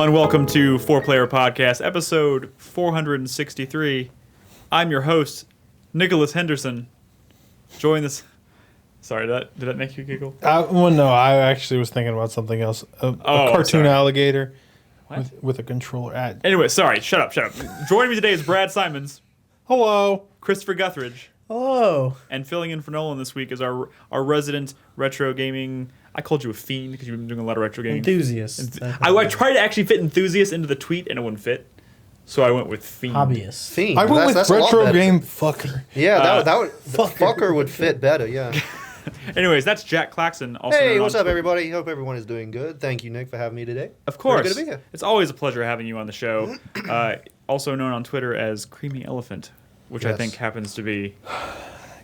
everyone. Welcome to 4Player Podcast, episode 463. I'm your host, Nicholas Henderson. Join this... Sorry, did that make you giggle? Well, no, I actually was thinking about something else. A cartoon alligator with a controller. Anyway, sorry, shut up. Joining me today is Brad Simons. Hello. Christopher Guthridge. Hello. And filling in for Nolan this week is our resident retro gaming... I called you a fiend because you've been doing a lot of retro gaming. Enthusiast. I tried to actually fit enthusiast into the tweet and it wouldn't fit. So I went with fiend. Hobbyist. Fiend. I went with retro game fucker. Yeah, that would fucker would fit better, yeah. Anyways, that's Jack Claxton. Also Hey, what's up, everybody? Hope everyone is doing good. Thank you, Nick, for having me today. Of course. Really good to be here. It's always a pleasure having you on the show. Also known on Twitter as Creamy Elephant, which I think happens to be...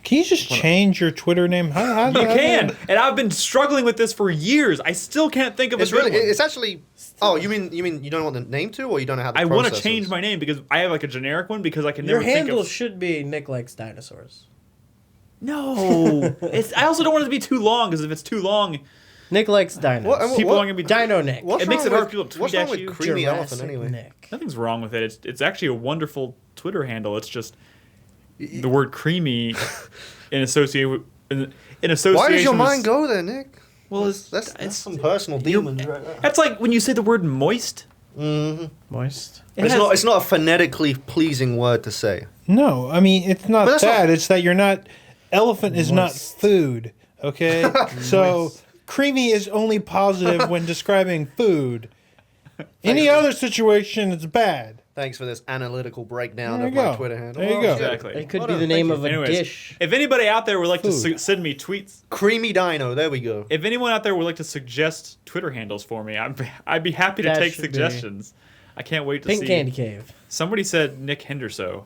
Can you just change your Twitter name? You can, and I've been struggling with this for years. I still can't think of a good one. It's actually... Oh, you mean you don't want the name to, or you don't know how the I process want to change my name because I have like a generic one because I can never Your think of... handle should be Nick Likes Dinosaurs. No. I also don't want it to be too long because if it's too long... Nick Likes Dinos. People aren't going to be... Dino Nick. It makes it hard for people to tweet at you. What's wrong with Creamy Jurassic Elephant, anyway? Nick. Nothing's wrong with it. It's actually a wonderful Twitter handle. It's just the word creamy in association with... Why does your mind go there, Nick? Well, that's some personal demons right there. That's like when you say the word moist. Mm-hmm. Moist. It's not a phonetically pleasing word to say. No, I mean, it's not that. It's that you're not... Elephant is not food, okay? So, creamy is only positive when describing food. Any other situation, it's bad. Thanks for this analytical breakdown There of you my go. Twitter handle. There you go. Exactly. It could Well be done, the name thank of a Anyways, dish. if anybody out there would like to Food. send me tweets... Creamy Dino, there we go. If anyone out there would like to suggest Twitter handles for me, I'd be happy to That take should be suggestions. I can't wait to Pink see... Candy Cave. Somebody said Nick Henderson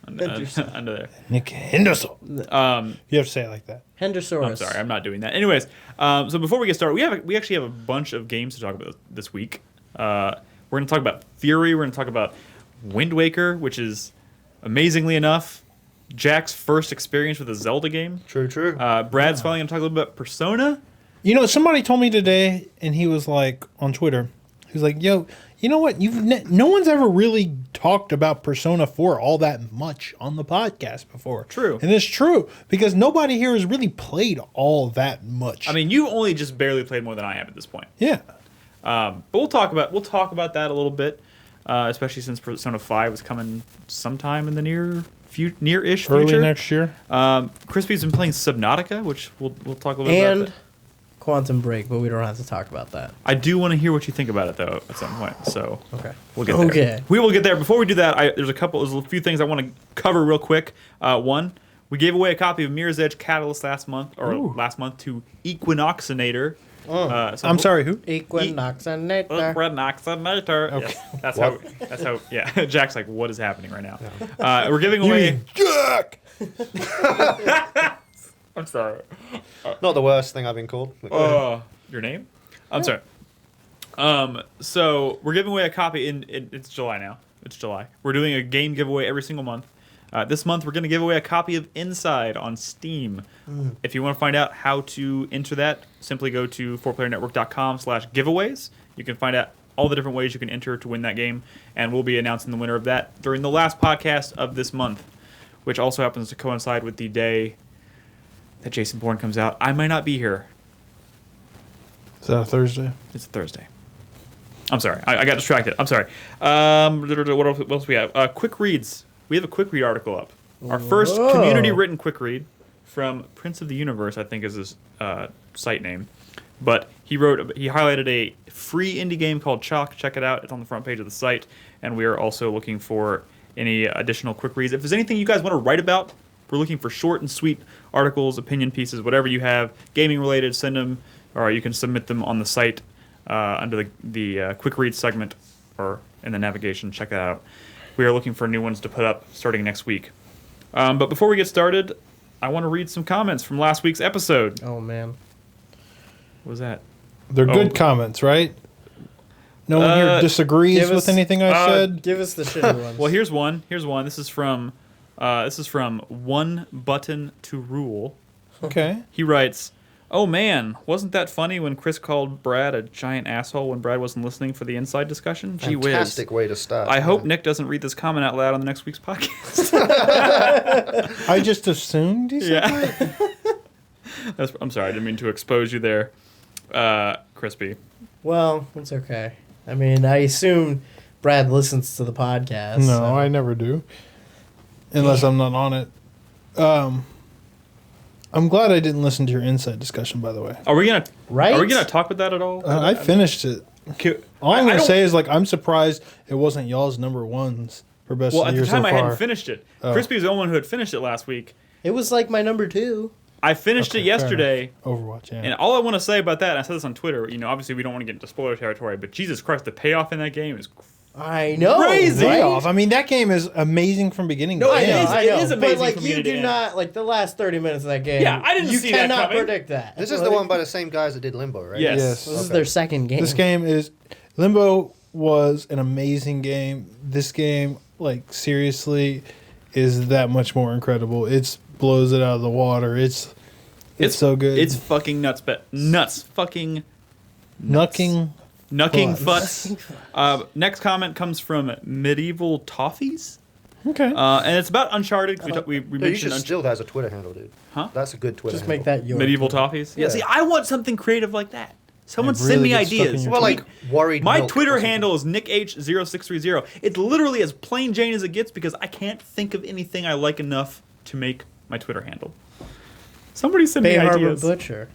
under there. Nick Henderson. You have to say it like that. Hendersaurus. I'm sorry, I'm not doing that. Anyways, so before we get started, we actually have a bunch of games to talk about this week. We're going to talk about Furi. We're going to talk about Wind Waker, which is, amazingly enough, Jack's first experience with a Zelda game. True. Brad's finally going to talk a little bit about Persona. You know, somebody told me today, and he was like, on Twitter, he was like, yo, you know what? No one's ever really talked about Persona 4 all that much on the podcast before. True. And it's true, because nobody here has really played all that much. I mean, you only just barely played more than I have at this point. Yeah. But we'll talk about that a little bit, especially since Persona 5 is coming sometime in the near-ish future. Early next year. Krispy's been playing Subnautica, which we'll talk a little bit about. And Quantum Break, but we don't have to talk about that. I do want to hear what you think about it though at some point. So we'll get there. Okay. We will get there. Before we do that, there's a few things I want to cover real quick. One, we gave away a copy of Mirror's Edge Catalyst last month to Equinoxinator. I'm sorry, who? Equinoxinator. Equinoxinator. Okay. Yes, that's how. Yeah. Jack's like, what is happening right now? We're giving away. Jack! I'm sorry. Not the worst thing I've been called. Your name? I'm sorry. So we're giving away a copy it's July now. It's July. We're doing a game giveaway every single month. This month we're going to give away a copy of Inside on Steam. If you want to find out how to enter that, simply go to 4playernetwork.com/giveaways. You can find out all the different ways you can enter to win that game, and we'll be announcing the winner of that during the last podcast of this month, which also happens to coincide with the day that Jason Bourne comes out. I might not be here. Is that a Thursday? It's a Thursday. I'm sorry. I got distracted. I'm sorry. What else we have? Quick reads. We have a quick read article up. Our first community-written quick read from Prince of the Universe, I think is his site name. But he highlighted a free indie game called Chalk. Check it out. It's on the front page of the site. And we are also looking for any additional quick reads. If there's anything you guys want to write about, we're looking for short and sweet articles, opinion pieces, whatever you have, gaming related, send them, or you can submit them on the site under the quick read segment or in the navigation. Check that out. We are looking for new ones to put up starting next week. But before we get started, I want to read some comments from last week's episode. Oh, man. What was that? They're good comments, right? No one here disagrees with anything I said? Give us the shitty ones. Well, here's one. This is from One Button to Rule. Okay. He writes, Oh man, wasn't that funny when Chris called Brad a giant asshole when Brad wasn't listening for the inside discussion? Gee whiz. Fantastic way to start. I hope Nick doesn't read this comment out loud on the next week's podcast. I just assumed he said that. I'm sorry, I didn't mean to expose you there, Crispy. Well, it's okay. I mean, I assume Brad listens to the podcast. No, so. I never do. Unless I'm not on it. I'm glad I didn't listen to your inside discussion, by the way. Are we gonna Right? talk about that at all? I finished it. All I'm going to say is, like, I'm surprised it wasn't y'all's number ones for best Well, of at the the year time so I far. hadn't finished it. Crispy was the only one who had finished it last week. It was like my number 2. I finished Okay, it fair yesterday. Overwatch, yeah. And all I want to say about that, and I said this on Twitter, obviously we don't want to get into spoiler territory, but Jesus Christ, the payoff in that game is I know. Crazy. Right? Payoff. I mean, that game is amazing from beginning to No, end. it is. I know. It is amazing But like from you beginning to do end. not like the last 30 minutes of that game. Yeah, I didn't you see that cannot coming. predict that. This is the one by the same guys that did Limbo, right? Yes. Yes. This is their second game. This game is... Limbo was an amazing game. This game, like, seriously, is that much more incredible. It blows it out of the water. It's so good. It's fucking nuts, but nuts. Fucking Nucking. nucking Butts. futz. Next comment comes from Medieval Toffees. Okay. And it's about Uncharted. 'Cause we Dude, you mentioned should still has a Twitter handle, dude. Huh? That's a good Twitter Just handle. make that your Medieval Toffees. Yeah. Yeah. See, I want something creative like that. Someone It send really me gets stuck in ideas. your Well, like worried. My milk or Twitter something. handle is NickH0630. It's literally as plain Jane as it gets because I can't think of anything I like enough to make my Twitter handle. Somebody send Bay me Harbor ideas. Butcher.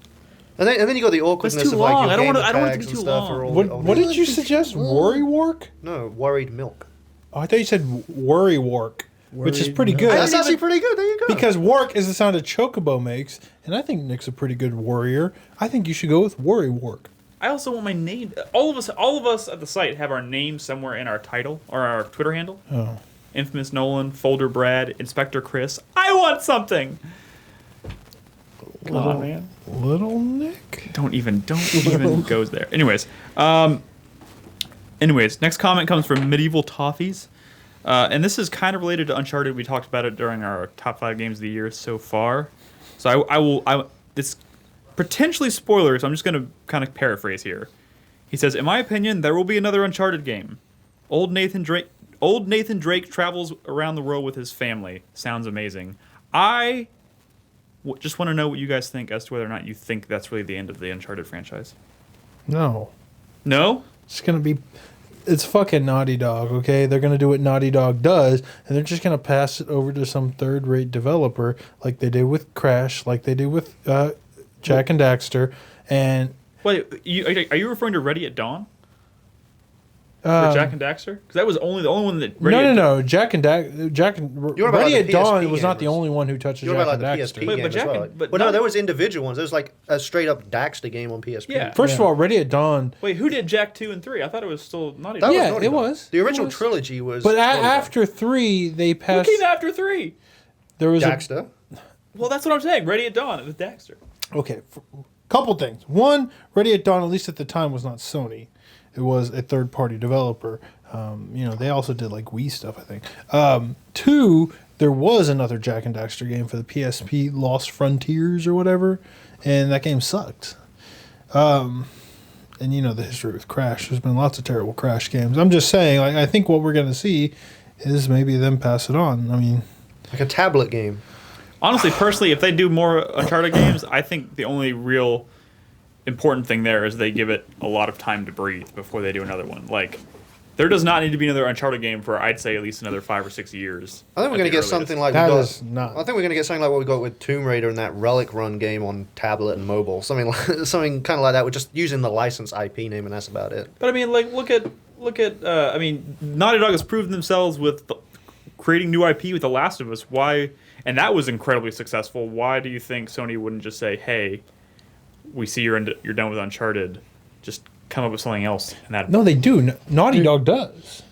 And then you got the awkwardness too of like long. your I don't gamer want it to tags be and too stuff long. are all- What, all what the- did you suggest? Worrywark? No, worried milk. Oh, I thought you said worrywark, which is Worried pretty milk. good. That's actually pretty good. There you go. Because wark is the sound a chocobo makes, and I think Nick's a pretty good warrior. I think you should go with worrywark. I also want my name. All of us at the site have our name somewhere in our title or our Twitter handle. Oh. Infamous Nolan, Folder Brad, Inspector Chris. I want something. Come on, man. Little Nick? Don't even go there. Anyways, next comment comes from Medieval Toffees. And this is kind of related to Uncharted. We talked about it during our top 5 games of the year so far. So this potentially spoilers. I'm just going to kind of paraphrase here. He says, "In my opinion, there will be another Uncharted game. Old Nathan Drake travels around the world with his family. Sounds amazing. I just want to know what you guys think as to whether or not you think that's really the end of the Uncharted franchise." No. No? It's going to be... It's fucking Naughty Dog, okay? They're going to do what Naughty Dog does, and they're just going to pass it over to some third-rate developer like they did with Crash, like they did with Jack and Daxter, and... Wait, are you referring to Ready at Dawn? For Um, Jack and Daxter? Because that was the only one that. No. Jack and You're about Ready like at the Dawn PSP was not the gamers. only one who touches You're Jack about and like the Daxter. PSP But game as Jack well. and- but But no, not- there was individual ones. There was like a straight up Daxter game on PSP. Yeah. First of all, Ready at Dawn... Wait, who did Jack 2 and 3? I thought it was still Naughty That Dog. was Yeah, Naughty it Dog. was. The original It was. trilogy was. But Naughty Dog. after 3, they Who passed... came after 3? There was Daxter. Well, that's what I'm saying. Ready at Dawn. It was Daxter. Okay, couple things. One, Ready at Dawn, at least at the time, was not Sony. It was a third-party developer. They also did like Wii stuff, I think. 2, there was another Jack and Daxter game for the PSP, Lost Frontiers or whatever, and that game sucked. And you know the history with Crash. There's been lots of terrible Crash games. I'm just saying, like, I think what we're going to see is maybe them pass it on. I mean... Like a tablet game. Honestly, personally, if they do more Uncharted games, I think the only real important thing there is they give it a lot of time to breathe before they do another one. Like, there does not need to be another Uncharted game for, I'd say, at least another 5 or 6 years. I think we're at going to the get earliest. something like That we got. is not... I think we're going to get something like what we got with Tomb Raider and that Relic Run game on tablet and mobile. Something kind of like that. We're just using the licensed IP name, and that's about it. But I mean, like, look at. Naughty Dog has proven themselves with creating new IP with The Last of Us. Why? And that was incredibly successful. Why do you think Sony wouldn't just say, "Hey, we see you're done with Uncharted. Just come up with something else"? And that No, they do. Naughty Dog does.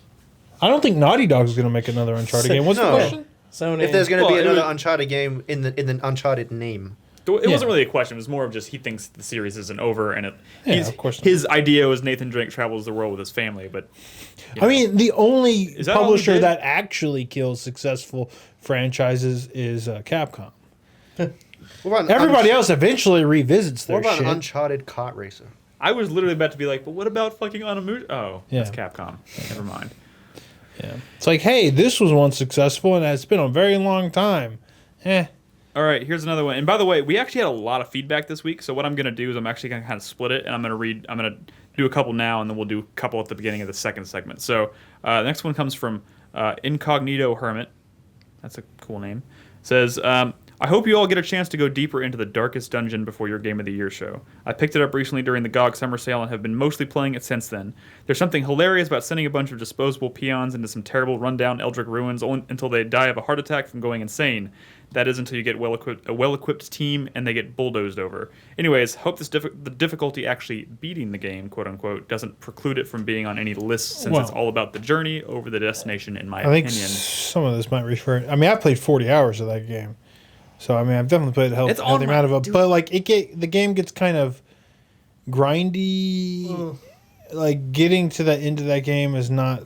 I don't think Naughty Dog's going to make another Uncharted game. What's the No. question? Sony. If there's going to Well, be it another was- Uncharted game in the Uncharted name. It wasn't really a question. It was more of just he thinks the series isn't over, and of course not. his idea was Nathan Drake travels the world with his family. But I mean, the only Is that all he publisher did? that actually kills successful franchises is Capcom. Everybody else eventually revisits their What about shit. an Uncharted kart racer? I was literally about to be like, but what about fucking Onimusha? Oh, Yeah. that's Capcom. Never mind. Yeah. It's like, hey, this was once successful and it's been a very long time. All right, here's another one. And by the way, we actually had a lot of feedback this week. So what I'm going to do is I'm actually going to kind of split it, and I'm going to do a couple now, and then we'll do a couple at the beginning of the second segment. So the next one comes from Incognito Hermit. That's a cool name. It says, I hope you all get a chance to go deeper into the darkest dungeon before your Game of the Year show. I picked it up recently during the GOG summer sale and have been mostly playing it since then. There's something hilarious about sending a bunch of disposable peons into some terrible rundown Eldritch ruins until they die of a heart attack from going insane. That is until you get a well-equipped team and they get bulldozed over. Anyways, hope the difficulty actually beating the game, quote-unquote, doesn't preclude it from being on any list since it's all about the journey over the destination, in my opinion. I think some of this might refer... I mean, I played 40 hours of that game. So, I mean, I've definitely played a healthy amount of it. But, like, the game gets kind of grindy. Like, getting to the end of that game is not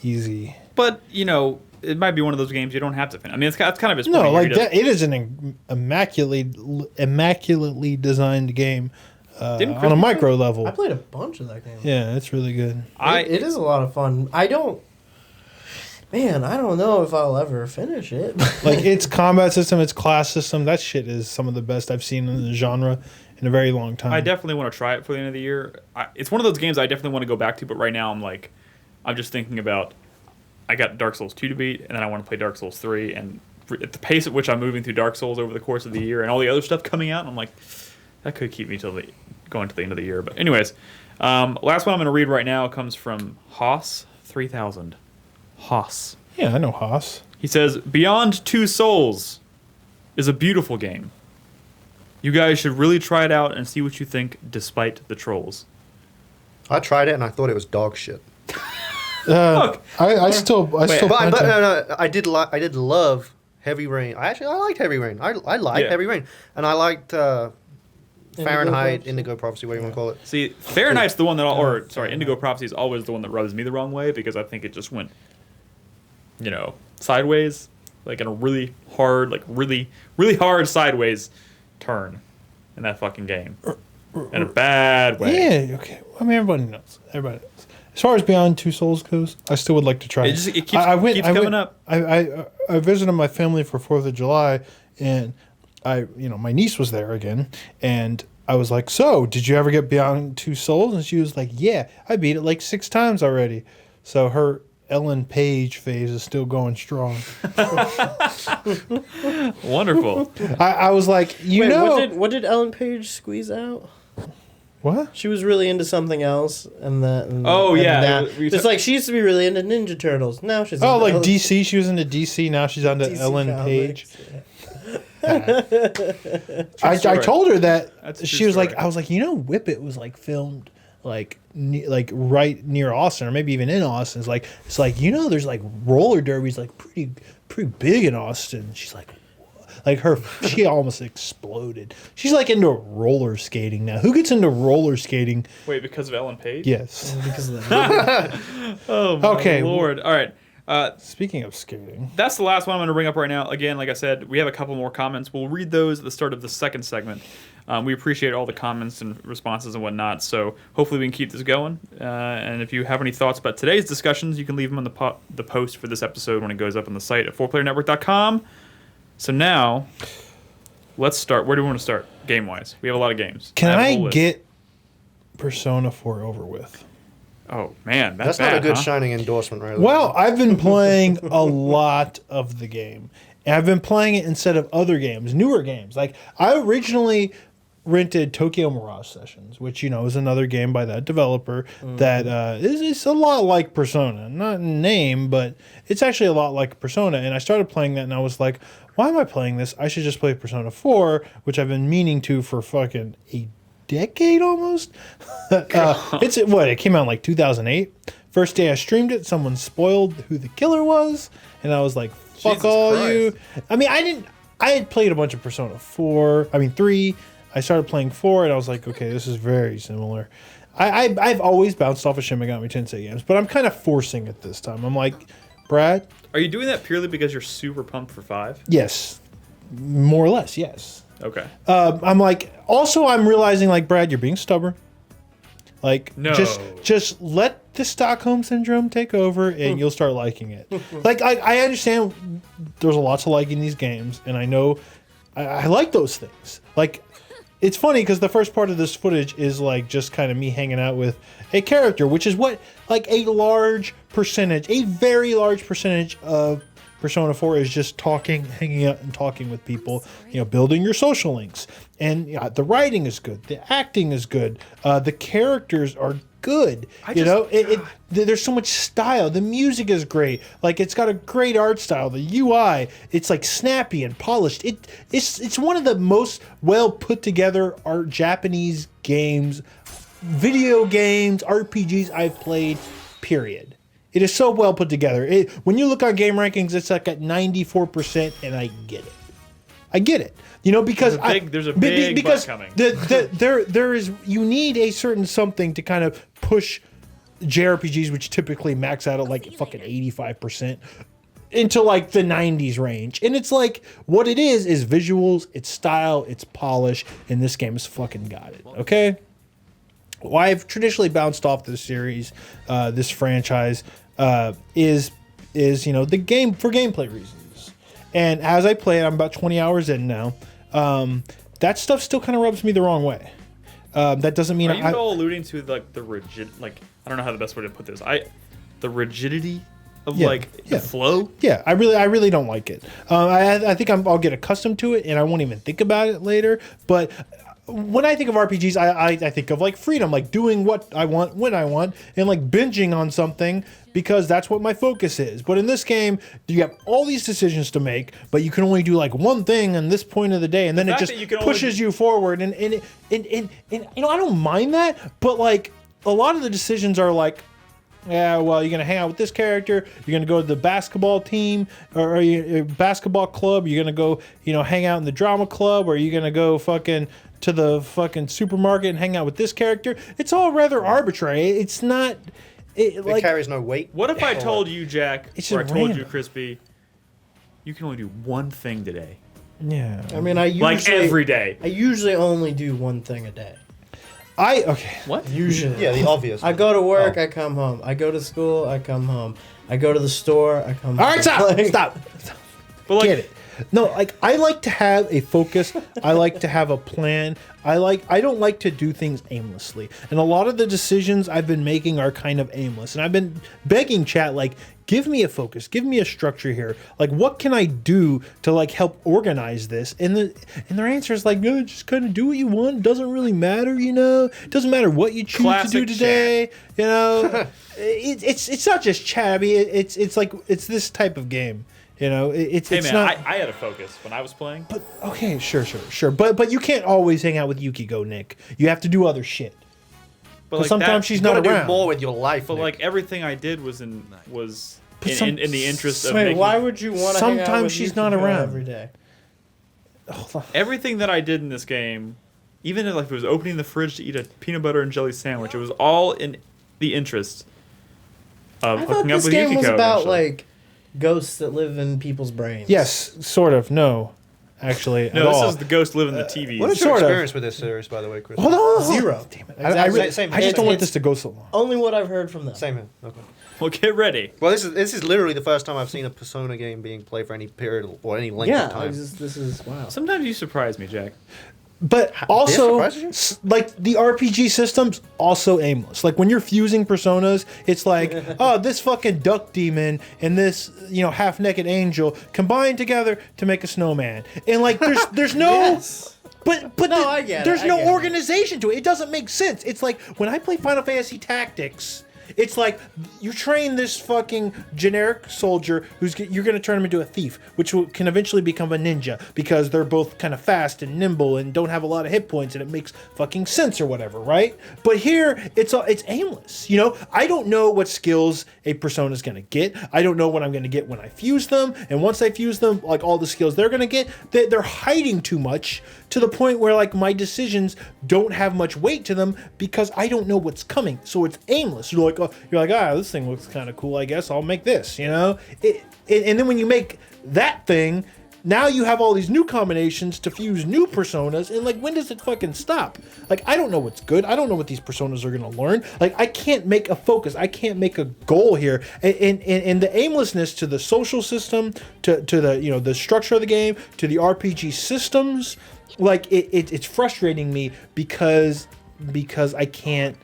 easy. But, you know, it might be one of those games you don't have to finish. I mean, that's kind of his point. No, like, that, it is an immaculately designed game on a micro level. I played a bunch of that game. Yeah, it's really good. It is a lot of fun. I don't know if I'll ever finish it. Like, its combat system, its class system, that shit is some of the best I've seen in the genre in a very long time. I definitely want to try it for the end of the year. It's one of those games I definitely want to go back to, but right now I'm just thinking about, I got Dark Souls 2 to beat, and then I want to play Dark Souls 3, and at the pace at which I'm moving through Dark Souls over the course of the year, and all the other stuff coming out, I'm like, that could keep me going to the end of the year. But anyways, last one I'm going to read right now comes from Haas 3000. Haas. Yeah, I know Haas. He says, Beyond Two Souls is a beautiful game. You guys should really try it out and see what you think, despite the trolls. I tried it and I thought it was dog shit. I still. I did love Heavy Rain. I liked Heavy Rain. I liked Heavy Rain, and I liked Fahrenheit, Indigo Prophecy, whatever you want to call it. See, Fahrenheit's the one that, Indigo Prophecy is always the one that rubs me the wrong way because I think it just went, sideways, like in a really hard, really hard sideways turn in that fucking game, in a bad way. Yeah, okay. I mean, everybody knows. As far as Beyond Two Souls goes, I still would like to try it. It keeps coming up. I visited my family for 4th of July, and my niece was there again, and I was like, so, did you ever get Beyond Two Souls? And she was like, yeah, I beat it like 6 times already. So her Ellen Page phase is still going strong. Wonderful. I was like, what did Ellen Page squeeze out? What? She was really into something else, and it's like she used to be really into Ninja Turtles. Now she's DC. She was into DC. Now she's on to Ellen Page. Yeah. I told her that she was like, I was like, Whip It was like filmed like right near Austin, or maybe even in Austin. It's like there's like roller derbies like pretty big in Austin. She's like. She almost exploded. She's like into roller skating now. Who gets into roller skating? Wait, because of Ellen Page? Yes. Because of that. Oh, my Lord. All right. Speaking of skating. That's the last one I'm going to bring up right now. Again, like I said, we have a couple more comments. We'll read those at the start of the second segment. We appreciate all the comments and responses and whatnot, so hopefully we can keep this going. And if you have any thoughts about today's discussions, you can leave them on the post for this episode when it goes up on the site at 4playernetwork.com. So now, let's start. Where do we want to start, game-wise? We have a lot of games. Can I get Persona 4 over with? Oh, man. That's not a good shining endorsement, right? Well, I've been playing a lot of the game. And I've been playing it instead of other games, newer games. Like, I originally rented Tokyo Mirage Sessions, which, is another game by that developer that is a lot like Persona. Not in name, but it's actually a lot like Persona. And I started playing that, and I was like, why am I playing this? I should just play Persona 4, which I've been meaning to for fucking a decade almost. It came out in like 2008. First day I streamed it, someone spoiled who the killer was, and I was like, fuck Jesus all Christ. You. I mean, I had played a bunch of Persona 3. I started playing 4, and I was like, okay, this is very similar. I've always bounced off of Shin Megami Tensei games, but I'm kind of forcing it this time. I'm like, Brad? Are you doing that purely because you're super pumped for 5? Yes. More or less, yes. Okay. I'm like, also I'm realizing like, Brad, you're being stubborn. Like, No. just let the Stockholm Syndrome take over and you'll start liking it. Like, I understand there's a lot to like in these games, and I know I like those things. Like, it's funny because the first part of this footage is like just kind of me hanging out with a character, which is what like a very large percentage of Persona 4 is just talking, hanging out and talking with people, building your social links. And the writing is good. The acting is good. The characters are good. There's so much style. The music is great. Like, it's got a great art style. The UI, it's like snappy and polished. It's one of the most well put together Japanese games, video games, RPGs I've played, period. It is so well put together. When you look on game rankings, it's like at 94%, and I get it. Because there's a big because butt coming. there is, you need a certain something to kind of push JRPGs, which typically max out at like fucking 85%, into like the 90s range. And it's like, what it is visuals, it's style, it's polish, and this game has fucking got it. Okay. Well, I've traditionally bounced off this series, this franchise, is the game for gameplay reasons. And as I play it, I'm about 20 hours in now. That stuff still kind of rubs me the wrong way. That doesn't mean Are you all alluding to like the rigid, like I don't know how the best way to put this. The rigidity of the flow. Yeah, I really don't like it. I think I'll get accustomed to it, and I won't even think about it later. But when I think of RPGs, I think of like freedom, like doing what I want when I want, and like binging on something because that's what my focus is. But in this game, you have all these decisions to make, but you can only do like one thing in this point of the day, and then it just pushes you forward. And I don't mind that, but like a lot of the decisions are like, yeah, well, you're gonna hang out with this character. You're gonna go to the basketball team or basketball club. You're gonna go, hang out in the drama club, or you're gonna go to the fucking supermarket and hang out with this character. It's all rather arbitrary. It's not. It carries no weight. What if I told you, Jack, or I told random. you, Crispy, you can only do one thing today? Yeah. I mean, I usually like every day. I usually only do one thing a day. What? Usually. Yeah, the obvious. I go to work, I come home. I go to school, I come home. I go to the store, I come home. All right, stop. But like, Get it. No, like I like to have a focus. I like to have a plan. I don't like to do things aimlessly. And a lot of the decisions I've been making are kind of aimless. And I've been begging chat, like, give me a focus, give me a structure here. Like, what can I do to like help organize this? And their answer is like, no, just kind of do what you want. It doesn't really matter, It doesn't matter what you choose Classic to do today. It's not just chat. I mean, it's like it's this type of game. It's hey man, not. I had a focus when I was playing. But okay, sure. But you can't always hang out with Yukiko, Nick. You have to do other shit. But Sometimes she's You not gotta around. do more with your life. But Nick. like everything I did was in the interest of Wait, making. why would you want to hang out Sometimes with she's Yukiko not around. every day? Everything that I did in this game, even if it was opening the fridge to eat a peanut butter and jelly sandwich, it was all in the interest of I thought hooking up this with game Yukiko. was about eventually. like ghosts that live in people's brains. Yes, sort of. No, actually, No, at this all. is the ghost living in the TV. What is your Sort of. experience with this series, by the way, Chris? Hold on. Zero. Damn it. Exactly. Same I just don't want It's- this to go so long. Only what I've heard from them. Same here. Okay. Well, get ready. Well, this is literally the first time I've seen a Persona game being played for any period or any length Yeah, of time. this is wow. Sometimes you surprise me, Jack. But also, surprises you? like the RPG system's also aimless. Like when you're fusing personas, it's like, oh, this fucking duck demon and this half-naked angel combined together to make a snowman, and like there's no. Yes. But No, I get it, there's I no get it. organization to it. It doesn't make sense. It's like when I play Final Fantasy Tactics, it's like you train this fucking generic soldier you're going to turn him into a thief, which can eventually become a ninja because they're both kind of fast and nimble and don't have a lot of hit points, and it makes fucking sense or whatever, right? But here it's aimless. I don't know what skills a persona's going to get. I don't know what I'm going to get when I fuse them, and once I fuse them, like all the skills they're going to get, they're hiding too much to the point where like my decisions don't have much weight to them because I don't know what's coming. So it's aimless. You're like, this thing looks kind of cool. I guess I'll make this. And then when you make that thing, now you have all these new combinations to fuse new personas, and like, when does it fucking stop? Like, I don't know what's good. I don't know what these personas are gonna learn. Like, I can't make a focus. I can't make a goal here. And the aimlessness to the social system, to the the structure of the game, to the RPG systems, like it's frustrating me because I can't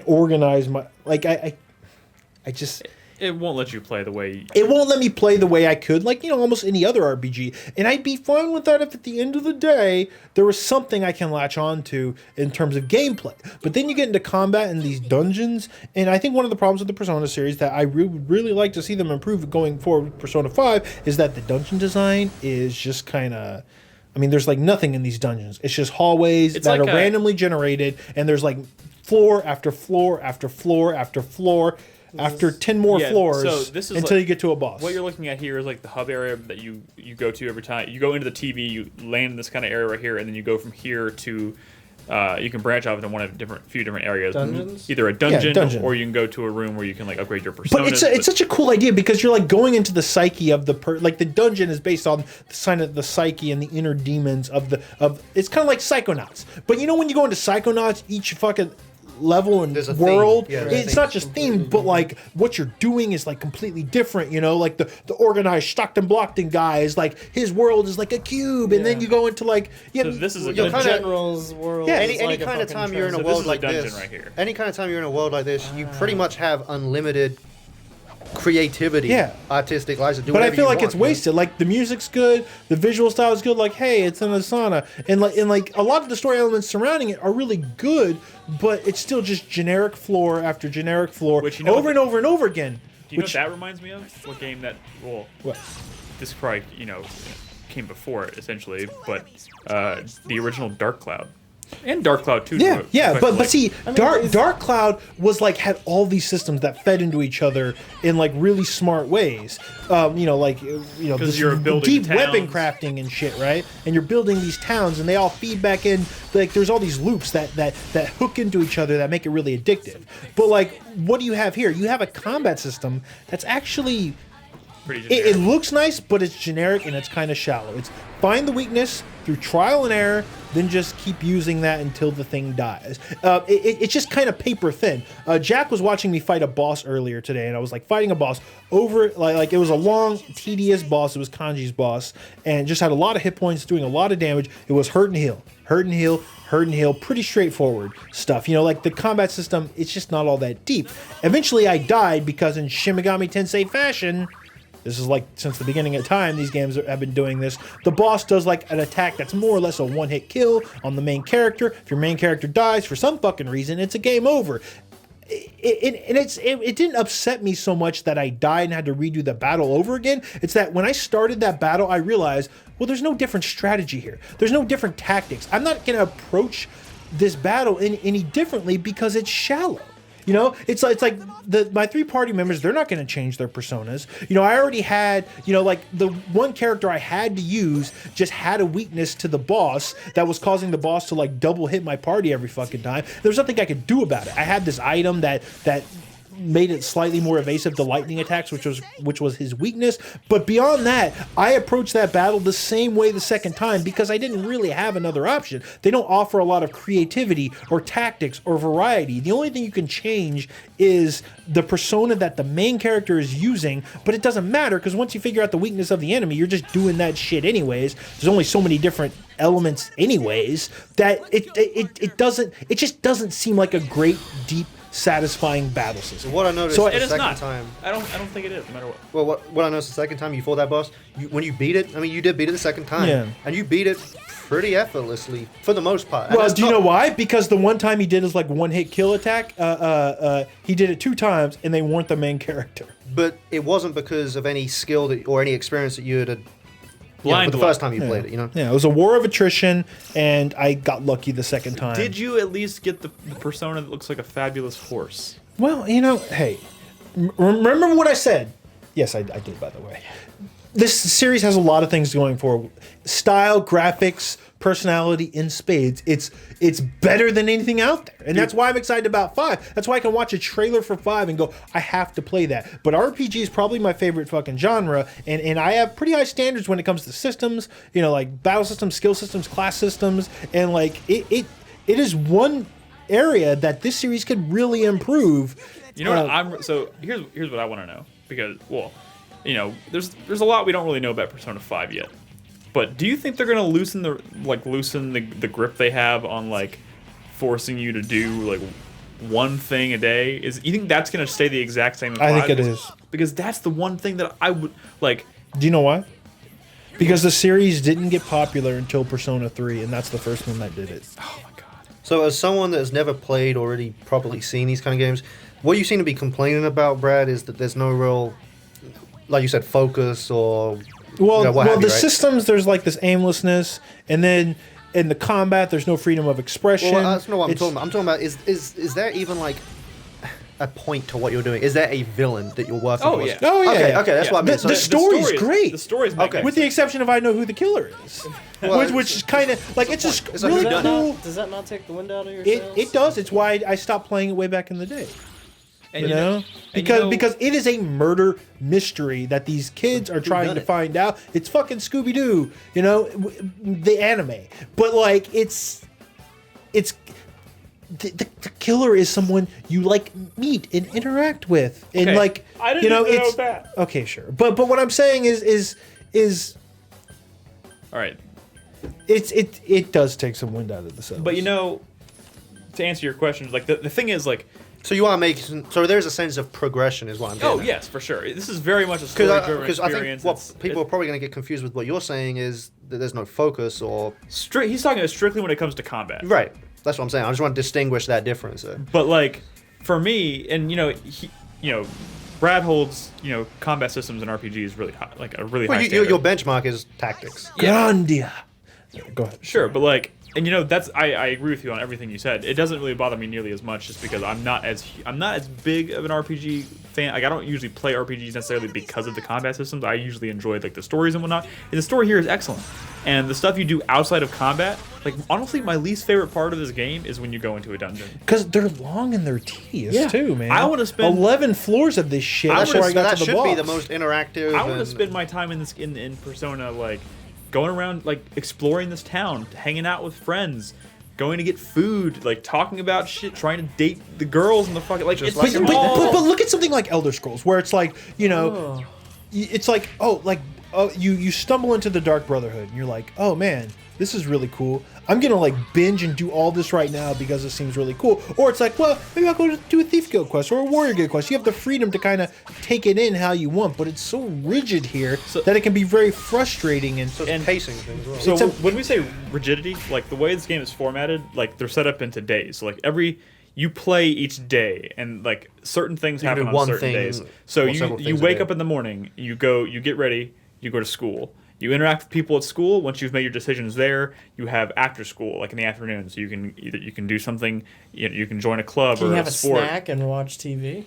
organize my I just. It won't let you play the way... It won't let me play the way I could, like, almost any other RPG. And I'd be fine with that if at the end of the day, there was something I can latch on to in terms of gameplay. But then you get into combat in these dungeons, and I think one of the problems with the Persona series that I would really like to see them improve going forward with Persona 5 is that the dungeon design is just kind of... I mean, there's, like, nothing in these dungeons. It's just hallways that are randomly generated, and there's, like, floor after floor after floor after floor... After 10 more floors, so this is until you get to a boss. What you're looking at here is like the hub area that you go to every time. You go into the TV, you land in this kind of area right here, and then you go from here to... you can branch off into few different areas. Dungeons? Either a dungeon, or you can go to a room where you can like upgrade your personas. But it's such a cool idea because you're like going into the psyche of the like the dungeon is based on the psyche and the inner demons of it's kind of like Psychonauts. But when you go into Psychonauts, each fucking level and world, it's not just themed, but like what you're doing is like completely different. Like the organized Stockton Blockton guy is like his world is like a cube, and then you go into like so this is a general's world. Yeah, any kind of time you're in a world like this, right here. Any kind of time you're in a world like this, you pretty much have unlimited creativity, artistic license. But I feel like it's wasted. Like the music's good, the visual style is good. Like, hey, it's in a sauna, and like a lot of the story elements surrounding it are really good, but it's still just generic floor after generic floor, over and over and over again. Do you know what that reminds me of? What game that? Well, what? This probably came before it essentially, but the original Dark Cloud. And Dark Cloud too. But see, Dark Cloud was like had all these systems that fed into each other in like really smart ways. This you're building deep towns. weapon crafting and shit, right? And you're building these towns, and they all feed back in. Like there's all these loops that hook into each other that make it really addictive. But like, what do you have here? You have a combat system that's actually. It looks nice, but it's generic and it's kind of shallow. It's find the weakness through trial and error, then just keep using that until the thing dies. It's just kind of paper thin. Jack was watching me fight a boss earlier today, and I was like fighting a boss over like it was a long, tedious boss. It was Kanji's boss, and just had a lot of hit points, doing a lot of damage. It was hurt and heal, hurt and heal, hurt and heal. Pretty straightforward stuff. Like the combat system, it's just not all that deep. Eventually, I died because in Shin Megami Tensei fashion. This is like since the beginning of time, these games have been doing this. The boss does like an attack that's more or less a one-hit kill on the main character. If your main character dies for some fucking reason, it's a game over. It didn't upset me so much that I died and had to redo the battle over again. It's that when I started that battle, I realized, well, there's no different strategy here. There's no different tactics. I'm not going to approach this battle any differently because it's shallow. It's like my 3 party members, they're not going to change their personas. I already had, like the one character I had to use just had a weakness to the boss that was causing the boss to like double hit my party every fucking time. There's nothing I could do about it. I had this item that made it slightly more evasive to lightning attacks, which was his weakness. But beyond that, I approached that battle the same way the second time because I didn't really have another option. They don't offer a lot of creativity or tactics or variety. The only thing you can change is the persona that the main character is using, but it doesn't matter because once you figure out the weakness of the enemy, you're just doing that shit anyways. There's only so many different elements anyways that it just doesn't seem like a great, deep, satisfying battle system. What I noticed the second time. I don't think it is, no matter what. Well, what I noticed the second time you fought that boss, when you beat it, I mean, you did beat it the second time, and you beat it pretty effortlessly for the most part. Well, do you know why? Because the one time he did his like one-hit kill attack, he did it 2 times, and they weren't the main character. But it wasn't because of any skill or any experience that you had. For the first time you played it, Yeah, it was a war of attrition, and I got lucky the second time. Did you at least get the persona that looks like a fabulous horse? Well, hey, remember what I said? Yes, I did, by the way. this series has a lot of things going for it. Style, graphics, personality in spades. It's better than anything out there. And that's why I'm excited about 5. That's why I can watch a trailer for 5 and go, I have to play that. But RPG is probably my favorite fucking genre. And I have pretty high standards when it comes to systems, you know, like battle systems, skill systems, class systems. And like it is one area that this series could really improve. You know what? So here's what I want to know, because, well, you know, there's a lot we don't really know about Persona 5 yet. But do you think they're gonna loosen the grip they have on like forcing you to do like one thing a day? You think that's gonna stay the exact same? I think it is, because that's the one thing that I would like. Do you know why? Because the series didn't get popular until Persona 3, and that's the first one that did it. Oh my god! So as someone that has never played or really properly seen these kind of games, what you seem to be complaining about, Brad, is that there's no real, like you said, focus or. Well, the right? Systems, there's like this aimlessness, and then in the combat, there's no freedom of expression. Well, that's not what I'm talking about. I'm talking about is there even like a point to what you're doing? Is there a villain that you're working towards? Yeah. Oh, yeah. Okay, that's what I mean. The story's great. The story's okay. With the exception of I know who the killer is. Well, which is kind of like, it's just It's really like, cool. Does that not take the wind out of your sails? It does. It's why I stopped playing it way back in the day. And You know? Because it is a murder mystery that these kids are trying to find out. It's fucking Scooby-Doo, you know, the anime. But like it's the killer is someone you like meet and interact with, and Okay. like I didn't you know even know it's that. okay, sure. But what I'm saying is all right. it does take some wind out of the sails. But you know, to answer your question, like the thing is like. So you are making. So there's a sense of progression, is what I'm getting. Oh yes, for sure. This is very much a story-driven Because I think experience. what people are probably going to get confused with what you're saying is that there's no focus or. He's talking about strictly when it comes to combat. Right. That's what I'm saying. I just want to distinguish that difference. But like for me, and Brad holds combat systems and RPGs really high, like a really high standard. Your benchmark is tactics. Grandia. Go ahead. Sure, but like, and that's I agree with you on everything you said. It doesn't really bother me nearly as much, just because I'm not as big of an RPG fan. Like I don't usually play RPGs necessarily because of the combat systems. I usually enjoy like the stories and whatnot. And the story here is excellent. And the stuff you do outside of combat, like honestly, my least favorite part of this game is when you go into a dungeon. Because they're long and they're tedious too, man. I want to spend 11 floors of this shit before I got that to the should boss. be the most interactive. I want to spend my time in this in Persona, like going around, like exploring this town, hanging out with friends, going to get food, like talking about shit, trying to date the girls in the fucking like. Just It's like But look at something like Elder Scrolls, where it's like it's like you stumble into the Dark Brotherhood and you're like, oh man, this is really cool. I'm gonna like binge and do all this right now because it seems really cool. Or it's like, well, maybe I'll go do a Thief Guild quest or a Warrior Guild quest. You have the freedom to kind of take it in how you want, but it's so rigid here that it can be very frustrating and pacing things as well. So when we say rigidity, like the way this game is formatted, like they're set up into days. So like you play each day, and like certain things You happen do on one certain thing days. So or several you things a wake day. up in the morning, you get ready, you go to school. You interact with people at school. Once you've made your decisions there, you have after school, like in the afternoon. So you can do something. You can join a club Can or you a have a sport. snack and watch TV?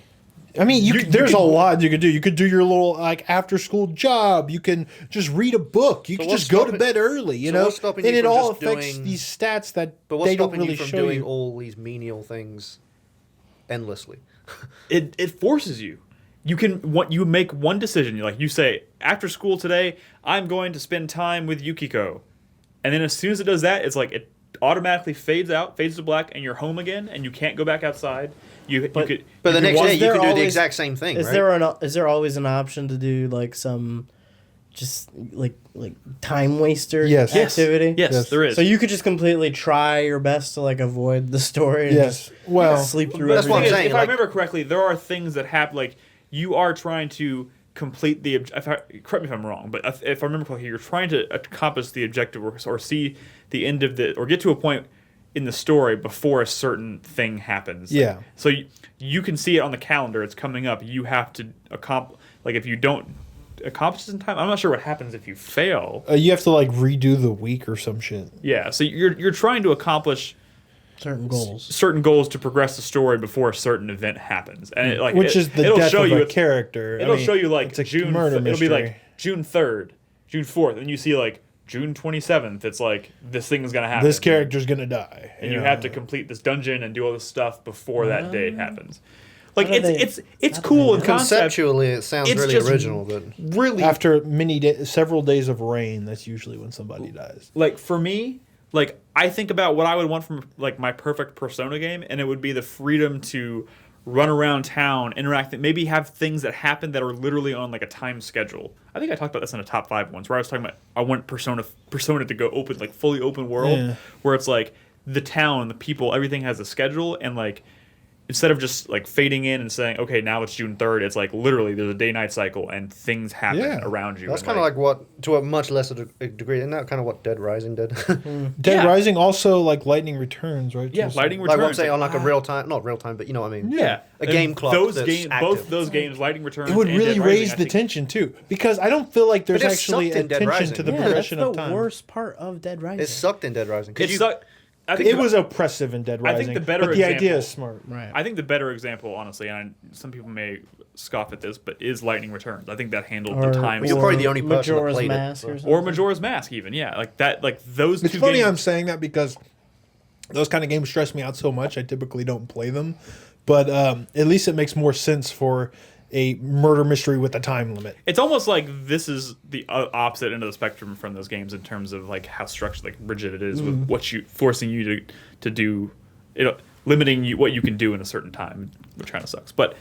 I mean, there's can- a lot you could do. You could do your little like after school job. You can just read a book. You can what's just go to stopping- bed early. You know, what's stopping and you it from all just affects doing- these stats that But what's they don't stopping really you from show doing you. all these menial things endlessly? It forces you. You make one decision. You say, after school today, I'm going to spend time with Yukiko, and then as soon as it does that, it's like it automatically fades to black, and you're home again, and you can't go back outside. But the next day you could do the exact same thing, right? Is there always an option to do like some just like time waster activity? Yes, there is. So you could just completely try your best to like avoid the story. And Yes. just Well, sleep through that's what I'm everything. saying. If I like- remember correctly, there are things that happen. Like you are trying to complete the. Correct me if I'm wrong, but if I remember correctly, you're trying to accomplish the objective or see the end of or get to a point in the story before a certain thing happens. Yeah. So you can see it on the calendar. It's coming up. You have to accomplish. Like if you don't accomplish it in time, I'm not sure what happens if you fail. you have to like redo the week or some shit. Yeah. So you're trying to accomplish certain goals. certain goals to progress the story before a certain event happens, and Which is the it'll death show of you a character. It'll show you like it's a June. murder It'll be mystery. like June 3rd, June 4th, and you see like June 27th, it's like this thing is gonna happen. This character's gonna die, and you have to complete this dungeon and do all this stuff before that date happens. Like it's cool in concept. Conceptually, it sounds really original, but really after several days of rain, that's usually when somebody dies. Like for me, like I think about what I would want from like my perfect Persona game, and it would be the freedom to run around town, interact, maybe have things that happen that are literally on like a time schedule. I think I talked about this in a top 5 once, where I was talking about I want Persona to go open, like fully open world, where it's like the town, the people, everything has a schedule, and like instead of just like fading in and saying, okay, now it's June 3rd, it's like literally there's a day-night cycle and things happen around you. That's kind of like what, to a much lesser degree, isn't that kind of what Dead Rising did? Dead Rising also like Lightning Returns, right? Yeah, Lightning Returns. Like what, say on like a real time, not real time, but you know what I mean? Yeah. A game clock. Both those games, Lightning Returns. It would really Dead raise Rising, the tension too, because I don't feel like there's actually attention attention to the progression of time. That's the worst part of Dead Rising. It sucked in Dead Rising. It was oppressive in Dead Rising. I think the better but the example, idea is smart. Right. I think the better example, honestly, and some people may scoff at this, but is Lightning Returns. I think that handled the time. You're probably the only person that played Mask it. Or Majora's Mask, even, yeah, like that, like those. It's two funny games, I'm saying that because those kind of games stress me out so much. I typically don't play them, but at least it makes more sense for a murder mystery with a time limit. It's almost like this is the opposite end of the spectrum from those games in terms of like how structured, like rigid it is with what you forcing you to do, limiting you what you can do in a certain time, which kind of sucks. But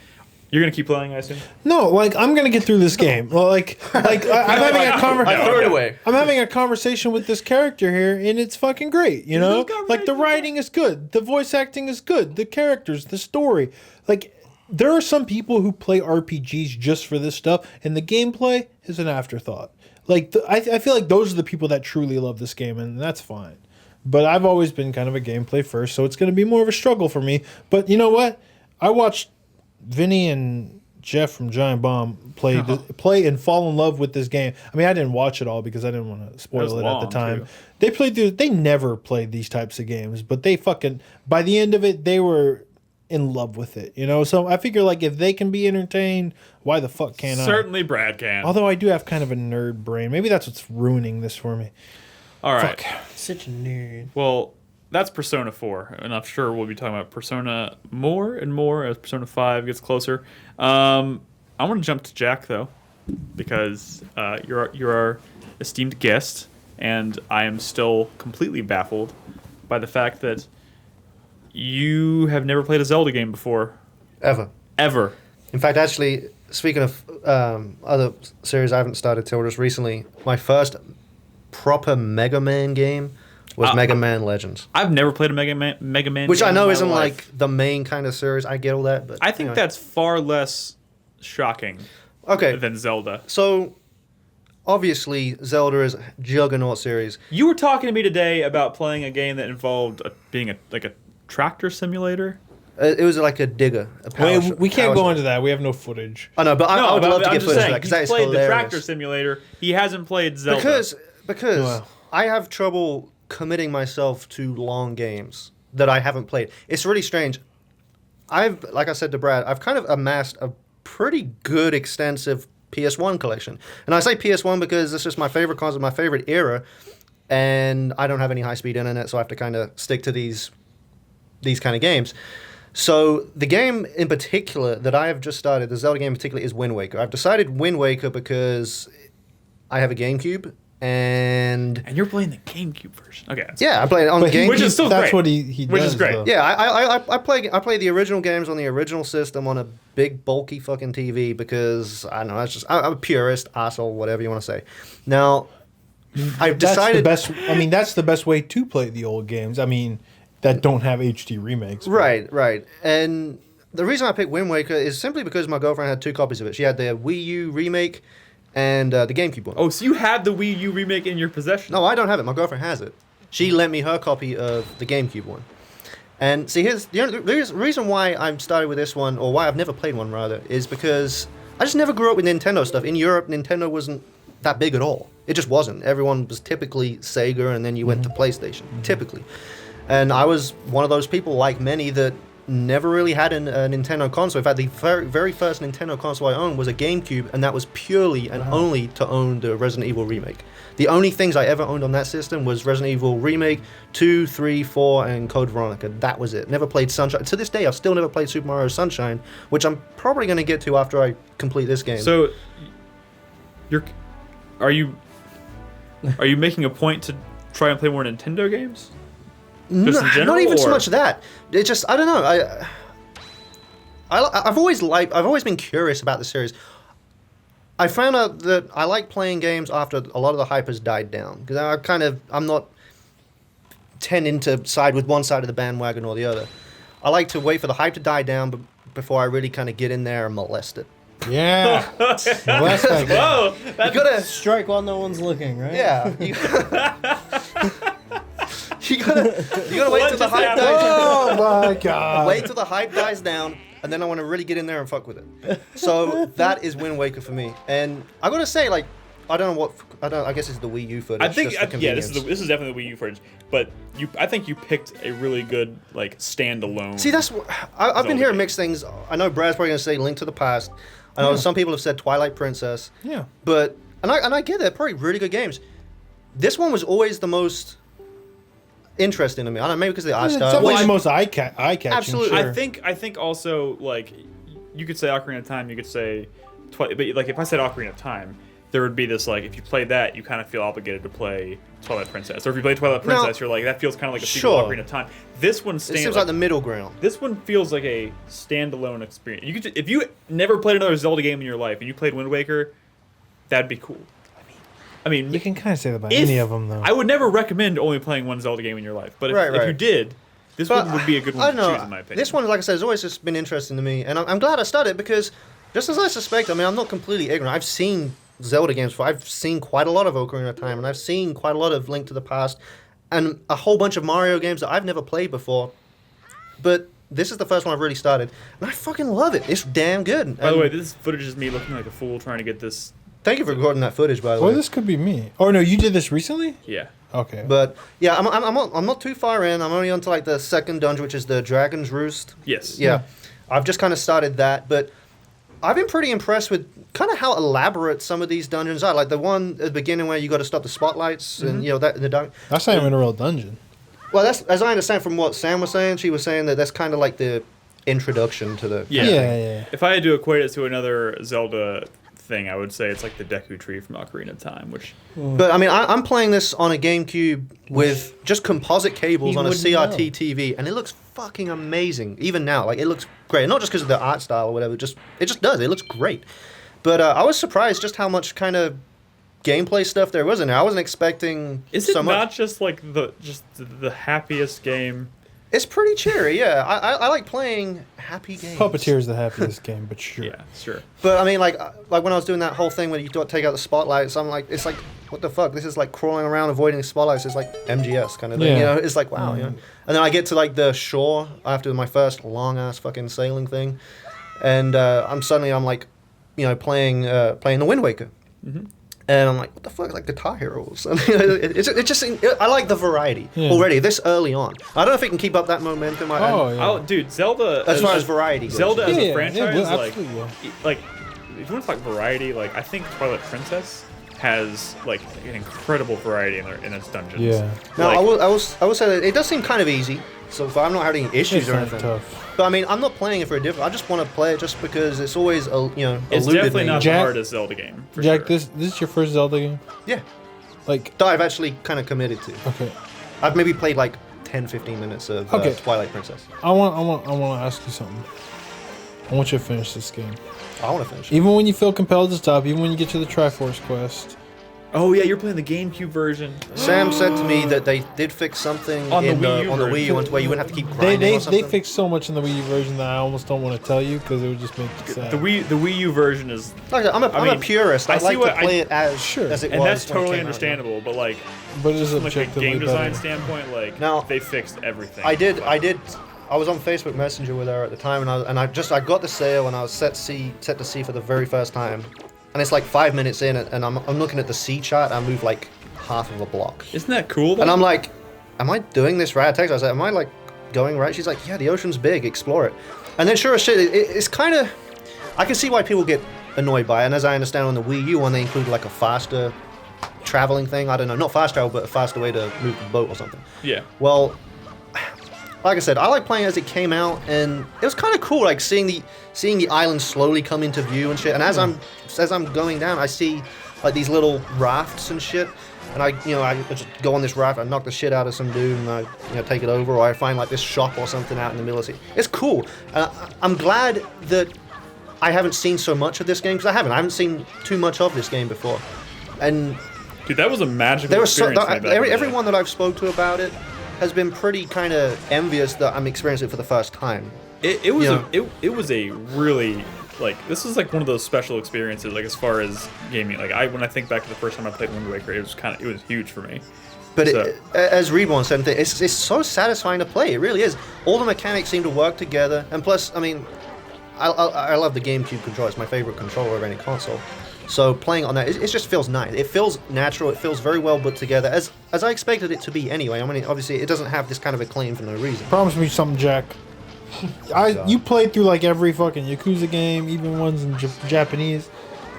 you're gonna keep playing, I assume. No, like I'm gonna get through this game. Well, I'm having a conversation. I threw it away. I'm having a conversation with this character here, and it's fucking great. You know, like the writing is good, the voice acting is good, the characters, the story, like. There are some people who play RPGs just for this stuff, and the gameplay is an afterthought. Like, I feel like those are the people that truly love this game, and that's fine. But I've always been kind of a gameplay first, so it's going to be more of a struggle for me. But you know what? I watched Vinny and Jeff from Giant Bomb play and fall in love with this game. I mean, I didn't watch it all because I didn't want to spoil it at the time. Too. They never played these types of games, but they fucking, by the end of it, they were in love with it, you know? So I figure, like, if they can be entertained, why the fuck can't I? Certainly Brad can. Although I do have kind of a nerd brain. Maybe that's what's ruining this for me. All right. Fuck. Such a nerd. Well, that's Persona 4, and I'm sure we'll be talking about Persona more and more as Persona 5 gets closer. I want to jump to Jack, though, because you're our esteemed guest, and I am still completely baffled by the fact that you have never played a Zelda game before. Ever. In fact, actually, speaking of other series I haven't started till just recently, my first proper Mega Man game was Mega Man Legends. I've never played a Mega Man which game I know in my isn't life. like the main kind of series. I get all that, but I think that's far less shocking than Zelda. So, obviously, Zelda is a juggernaut series. You were talking to me today about playing a game that involved being a tractor simulator. It was like a digger. We can't go into that. We have no footage. I know, but I would love to get footage of that because that is hilarious. He's played the tractor simulator. He hasn't played Zelda. Because I have trouble committing myself to long games that I haven't played. It's really strange. Like I said to Brad, I've kind of amassed a pretty good, extensive PS1 collection. And I say PS1 because it's just my favorite console, my favorite era, and I don't have any high-speed internet, so I have to kind of stick to these kind of games. So the game in particular that I have just started, the Zelda game in particular, is Wind Waker. I've decided Wind Waker because I have a GameCube, and you're playing the GameCube version. Okay. Yeah, I play it on the GameCube. Which is still That's great. what he does. Which is great. Though. Yeah, I play the original games on the original system on a big bulky fucking TV because I don't know, I'm a purist, asshole, whatever you want to say. Now, I've decided that's the best way to play the old games. I mean, that don't have HD remakes. Right. And the reason I picked Wind Waker is simply because my girlfriend had 2 copies of it. She had the Wii U remake and the GameCube one. Oh, so you had the Wii U remake in your possession? No, I don't have it. My girlfriend has it. She lent me her copy of the GameCube one. And see, here's the reason why I'm started with this one, or why I've never played one rather, is because I just never grew up with Nintendo stuff. In Europe, Nintendo wasn't that big at all. It just wasn't. Everyone was typically Sega, and then you went to PlayStation, typically. And I was one of those people, like many, that never really had a Nintendo console. In fact, the very first Nintendo console I owned was a GameCube, and that was purely and only to own the Resident Evil remake. The only things I ever owned on that system was Resident Evil Remake, 2, 3, 4, and Code Veronica. That was it. Never played Sunshine. To this day, I've still never played Super Mario Sunshine, which I'm probably going to get to after I complete this game. So, are you making a point to try and play more Nintendo games? No, not even so much that. It just, I don't know. I've always been curious about the series. I found out that I like playing games after a lot of the hype has died down, because I'm not tending to side with one side of the bandwagon or the other. I like to wait for the hype to die down before I really kind of get in there and molest it. Yeah. Whoa! You gotta strike while no one's looking, right? Yeah. You gotta wait till the hype dies down. Oh my god. Wait till the hype dies down, and then I want to really get in there and fuck with it. So that is Wind Waker for me. And I gotta say, like, I guess it's the Wii U footage. I think just for convenience. this is definitely the Wii U footage, but I think you picked a really good like standalone. See, that's I've been hearing mixed things. I know Brad's probably gonna say Link to the Past. I know some people have said Twilight Princess. Yeah. But and I get that, probably really good games. This one was always the most interesting to me. I don't know, maybe because of the art It's style. definitely the most eye-catching. Absolutely. Sure. I think also like you could say Ocarina of Time, you could say but like if I said Ocarina of Time, there would be this like if you play that, you kind of feel obligated to play Twilight Princess, or if you play Twilight Princess, you're like that feels kind of like a sequel to Ocarina of Time. This one It seems like the middle ground. This one feels like a standalone experience. You could if you never played another Zelda game in your life and you played Wind Waker, that'd be cool. I mean, you can kind of say that about any of them, though. I would never recommend only playing one Zelda game in your life, but if you did, this one would be a good one to choose, in my opinion. This one, like I said, has always just been interesting to me, and I'm glad I started because, just as I suspect, I mean, I'm not completely ignorant. I've seen Zelda games before. I've seen quite a lot of Ocarina of Time, and I've seen quite a lot of Link to the Past, and a whole bunch of Mario games that I've never played before. But this is the first one I've really started, and I fucking love it. It's damn good. By the way, this footage is me looking like a fool trying to get this. Thank you for recording that footage, by the way. Well, this could be me. Oh no, you did this recently? Yeah. Okay. But yeah, I'm not too far in. I'm only on to like the second dungeon, which is the Dragon's Roost. Yes. Yeah. I've just kind of started that, but I've been pretty impressed with kind of how elaborate some of these dungeons are. Like the one at the beginning where you got to stop the spotlights, and you know that that's not even a real dungeon. Well, that's as I understand from what Sam was saying. She was saying that that's kind of like the introduction to the. Yeah. If I had to equate it to another Zelda thing, I would say it's like the Deku Tree from Ocarina of Time, which. But I mean, I'm playing this on a GameCube with just composite cables on a CRT TV, and it looks fucking amazing. Even now, like it looks great. Not just because of the art style or whatever, it just does. It looks great. But I was surprised just how much kind of gameplay stuff there was in there. I wasn't expecting. Is it not just like the happiest game? It's pretty cheery, yeah. I like playing happy games. Puppeteer is the happiest game, but sure. Yeah, sure. But I mean, like when I was doing that whole thing where you don't take out the spotlights, I'm like, it's like, what the fuck? This is like crawling around avoiding the spotlights. It's like MGS kind of thing, you know? It's like, wow, you know? And then I get to like the shore after my first long ass fucking sailing thing, and I'm like, you know, playing the Wind Waker. Mm-hmm. And I'm like, what the fuck, like Guitar Heroes? it just I like the variety already this early on. I don't know if it can keep up that momentum. Dude, Zelda. As far as variety goes. Zelda as a franchise, like if you want to talk variety, like I think Twilight Princess has like an incredible variety in its dungeons. Yeah. Now I will say that it does seem kind of easy. So if I'm not having issues or anything. Tough. But I mean, I'm not playing it for a different. I just want to play it just because it's always it's definitely not the hardest Zelda game. Jack, this is your first Zelda game? Yeah. Like that I've actually kind of committed to. Okay. I've maybe played like 10-15 minutes of Twilight Princess. I want to ask you something. I want you to finish this game. I want to finish it. Even when you feel compelled to stop, even when you get to the Triforce quest. Oh yeah, you're playing the GameCube version. Sam said to me that they did fix something on the Wii U where you wouldn't have to keep grinding or something. They fixed so much in the Wii U version that I almost don't want to tell you because it would just make you sad. The Wii U version is. Like I'm a purist. I like to play it as it was. And that's totally understandable. But like, but it's from like a game design better. standpoint, like now, they fixed everything. I did. I was on Facebook Messenger with her at the time, and I got the sale, and I was set to see for the very first time. And it's like 5 minutes in, and I'm looking at the C chart, and I move like half of a block. Isn't that cool, though? And I'm like, am I doing this right? I text her, I said, am I like going, right? She's like, yeah, the ocean's big, explore it. And then sure as shit, it's kind of, I can see why people get annoyed by it. And as I understand on the Wii U one, they included like a faster traveling thing. I don't know, not fast travel, but a faster way to move the boat or something. Yeah. Well, like I said, I like playing as it came out, and it was kind of cool, like seeing the island slowly come into view and shit. And as I'm going down, I see like these little rafts and shit. And I just go on this raft, I knock the shit out of some dude, and I take it over, or I find like this shop or something out in the middle of the sea. It's cool. I'm glad that I haven't seen so much of this game, because I haven't seen too much of this game before. And dude, that was a magical experience. Everyone that I've spoke to about it has been pretty kind of envious that I'm experiencing it for the first time. It was a really, like, this is like one of those special experiences, like as far as gaming. Like when I think back to the first time I played Wind Waker, it was huge for me. But as Reborn said, it's so satisfying to play. It really is. All the mechanics seem to work together, and plus, I mean, I love the GameCube controller. It's my favorite controller of any console. So playing on that, it just feels nice. It feels natural. It feels very well put together, as I expected it to be anyway. I mean, obviously, it doesn't have this kind of acclaim for no reason. Promise me something, Jack. You played through like every fucking Yakuza game, even ones in Japanese.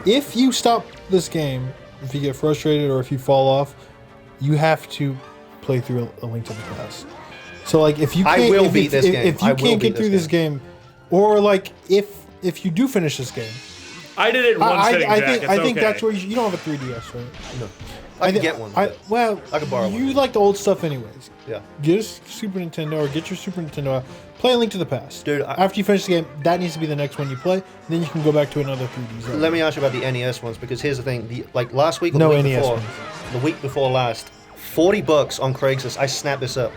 If you stop this game, if you get frustrated or if you fall off, you have to play through A Link to the Past. So like, if you can't, if you can't get through this game, or like if you do finish this game, I did it in one sitting, Jack. I think that's where you don't have a 3DS, right? No. I can get one. I can borrow one. You like the old stuff anyways. Yeah. Get a Super Nintendo or get your Super Nintendo out. Play A Link to the Past. Dude, after you finish the game, that needs to be the next one you play. Then you can go back to another 3D zone. Let me ask you about the NES ones, because here's the thing. Like last week or the week before last, $40 on Craigslist. I snapped this up.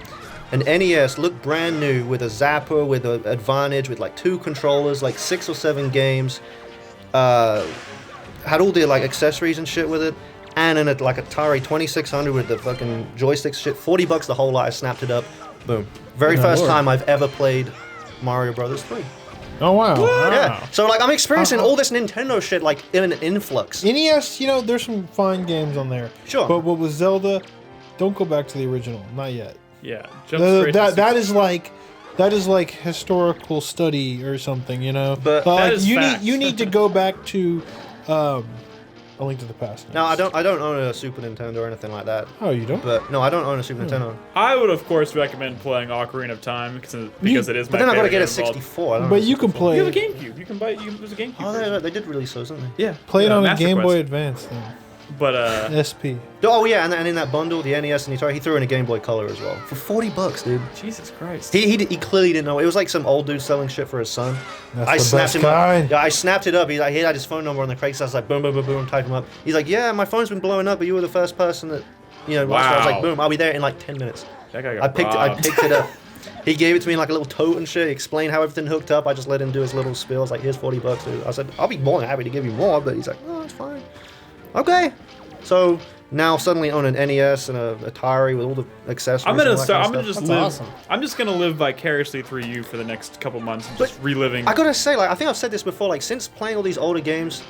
An NES looked brand new with a zapper, with an Advantage, with like 2 controllers, like 6 or 7 games. Had all the like accessories and shit with it, and an like Atari 2600 with the fucking joysticks shit. $40 the whole lot. I snapped it up. Boom. Very first time I've ever played Mario Brothers 3. Oh wow. Yeah. So like I'm experiencing all this Nintendo shit like in an influx. NES, there's some fine games on there. Sure. But what was Zelda? Don't go back to the original. Not yet. Yeah. That is like historical study or something, But like you need to go back to A Link to the Past. No, I don't own a Super Nintendo or anything like that. Oh, you don't? But no, I don't own a Super Nintendo. I would of course recommend playing Ocarina of Time because it is my favorite. But then I gotta get a 64. But you can play. You have a GameCube. You can buy. There's a GameCube. Oh, they did release those, didn't they? Yeah. Play it on a Game Boy Advance then. But SP. Oh yeah, and in that bundle, the NES and the Atari, he threw in a Game Boy Color as well for $40, dude. Jesus Christ. He clearly didn't know. It was like some old dude selling shit for his son. That's the best kind. Yeah, I snapped it up. He had his phone number on the Craigslist. I was like, boom, boom, boom, boom, type him up. He's like, yeah, my phone's been blowing up, but you were the first person that, watched it. I was like, boom, I'll be there in like 10 minutes. That guy got I picked it up. He gave it to me in like a little tote and shit. He explained how everything hooked up. I just let him do his little spiel. I was like, here's $40, dude. I said, I'll be more than happy to give you more, but he's like, oh, it's fine. Okay. So now suddenly own an NES and a Atari with all the accessories. I'm just gonna live vicariously through you for the next couple months, and just reliving. I gotta say, like, I think I've said this before. Like, since playing all these older games,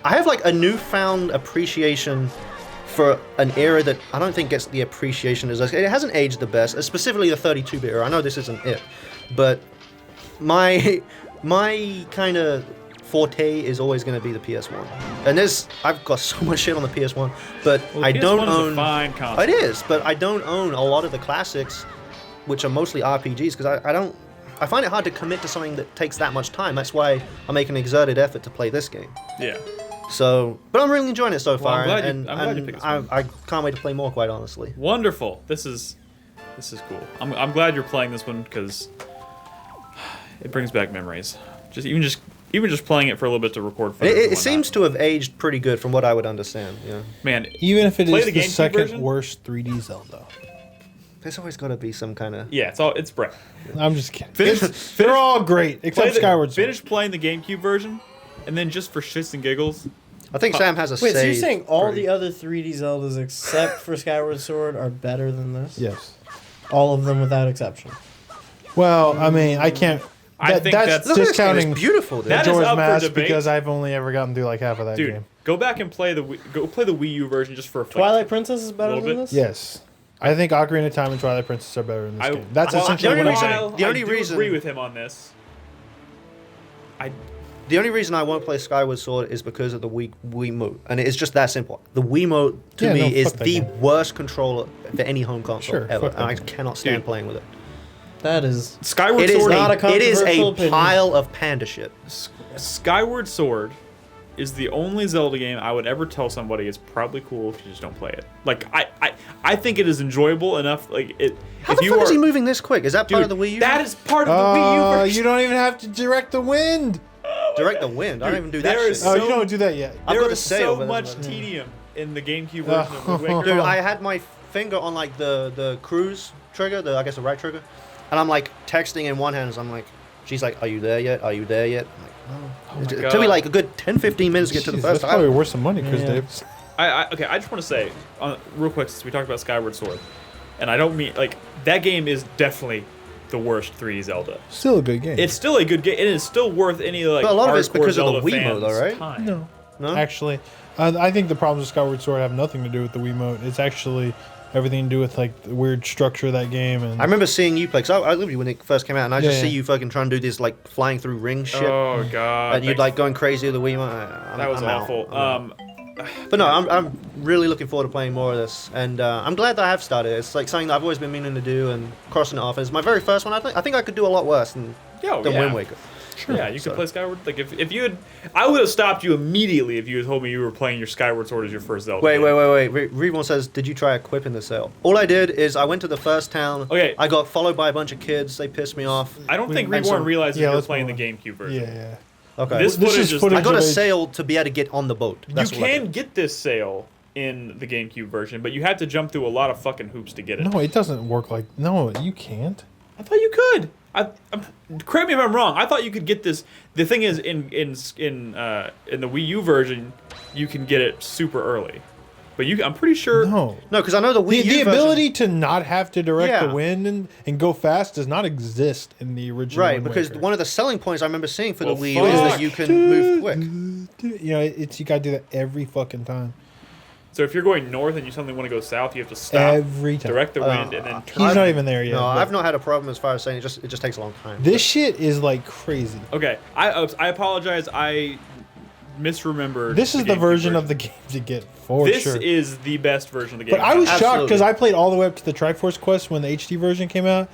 I have like a newfound appreciation for an era that I don't think gets the appreciation as it hasn't aged the best. Specifically, the 32-bit era. I know this isn't it, but my kind of forte is always going to be the PS1. And I've got so much shit on the PS1, but I don't own. A fine console. It is, but I don't own a lot of the classics, which are mostly RPGs, because I find it hard to commit to something that takes that much time. That's why I make an exerted effort to play this game. Yeah. So, but I'm really enjoying it so far, I'm glad you picked this one. I can't wait to play more, quite honestly. Wonderful. This is cool. I'm glad you're playing this one because it brings back memories. Even just playing it for a little bit to record footage. It seems to have aged pretty good from what I would understand. Yeah. Man, even if it is the second worst 3D Zelda, there's always got to be some kind of. Yeah, it's Brett. I'm just kidding. They're all great except Skyward Sword. Finish playing the GameCube version, and then just for shits and giggles. I think Sam has a Wait, so you're saying all the other 3D Zeldas except for Skyward Sword are better than this? Yes. All of them without exception. Well, I mean, I can't. I think that's discounting beautiful. That Majora's is up Mask for debate. because I've only ever gotten through like half of that game. Go back and play the Wii U version just for a Twilight Princess is better than this? Yes. I think Ocarina of Time and Twilight Princess are better in this game. That's well, essentially what I'm saying. The only I do reason- agree with him on this. The only reason I won't play Skyward Sword is because of the Wiimote, and it's just that simple. The Wiimote to me is the worst controller for any home console ever, and I cannot stand playing with it. That is Skyward Sword. It is a pile of panda shit. Skyward Sword is the only Zelda game I would ever tell somebody it's probably cool if you just don't play it. Like I think it is enjoyable enough. Like it. How the fuck is he moving this quick? Is that part of the Wii U? That is part of the Wii U version. You don't even have to direct the wind. Direct the wind. I don't even do that shit. Oh, you don't do that yet. There is so much tedium in the GameCube version of Wind Waker. Dude, I had my finger on like the cruise trigger, I guess the right trigger, and I'm like texting in one hand as I'm like, she's like, "Are you there yet? Are you there yet?" I'm like, oh it took me like a good 10-15 minutes to get to the first That's probably worth some money, Chris Davis. Okay, I just want to say, real quick, since we talked about Skyward Sword, and I don't mean, like, that game is definitely the worst 3D Zelda. Still a good game. It's still a good game. It is still worth any, like, but a lot of it's because Zelda of the Wiimote, though, right? Time. No? Actually, I think the problems with Skyward Sword have nothing to do with the Wiimote. It's actually everything to do with, like, the weird structure of that game. And I remember seeing you play, because I lived when it first came out, and I just see you fucking trying to do this, like, flying through ring shit. Oh, God. And you'd, like, going crazy with the Wiimote. That was awful. But no, I'm really looking forward to playing more of this, and I'm glad that I have started. It's like something that I've always been meaning to do, and crossing it off. It's my very first one. I think I could do a lot worse than Wind Waker. Sure. Yeah, you could play Skyward. Like if you had, I would have stopped you immediately if you had told me you were playing your Skyward Sword as your first Zelda. Wait. Revon says, "Did you try equipping the sail?" All I did is I went to the first town. Okay. I got followed by a bunch of kids. They pissed me off. I don't think Reborn realizes you're playing the GameCube version. Yeah. Okay. This footage is. I got a sail to be able to get on the boat. You can get this sail in the GameCube version, but you had to jump through a lot of fucking hoops to get it. No, it doesn't work like. No, you can't. I thought you could. Correct me if I'm wrong. I thought you could get this. The thing is, in the Wii U version, you can get it super early, but I'm pretty sure. No, because I know the Wii U the ability to not have to direct the wind and go fast does not exist in the original. Right, because one of the selling points I remember seeing for the Wii U is that you can move quick. You know, you gotta do that every fucking time. So if you're going north and you suddenly want to go south, you have to stop, every time, direct the wind, and then turn. He's not even there yet. No, I've not had a problem as far as saying it just takes a long time. This shit is like crazy. Okay, I apologize. I misremembered. This is the version of the game to get for sure. This is the best version of the game. But I was shocked because I played all the way up to the Triforce Quest when the HD version came out.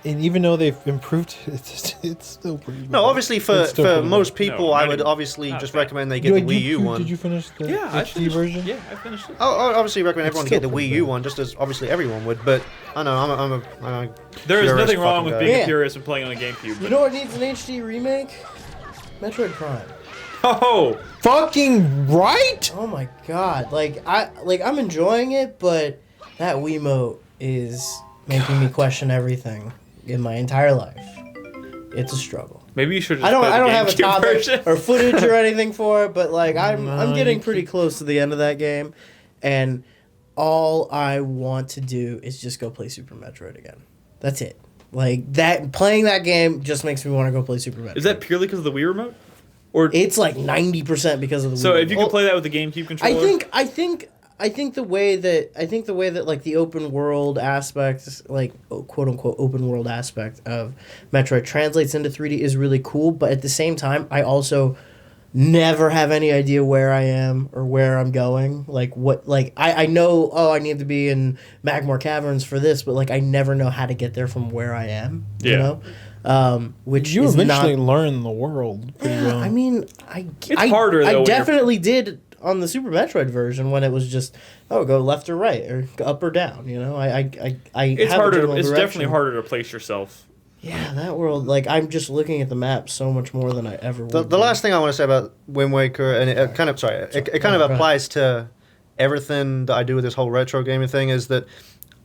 And even though they've improved, it's still pretty bad. No, obviously for most people, I would obviously just recommend they get the Wii U one. Did you finish the HD version? Yeah, I finished it. I obviously recommend everyone to get the Wii U one, just as obviously everyone would. But I know I'm a there is nothing wrong with being curious and playing on a GameCube. You know what needs an HD remake? Metroid Prime. Oh, fucking right! Oh my god! I'm enjoying it, but that Wiimote is making me question everything in my entire life. It's a struggle. Maybe you should just I don't have a topic version. or footage or anything for it, but like I'm getting pretty close to the end of that game, and all I want to do is just go play Super Metroid again. That's it. Like that, playing that game just makes me want to go play Super Metroid. Is that purely because of the Wii remote? Or it's like 90% because of the Wii. So if you could play that with the GameCube controller, I think the way that like the open world aspect, like quote unquote open world aspect of Metroid translates into 3D is really cool. But at the same time, I also never have any idea where I am or where I'm going. Like what, like I know, I need to be in Magmore Caverns for this, but like I never know how to get there from where I am. You know, which you is eventually learn the world pretty well. I mean, it's harder. Though, I definitely did. On the Super Metroid version, when it was just go left or right or go up or down, you know, it's harder. It's definitely harder to place yourself. Yeah, that world. Like I'm just looking at the map so much more than I ever would. The last thing I want to say about Wind Waker, and it kind of applies to everything that I do with this whole retro gaming thing, is that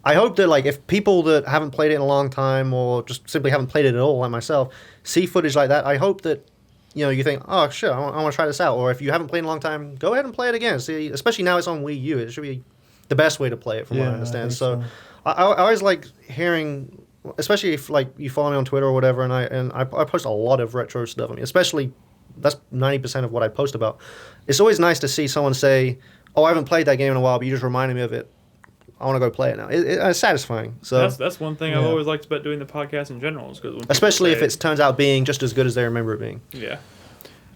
I hope that like if people that haven't played it in a long time or just simply haven't played it at all, like myself, see footage like that, I hope that. You know, you think, oh, sure, I want to try this out. Or if you haven't played in a long time, go ahead and play it again. See, especially now it's on Wii U. It should be the best way to play it, from what I understand. So I always like hearing, especially if like you follow me on Twitter or whatever, and I post a lot of retro stuff. I mean, especially that's 90% of what I post about. It's always nice to see someone say, oh, I haven't played that game in a while, but you just reminded me of it I want to go play it now. It's satisfying. So that's one thing I've always liked about doing the podcast in general, is because especially if it turns out being just as good as they remember it being. Yeah.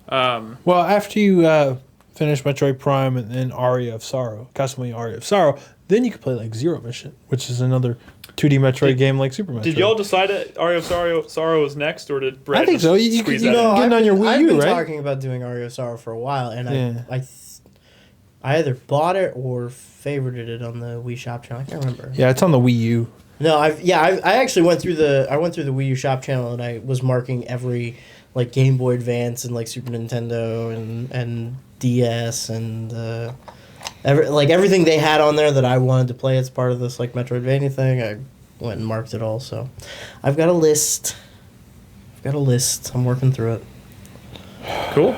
Well, after you finish Metroid Prime and then Aria of Sorrow, Castlevania Aria of Sorrow, then you can play like Zero Mission, which is another 2D Metroid game like Super Metroid. Did y'all decide that Aria of Sorrow was next, or did Brett? I think so. You squeeze could, that in? getting on your Wii I've U, been right? talking about doing Aria of Sorrow for a while, and I either bought it or favorited it on the Wii Shop channel. I can't remember. Yeah, it's on the Wii U. No, I actually went through the Wii U Shop channel, and I was marking every like Game Boy Advance and like Super Nintendo and DS and everything they had on there that I wanted to play as part of this like Metroidvania thing. I went and marked it all. So I've got a list. I'm working through it. Cool.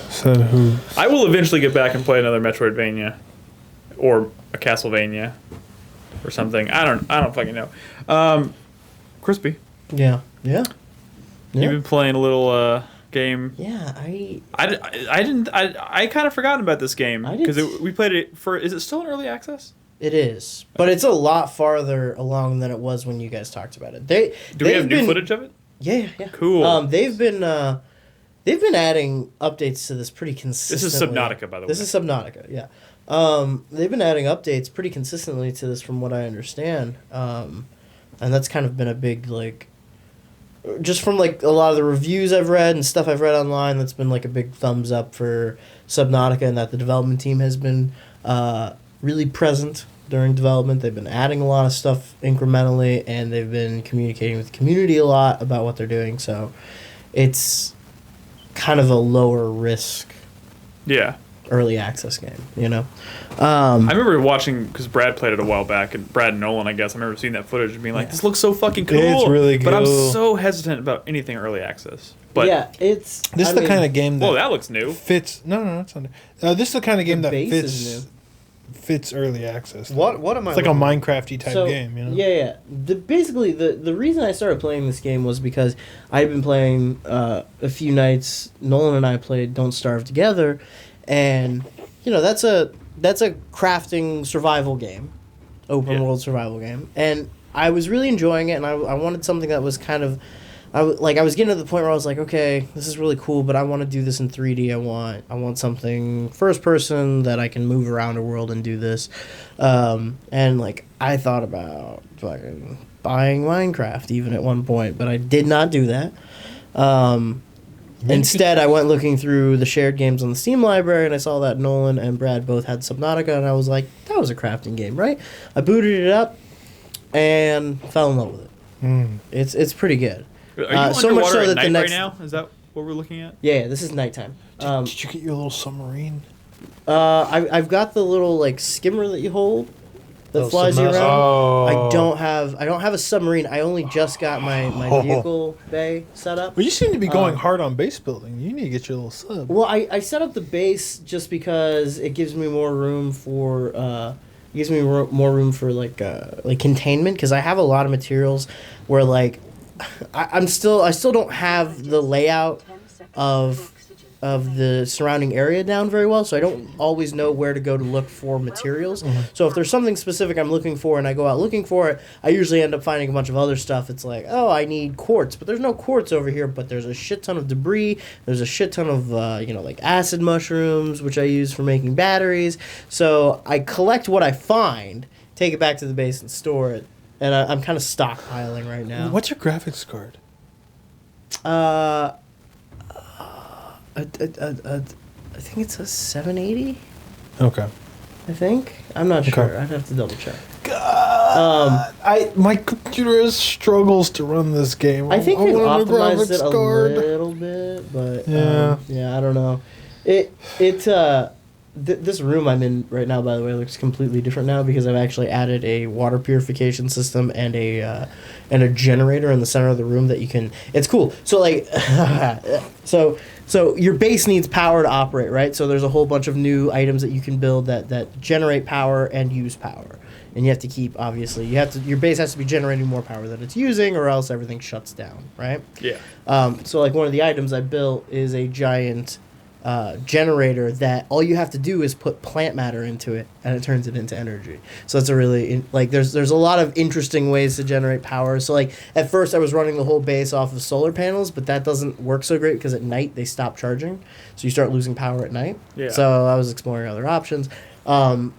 So who? I will eventually get back and play another Metroidvania, or a Castlevania, or something. I don't fucking know. Crispy. Yeah. You've been playing a little game. Yeah, I kind of forgotten about this game I did because we played it for. Is it still in early access? It is, but it's a lot farther along than it was when you guys talked about it. Do we have new footage of it? Yeah. Cool. They've been adding updates to this pretty consistently. This is Subnautica, by the way. This is Subnautica, yeah. They've been adding updates pretty consistently to this, from what I understand, and that's kind of been a big like. Just from like a lot of the reviews I've read and stuff I've read online, that's been like a big thumbs up for Subnautica, and that the development team has been really present during development. They've been adding a lot of stuff incrementally, and they've been communicating with the community a lot about what they're doing. So it's kind of a lower risk early access game, you know? I remember watching, because Brad played it a while back, and Brad and Nolan, I guess. I remember seeing that footage and being like, this looks so fucking cool. It's really cool. But I'm so hesitant about anything early access. But yeah, This is the kind of game that that looks new. fits. No, it's not. This is the kind of game that base is fits early access. What am I? It's like a Minecrafty type game, you know? Yeah. Basically, the reason I started playing this game was because I had been playing a few nights. Nolan and I played Don't Starve together, and you know that's a crafting survival game, open world survival game, and I was really enjoying it, and I wanted something that was kind of. I was getting to the point where I was like, okay, this is really cool, but I want to do this in 3D. I want something first person that I can move around a world and do this. And like I thought about fucking buying Minecraft even at one point, but I did not do that. Instead, I went looking through the shared games on the Steam library, and I saw that Nolan and Brad both had Subnautica, and I was like, that was a crafting game, right? I booted it up and fell in love with it. It's pretty good. Are you underwater at night right now? Is that what we're looking at? Yeah, this is nighttime. Did you get your little submarine? I've got the little like skimmer that you hold that flies you around. Oh. I don't have a submarine. I only just got my vehicle bay set up. Well, you seem to be going hard on base building. You need to get your little sub. Well, I set up the base just because it gives me more room for more room for like containment, because I have a lot of materials where like I still don't have the layout of the surrounding area down very well, so I don't always know where to go to look for materials. Mm-hmm. So if there's something specific I'm looking for and I go out looking for it, I usually end up finding a bunch of other stuff. It's like, oh, I need quartz, but there's no quartz over here, but there's a shit ton of debris. There's a shit ton of like acid mushrooms, which I use for making batteries. So I collect what I find, take it back to the base and store it. And I'm kind of stockpiling right now. What's your graphics card? I think it's a 780. Okay. I think. I'm not Okay. sure. I'd have to double check. My computer struggles to run this game. I think they've want a optimized it a graphics card. little bit, but Yeah. I don't know. This room I'm in right now, by the way, looks completely different now because I've actually added a water purification system and a generator in the center of the room that you can. It's cool. So like, so your base needs power to operate, right? So there's a whole bunch of new items that you can build that generate power and use power, and you have to keep your base has to be generating more power than it's using, or else everything shuts down, right? Yeah. So like one of the items I built is a giant generator that all you have to do is put plant matter into it and it turns it into energy. So that's a really there's a lot of interesting ways to generate power. So like at first I was running the whole base off of solar panels, but that doesn't work so great because at night they stop charging, so you start losing power at night. Yeah. So I was exploring other options, but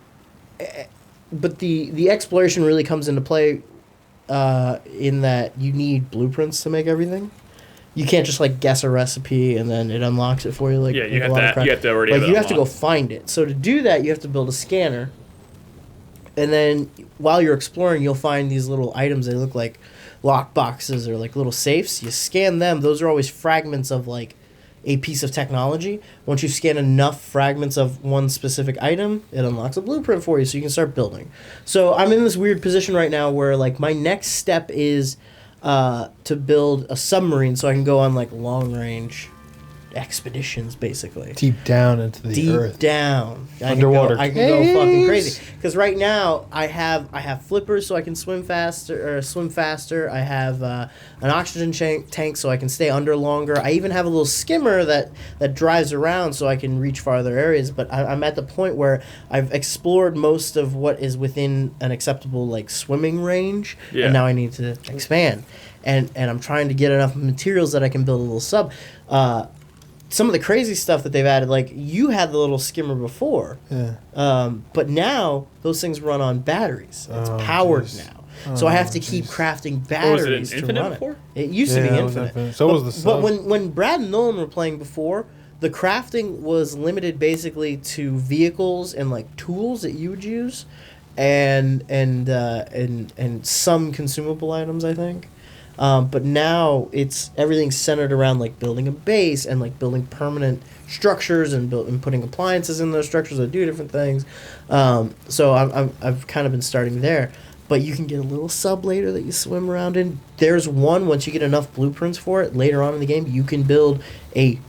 the exploration really comes into play in that you need blueprints to make everything. You can't just like guess a recipe and then it unlocks it for you. Like yeah, you have to already you have to go find it. So to do that, you have to build a scanner, and then while you're exploring, you'll find these little items. They look like lock boxes or like little safes. You scan them. Those are always fragments of like a piece of technology. Once you scan enough fragments of one specific item, it unlocks a blueprint for you, so you can start building. So I'm in this weird position right now where like my next step is to build a submarine so I can go on like long range expeditions, basically. Deep down into the earth. Deep down. Underwater. I can go fucking crazy. Because right now I have flippers so I can swim faster. I have an oxygen tank so I can stay under longer. I even have a little skimmer that drives around so I can reach farther areas. But I'm at the point where I've explored most of what is within an acceptable like swimming range, and now I need to expand. And I'm trying to get enough materials that I can build a little sub. Some of the crazy stuff that they've added, like you had the little skimmer before, but now those things run on batteries. It's powered now, so I have to keep crafting batteries was it to run before? it. It used to be infinite. So was the sub. But when Brad and Nolan were playing before, the crafting was limited basically to vehicles and like tools that you would use, and some consumable items, I think. But now everything's centered around like building a base and like building permanent structures and putting appliances in those structures that do different things. So I've kind of been starting there. But you can get a little sub later that you swim around in. There's one, once you get enough blueprints for it, later on in the game, you can build a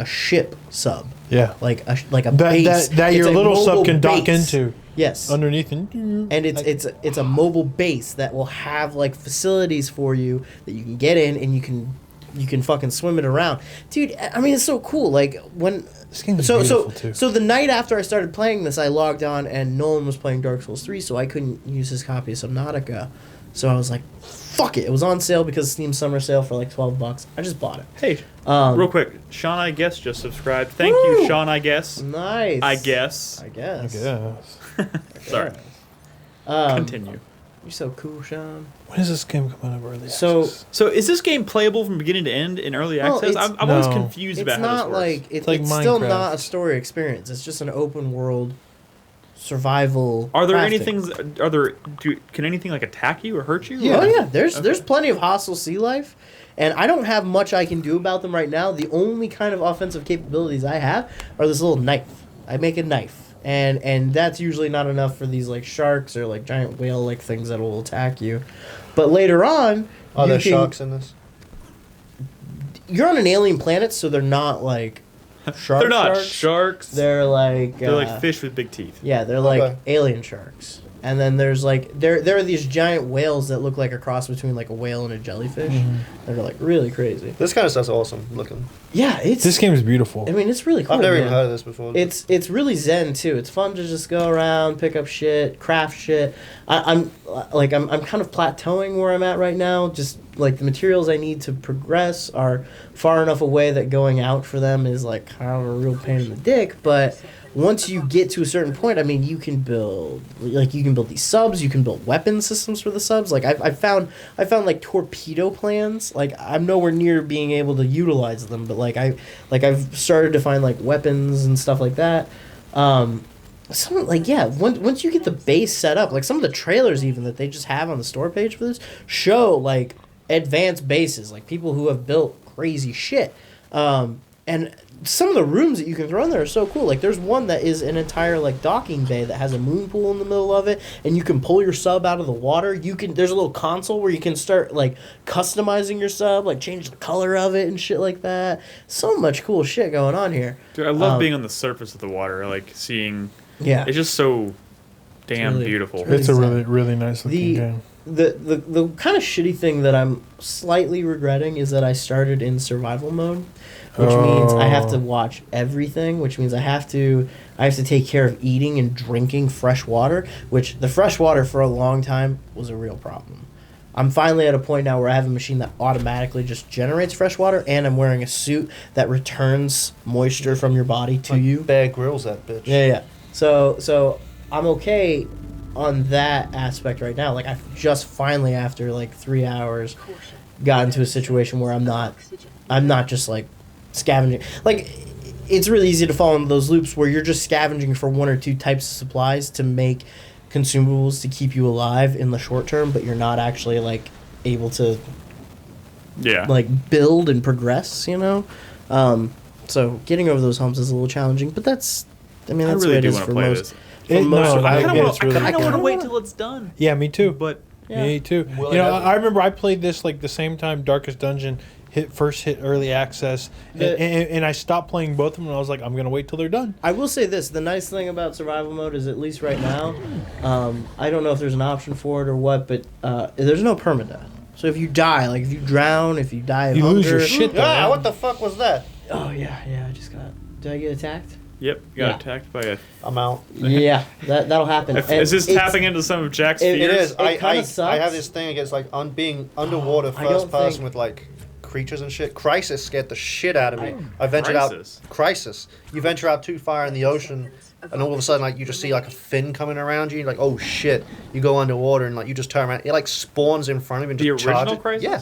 ship sub. Yeah. Like a base. That your little sub can dock into. Yes. Underneath and it's a mobile base that will have like facilities for you that you can get in and you can fucking swim it around. Dude, I mean it's so cool. Like when this game is beautiful too. So the night after I started playing this, I logged on and Nolan was playing Dark Souls 3, so I couldn't use his copy of Subnautica. So I was like, fuck it. It was on sale because Steam Summer Sale for like $12. I just bought it. Hey, real quick, Sean I Guess just subscribed. Thank you, Sean I Guess. Nice. I guess. Sorry. Continue. You're so cool, Sean. When does this game come out of early access? So is this game playable from beginning to end in early access? I'm always confused about how this works. It's like still not a story experience. It's just an open world survival. Are there crafting. Can anything like attack you or hurt you? Yeah. Oh yeah. There's plenty of hostile sea life. And I don't have much I can do about them right now. The only kind of offensive capabilities I have are this little knife. I make a knife. And that's usually not enough for these like sharks or like giant whale like things that will attack you. But later on, are there sharks in this? You're on an alien planet, so they're not like sharks. They're not sharks. They're like fish with big teeth. Yeah, they're like alien sharks. And then there's like there are these giant whales that look like a cross between like a whale and a jellyfish. That are like really crazy. This kind of stuff's awesome looking. Yeah, this game is beautiful. I mean, it's really cool. I've never even heard of this before. It's really zen too. It's fun to just go around, pick up shit, craft shit. I'm kind of plateauing where I'm at right now. Just like the materials I need to progress are far enough away that going out for them is like kind of a real pain in the dick. But once you get to a certain point, I mean, you can build these subs. You can build weapon systems for the subs. Like I found like torpedo plans. Like I'm nowhere near being able to utilize them, but I've started to find like weapons and stuff like that. Once you get the base set up, like some of the trailers even that they just have on the store page for this show like advanced bases, like people who have built crazy shit. And some of the rooms that you can throw in there are so cool. Like there's one that is an entire like docking bay that has a moon pool in the middle of it, and you can pull your sub out of the water. There's a little console where you can start like customizing your sub, like change the color of it and shit like that. So much cool shit going on here. Dude, I love being on the surface of the water, like seeing. Yeah, it's just so damn beautiful. It's a really really nice looking game. the kind of shitty thing that I'm slightly regretting is that I started in survival mode, which means I have to watch everything, which means I have to take care of eating and drinking fresh water, which the fresh water for a long time was a real problem. I'm finally at a point now where I have a machine that automatically just generates fresh water, and I'm wearing a suit that returns moisture from your body to you. Bear Grylls that bitch. Yeah. So I'm okay on that aspect right now. Like, I've just finally, after like 3 hours, got into a situation where I'm not just like scavenging. Like, it's really easy to fall into those loops where you're just scavenging for one or two types of supplies to make consumables to keep you alive in the short term, but you're not actually like able to like build and progress, you know. So getting over those humps is a little challenging, but that's really the way it is for most. I kind of want to wait till it's done. Yeah, me too. But me too. I remember I played this like the same time Darkest Dungeon first hit early access, and I stopped playing both of them, and I was like, I'm gonna wait till they're done. I will say this: the nice thing about survival mode is, at least right now, I don't know if there's an option for it or what, but there's no permadeath. So if you die, like if you drown, if you die of you hunger, lose your shit. Yeah, what the fuck was that? Oh yeah, I just got. Did I get attacked? Yep, you got attacked by a... I'm out. Yeah, that'll happen. Is this tapping into some of Jack's fears? It is. It kinda sucks. I have this thing against like being underwater first person with like creatures and shit. Crisis scared the shit out of me. I ventured Crisis. out. Crisis. You venture out too far in the ocean, and all of a sudden, like you just see like a fin coming around you. You're like, oh shit! You go underwater and like you just turn around. It like spawns in front of you and just The original charges. Crisis? Yeah.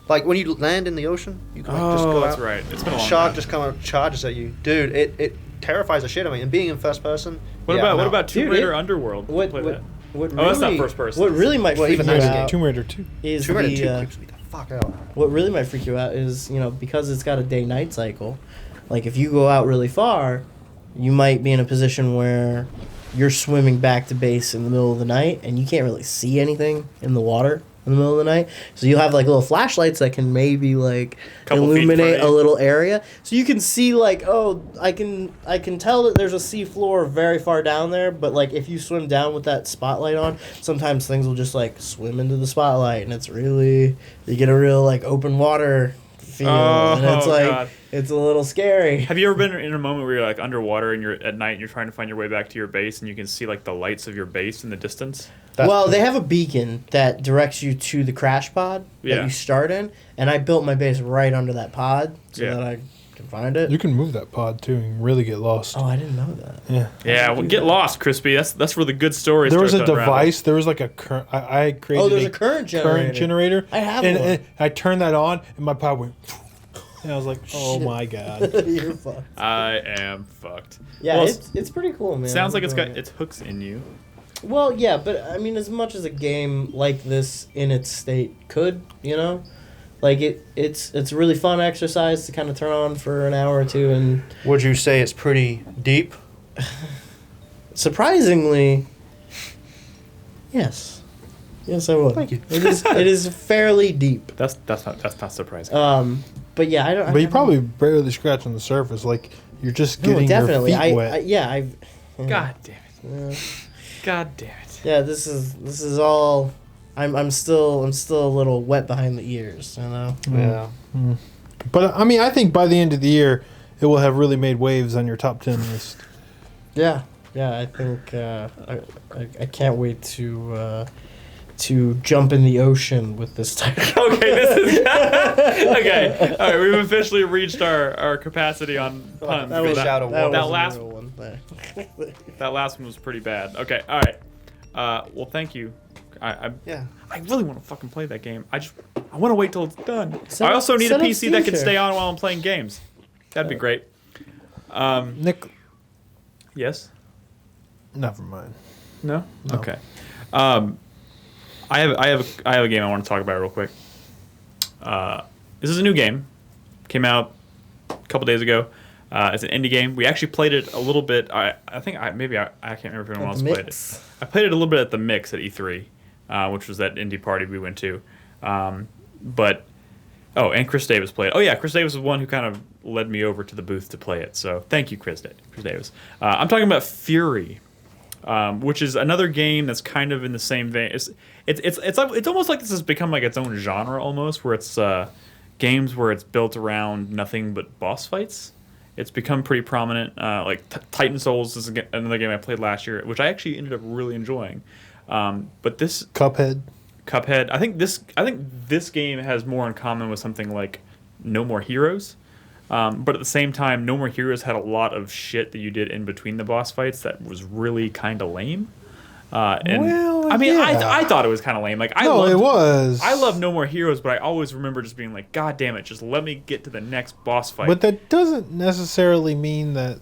Like when you land in the ocean, you can like, just go that's out. right. It's been a long Shark time. just come out, charges at you, dude. It terrifies the shit out of me. And being in first person. What yeah, about Tomb Dude, Raider Underworld? What Play that. really, that's not first person. What really might freak even you that's out Tomb Raider 2. is Tomb Raider 2 the creeps me the fuck out. what really might freak you out is, you know, because it's got a day-night cycle. Like if you go out really far, you might be in a position where you're swimming back to base in the middle of the night and you can't really see anything in the water in the middle of the night. So you have like little flashlights that can maybe like Couple feet in front illuminate of a you. little area. So you can see like, oh, I can tell that there's a sea floor very far down there, but like if you swim down with that spotlight on, sometimes things will just like swim into the spotlight and it's really, you get a real like open water feel. And it's like God. it's a little scary. Have you ever been in a moment where you're like underwater and you're at night and you're trying to find your way back to your base and you can see like the lights of your base in the distance? Well, they have a beacon that directs you to the crash pod that you start in, and I built my base right under that pod so that I can find it. You can move that pod too and really get lost. Oh, I didn't know that. Yeah. Yeah, well, get lost, Crispy. That's where the good stories. There was a start to unravel. device. There was like a current. I created. Oh, there's a current generator. I have and, one. and I turned that on, and my pod went. And I was like, "Oh my god!" You're fucked. I am fucked. Yeah, Well, it's pretty cool, man. sounds like it's got It. its hooks in you. Well, yeah, but I mean, as much as a game like this in its state could, you know, like it's a really fun exercise to kind of turn on for an hour or two, and Would you say it's pretty deep? surprisingly, yes, I would. Thank you. It is fairly deep. That's not surprising. But yeah, I don't. But you probably barely scratching the surface. Like you're just getting definitely. your feet wet. God damn it. God damn it. Yeah, this is all. I'm still a little wet behind the ears, you know. Yeah. But I mean, I think by the end of the year, it will have really made waves on your top 10 list. Yeah, I think I can't wait to jump in the ocean with this title. Okay, this is okay. All right, we've officially reached our capacity on puns. That was, That- out of that water. that was a last- real one there. That last one was pretty bad. Okay, all right. Well, thank you. I really want to fucking play that game. I want to wait till it's done. I also need a set up PC that can Steam stay Share. on while I'm playing games. That'd be great. Nick, Yes. never mind. No. No. Okay. I have a game I want to talk about real quick. This is a new game. Came out a couple days ago. It's an indie game. We actually played it a little bit. I think I can't remember if anyone else played it. I played it a little bit at the Mix at E3, which was that indie party we went to. And Chris Davis played it. Oh yeah, Chris Davis was one who kind of led me over to the booth to play it. So thank you, Chris Davis. I'm talking about Furi. which is another game that's kind of in the same vein. It's almost like this has become like its own genre almost, where it's games where it's built around nothing but boss fights. It's become pretty prominent. Like Titan Souls is another game I played last year, which I actually ended up really enjoying. But this Cuphead. I think this game has more in common with something like No More Heroes. But at the same time, No More Heroes had a lot of shit that you did in between the boss fights that was really kind of lame. I mean, yeah. I thought it was kind of lame. Like, It was. I love No More Heroes, but I always remember just being like, God damn it, just let me get to the next boss fight. But that doesn't necessarily mean that.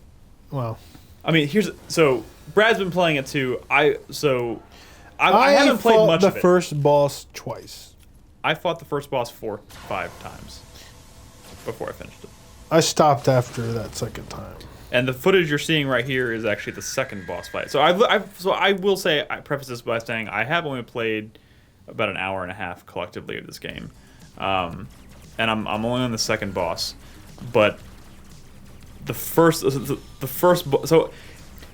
Well, I mean, so Brad's been playing it too. I haven't played much of it. the first boss twice. I fought the first boss 4-5 times before I finished it. I stopped after that second time. And the footage you're seeing right here is actually the second boss fight. So I will say, I preface this by saying I have only played about an hour and a half collectively of this game, and I'm only on the second boss. But the first so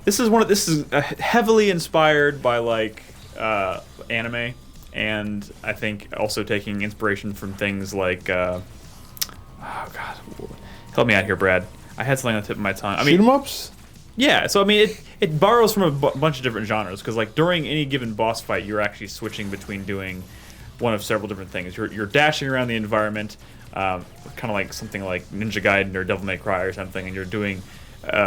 this is heavily inspired by like anime, and I think also taking inspiration from things like oh god, help me out here, Brad. I had something on the tip of my tongue. I mean, shoot 'em ups. Yeah, so I mean, it borrows from a bunch of different genres because like during any given boss fight, you're actually switching between doing one of several different things. You're dashing around the environment, kind of like something like Ninja Gaiden or Devil May Cry or something, and you're doing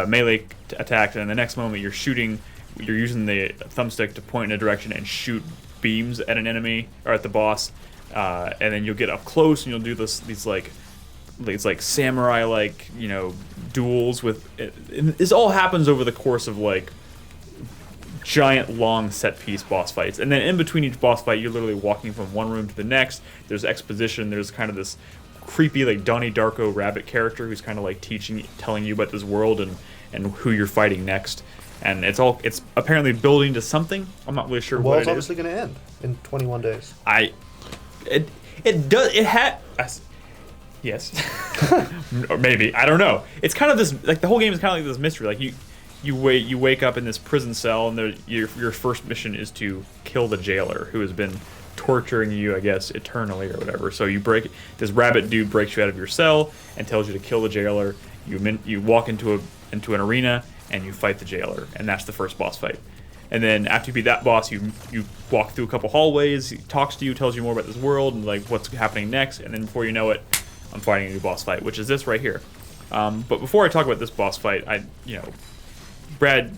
melee attack, and the next moment you're using the thumbstick to point in a direction and shoot beams at an enemy or at the boss, and then you'll get up close and you'll do these like samurai like duels with this all happens over the course of like giant long set piece boss fights, and then in between each boss fight you're literally walking from one room to the next. There's exposition, there's kind of this creepy like Donnie Darko rabbit character who's kind of like telling you about this world and who you're fighting next, and it's apparently building to something. I'm not really sure well, what it's it obviously going to end in 21 days. Yes. Or maybe. I don't know. It's kind of this, like the whole game is kind of like this mystery. Like you wake up in this prison cell, and your first mission is to kill the jailer who has been torturing you, I guess, eternally or whatever. So this rabbit dude breaks you out of your cell and tells you to kill the jailer. You walk into an arena and you fight the jailer, and that's the first boss fight. And then after you beat that boss, you walk through a couple hallways. He talks to you, tells you more about this world and like what's happening next, and then before you know it, I'm fighting a new boss fight, which is this right here. But before I talk about this boss fight, Brad,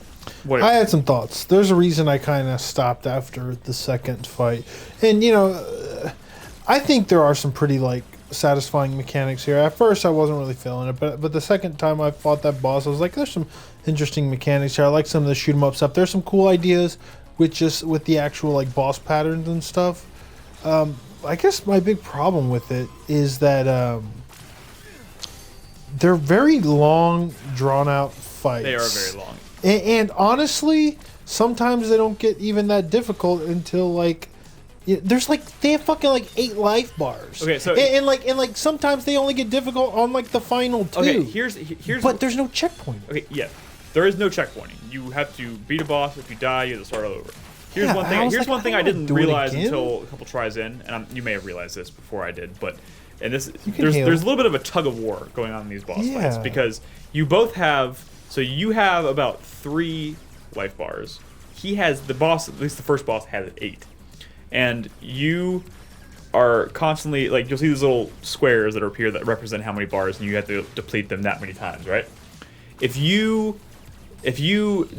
I had some thoughts. There's a reason I kind of stopped after the second fight, and I think there are some pretty like satisfying mechanics here. At first, I wasn't really feeling it, but the second time I fought that boss, I was like, there's some interesting mechanics here. I like some of the shoot 'em up stuff. There's some cool ideas with the actual like boss patterns and stuff. I guess my big problem with it is that they're very long, drawn-out fights. They are very long. And honestly, sometimes they don't get even that difficult until like there's like they have fucking like 8 life bars. Okay, so and like sometimes they only get difficult on like the final 2. Okay, here's but there's no checkpoint. Okay, yeah, there is no checkpointing. You have to beat a boss. If you die, you have to start all over. Here's Yeah, one thing. Here's One thing I didn't do it realize again. until a couple tries in, and you may have realized this before I did, but there's heal. a little bit of a tug of war going on in these boss fights Yeah. because you both have. So you have about 3 life bars. He has the boss. At least the first boss has 8, and you are constantly like you'll see these little squares that appear that represent how many bars, and you have to deplete them that many times, right? If you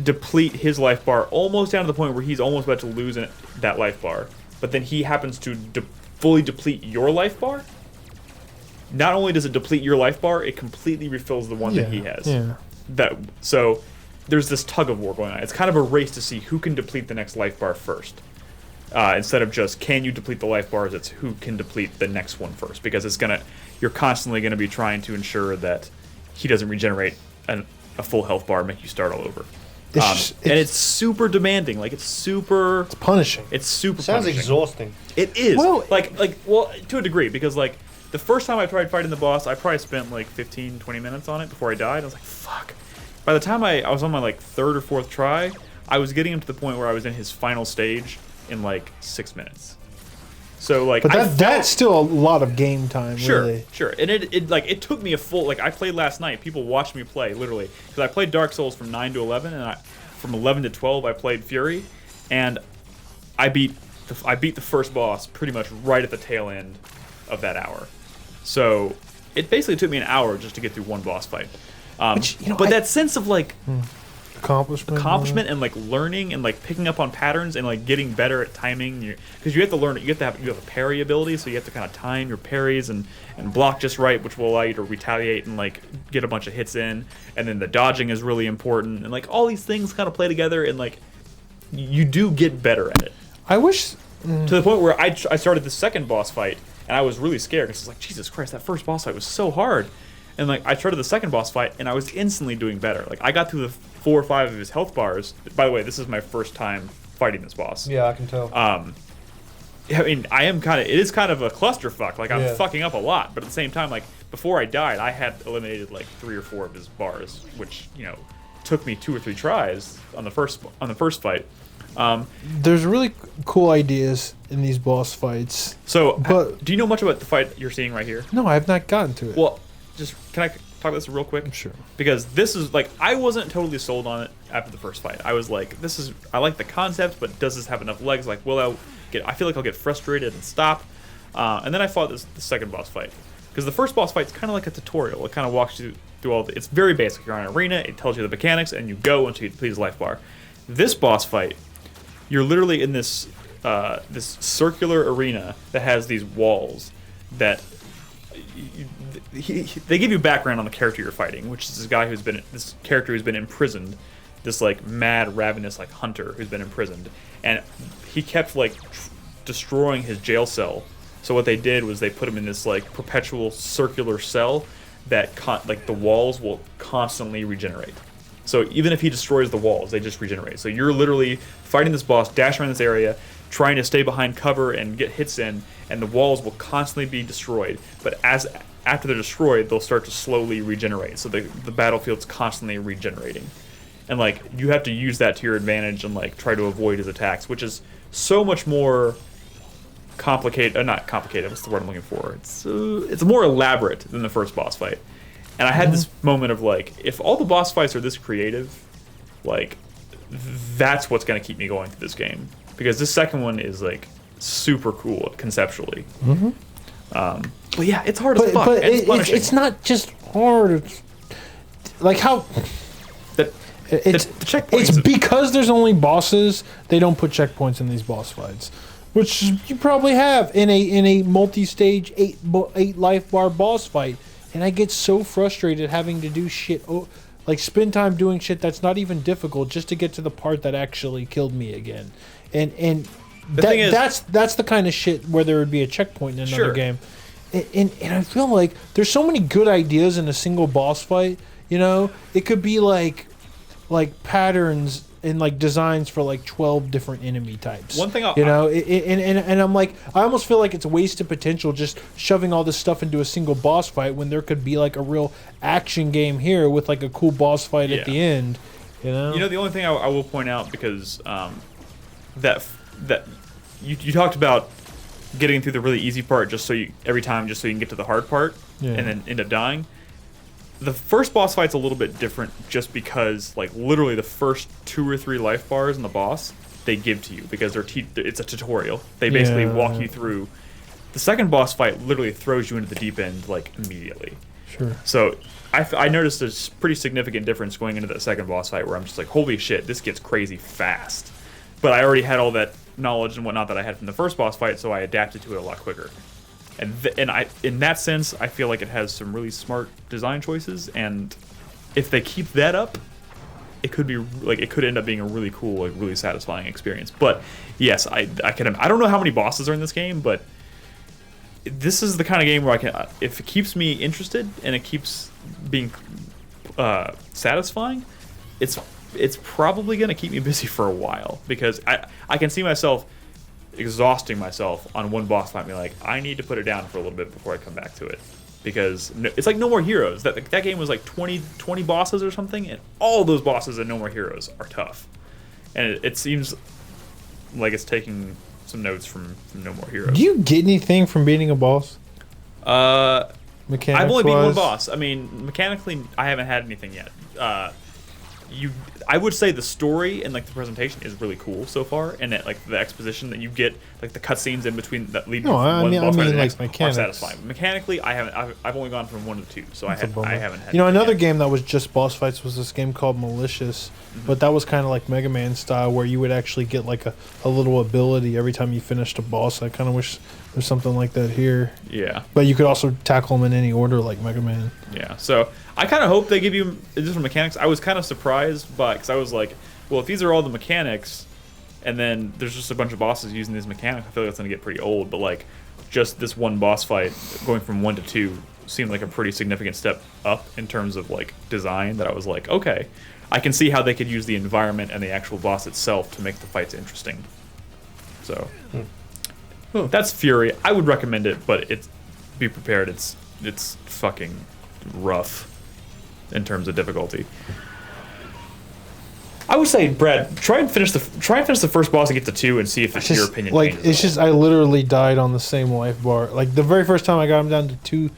deplete his life bar almost down to the point where he's almost about to lose that life bar, but then he happens to fully deplete your life bar, not only does it deplete your life bar, it completely refills the one that he has. Yeah. So there's this tug of war going on. It's kind of a race to see who can deplete the next life bar first. Instead of just can you deplete the life bars, it's who can deplete the next one first, because you're constantly gonna be trying to ensure that he doesn't regenerate a full health bar and make you start all over. And it's super demanding. Like it's punishing. It's super Sounds punishing. exhausting. It is. Well, Well, to a degree, because like the first time I tried fighting the boss, I probably spent like 15, 20 minutes on it before I died. I was like, fuck. By the time I was on my like 3rd or 4th try, I was getting him to the point where I was in his final stage in like 6 minutes. So like, but that's still a lot of game time. Sure, really. sure. And it took me a full, like I played last night. People watched me play literally because I played Dark Souls from 9 to 11, and from 11 to 12 I played Furi, and I beat the first boss pretty much right at the tail end of that hour. So it basically took me an hour just to get through one boss fight. But that sense of like accomplishment and like learning and like picking up on patterns and like getting better at timing, because you have to learn it. You have a parry ability, so you have to kind of time your parries and block just right, which will allow you to retaliate and like get a bunch of hits in. And then the dodging is really important, and like all these things kind of play together, and like you do get better at it. I wish to the point where I started the second boss fight and I was really scared because I was like, Jesus Christ, that first boss fight was so hard. And like I started the second boss fight and I was instantly doing better. Like I got through the 4 or 5 of his health bars. By the way, this is my first time fighting this boss. Yeah, I can tell. I mean, it is kind of a clusterfuck. Like I'm fucking up a lot, but at the same time, like before I died, I had eliminated like 3 or 4 of his bars, which took me 2 or 3 tries on the first fight. There's really cool ideas in these boss fights. So, do you know much about the fight you're seeing right here? No, I have not gotten to it. Well, can I talk about this real quick? Sure. Because this is like, I wasn't totally sold on it after the first fight. I was like, I like the concept, but does this have enough legs? Like, I feel like I'll get frustrated and stop. And then I fought the second boss fight. Because the first boss fight's kind of like a tutorial. It kind of walks you through it's very basic. You're on an arena, it tells you the mechanics, and you go until you deplete his life bar. This boss fight, you're literally in this circular arena that has these walls that they give you background on the character you're fighting, which is this character who's been imprisoned, this like mad ravenous like hunter who's been imprisoned, and he kept like destroying his jail cell. So what they did was they put him in this like perpetual circular cell that like the walls will constantly regenerate. So even if he destroys the walls, they just regenerate. So you're literally fighting this boss, dashing around this area, trying to stay behind cover and get hits in, and the walls will constantly be destroyed. But after they're destroyed, they'll start to slowly regenerate. So the battlefield's constantly regenerating. And like you have to use that to your advantage and like try to avoid his attacks, which is so much more complicated. Not complicated, what's the word I'm looking for? It's more elaborate than the first boss fight. And I had this moment of like, if all the boss fights are this creative, like that's what's going to keep me going through this game, because this second one is like super cool conceptually. But yeah, it's hard as fuck. But It's not just hard. It's like how the checkpoints. It's because there's only bosses. They don't put checkpoints in these boss fights, which you probably have in a multi-stage 8 life bar boss fight. And I get so frustrated having to do shit, like spend time doing shit that's not even difficult just to get to the part that actually killed me again. And that's the kind of shit where there would be a checkpoint in another game. And I feel like there's so many good ideas in a single boss fight. It could be like patterns and like designs for like 12 different enemy types. One thing and I'm like, I almost feel like it's a wasted potential just shoving all this stuff into a single boss fight when there could be like a real action game here with like a cool boss fight at the end. The only thing I will point out, because that you talked about getting through the really easy part just so you can get to the hard part and then end up dying. The first boss fight's a little bit different just because, like, literally the first 2 or 3 life bars in the boss, they give to you because it's a tutorial. They basically walk you through. The second boss fight literally throws you into the deep end, like, immediately. Sure. So I noticed a pretty significant difference going into that second boss fight where I'm just like, holy shit, this gets crazy fast. But I already had all that knowledge and whatnot that I had from the first boss fight, so I adapted to it a lot quicker. And in that sense, I feel like it has some really smart design choices, and if they keep that up, it could end up being a really cool, like really satisfying experience. But yes, I don't know how many bosses are in this game, but this is the kind of game where if it keeps me interested and it keeps being satisfying, it's probably going to keep me busy for a while, because I can see myself exhausting myself on one boss fight, being like, I need to put it down for a little bit before I come back to it, because it's like No More Heroes. That game was like 20 bosses or something, and all those bosses in No More Heroes are tough. and it seems like it's taking some notes from No More Heroes. Do you get anything from beating a boss? I've only beaten one boss. I mean, mechanically, I haven't had anything yet. I would say the story and like the presentation is really cool so far, and that like the exposition that you get, like the cutscenes in between that lead from one boss fight to the next are satisfying. Mechanically, I've only gone from 1 to 2, so I haven't had. Another game that was just boss fights was this game called Malicious, but that was kind of like Mega Man style, where you would actually get like a little ability every time you finished a boss. I kind of wish there's something like that here. Yeah. But you could also tackle them in any order like Mega Man. Yeah. So I kind of hope they give you different mechanics. I was kind of surprised because I was like, well, if these are all the mechanics, and then there's just a bunch of bosses using these mechanics, I feel like it's going to get pretty old. But like, just this one boss fight going from 1 to 2 seemed like a pretty significant step up in terms of like design. That I was like, okay, I can see how they could use the environment and the actual boss itself to make the fights interesting. So. That's Furi. I would recommend it, but be prepared. It's fucking rough in terms of difficulty. I would say, Brad, try and finish the first boss and get to 2 and see if your opinion changes. It's just I literally died on the same life bar. Like the very first time I got him down to 2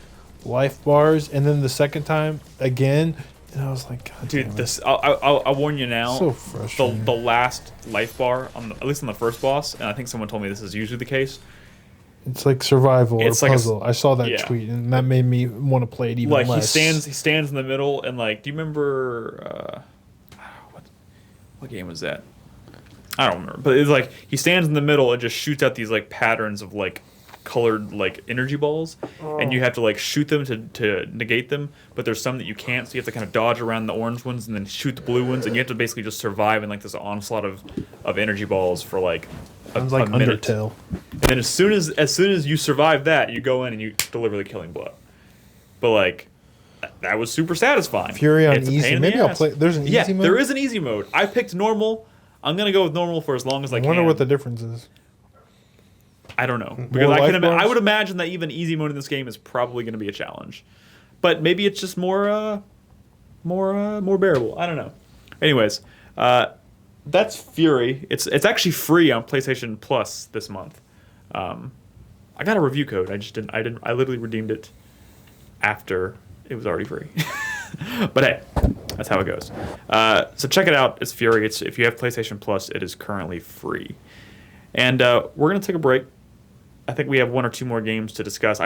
life bars, and then the second time again, and I was like, God, dude, this I'll warn you now. So frustrating. The last life bar at least on the first boss, and I think someone told me this is usually the case. It's like survival or puzzle. I saw that yeah. tweet, and that made me want to play it even less. Like he stands in the middle, and like, do you remember what game was that? I don't remember, but it's like he stands in the middle and just shoots out these like patterns of like colored like energy balls, and you have to like shoot them to negate them, but there's some that you can't, so you have to kind of dodge around the orange ones and then shoot the blue ones, and you have to basically just survive in like this onslaught of energy balls for like a minute. Undertale. And then as soon as you survive that, you go in and you deliver the killing blow. But like, that was super satisfying. Furi on easy. Maybe I'll play. There's an easy mode. There is an easy mode. I picked normal. I'm gonna go with normal for as long as I can. I wonder what the difference is. I don't know, because I would imagine that even easy mode in this game is probably going to be a challenge, but maybe it's just more bearable. I don't know. Anyways, that's Furi. It's actually free on PlayStation Plus this month. I got a review code. I literally redeemed it after it was already free. But hey, that's how it goes. So check it out. It's Furi. If you have PlayStation Plus, it is currently free. And we're gonna take a break. I think we have 1 or 2 more games to discuss.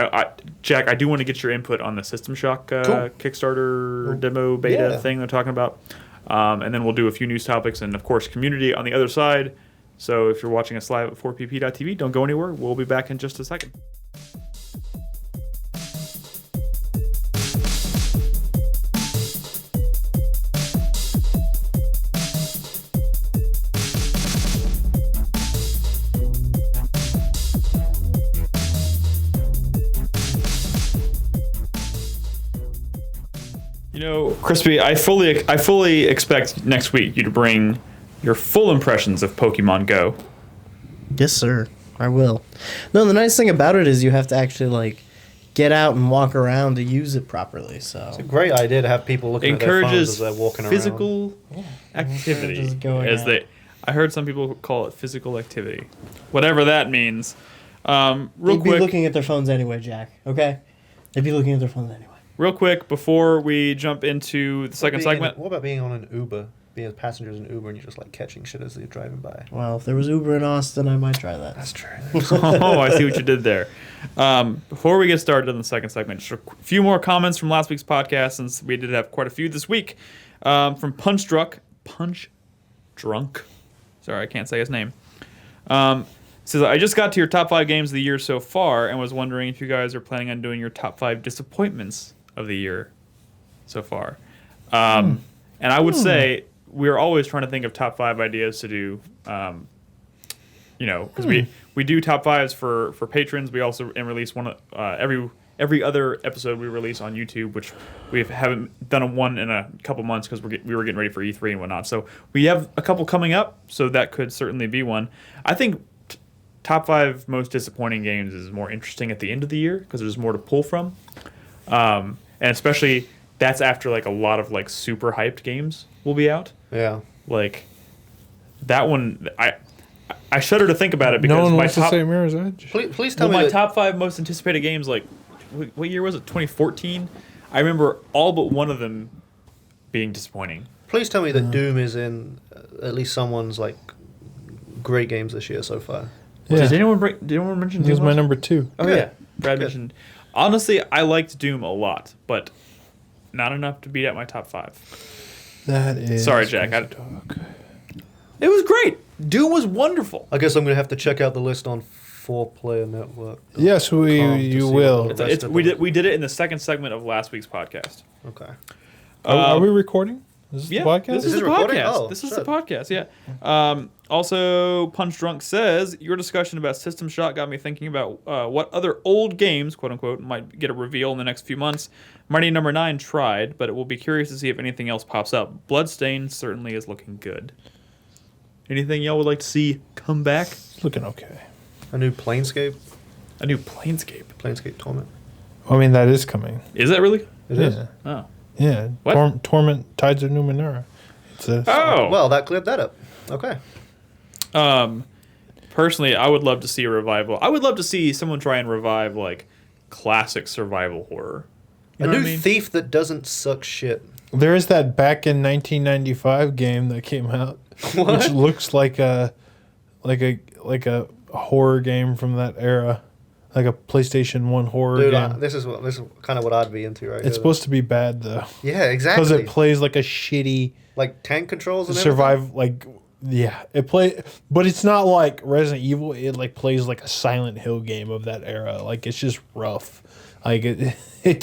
Jack, I do want to get your input on the System Shock Kickstarter demo beta thing they're talking about. And then we'll do a few news topics and, of course, community on the other side. So if you're watching us live at 4pp.tv, don't go anywhere. We'll be back in just a second. You know, Krispy, I fully expect next week you to bring your full impressions of Pokemon Go. Yes, sir. I will. No, the nice thing about it is you have to actually like get out and walk around to use it properly. So it's a great idea to have people looking at their phones as they're walking around. Physical activity, I heard some people call it physical activity, whatever that means. They'd be looking at their phones anyway, Jack. Okay, they'd be looking at their phones anyway. Real quick, before we jump into the second segment. What about being on an Uber? Being passengers in Uber and you're just like catching shit as you're driving by. Well, if there was Uber in Austin, I might try that. That's true. Oh, I see what you did there. Before we get started in the second segment, just a few more comments from last week's podcast, since we did have quite a few this week. From Punch Drunk. Sorry, I can't say his name. Says, I just got to your top 5 games of the year so far and was wondering if you guys are planning on doing your top 5 disappointments of the year so far. And I would say we're always trying to think of top 5 ideas to do, because we do top 5s for patrons. We also release one every other episode we release on YouTube, which we haven't done one in a couple months because we were getting ready for E3 and whatnot. So we have a couple coming up, so that could certainly be one. I think top 5 most disappointing games is more interesting at the end of the year because there's more to pull from, and especially that's after like a lot of like super hyped games will be out. Yeah. Like that one I shudder to think about it because No one my wants to top say Mirror's Edge. Please tell well, me my that, top 5 most anticipated games, like what year was it? 2014. I remember all but one of them being disappointing. please tell me that Doom is in at least someone's like great games this year so far. Yeah. Did anyone mention Doom? This is my last- number 2. Oh Good. yeah, Brad Good. mentioned. Honestly, I liked Doom a lot, but not enough to beat out my top 5. That is. Sorry, Jack. crazy talk. It was great. Doom was wonderful. I guess I'm gonna have to check out the list on 4Player Network. Yes, Com to you see will. what the rest of We them- did it in the second segment of last week's podcast. Okay. Are we recording? Is this Yeah, the podcast? this is Is the it recording? podcast. Oh, This is the shit. podcast. Yeah. Also, Punch Drunk says your discussion about System Shock got me thinking about what other old games, quote unquote, might get a reveal in the next few months. Mighty Number 9 tried, but it will be curious to see if anything else pops up. Bloodstained certainly is looking good. Anything y'all would like to see come back? It's looking okay. A new Planescape A new Planescape. Torment. I mean, that is coming. Is that really? It yeah. is. Oh. Yeah. What? Torment Tides of Numenera. It's a, Oh. Well, that cleared that up. Okay. Personally, I would love to see a revival. I would love to see someone try and revive like classic survival horror. You A know new what I mean? Thief that doesn't suck shit. There is that back in 1995 game that came out, which looks like a horror game from that era, like a PlayStation 1 horror Dude, game. this is kind of what I'd be into right here. It's supposed to be bad though, Yeah, exactly. because it plays like a shitty like tank controls and survive. Like but it's not like Resident Evil. It like plays like a Silent Hill game of that era. Like it's just rough. Like it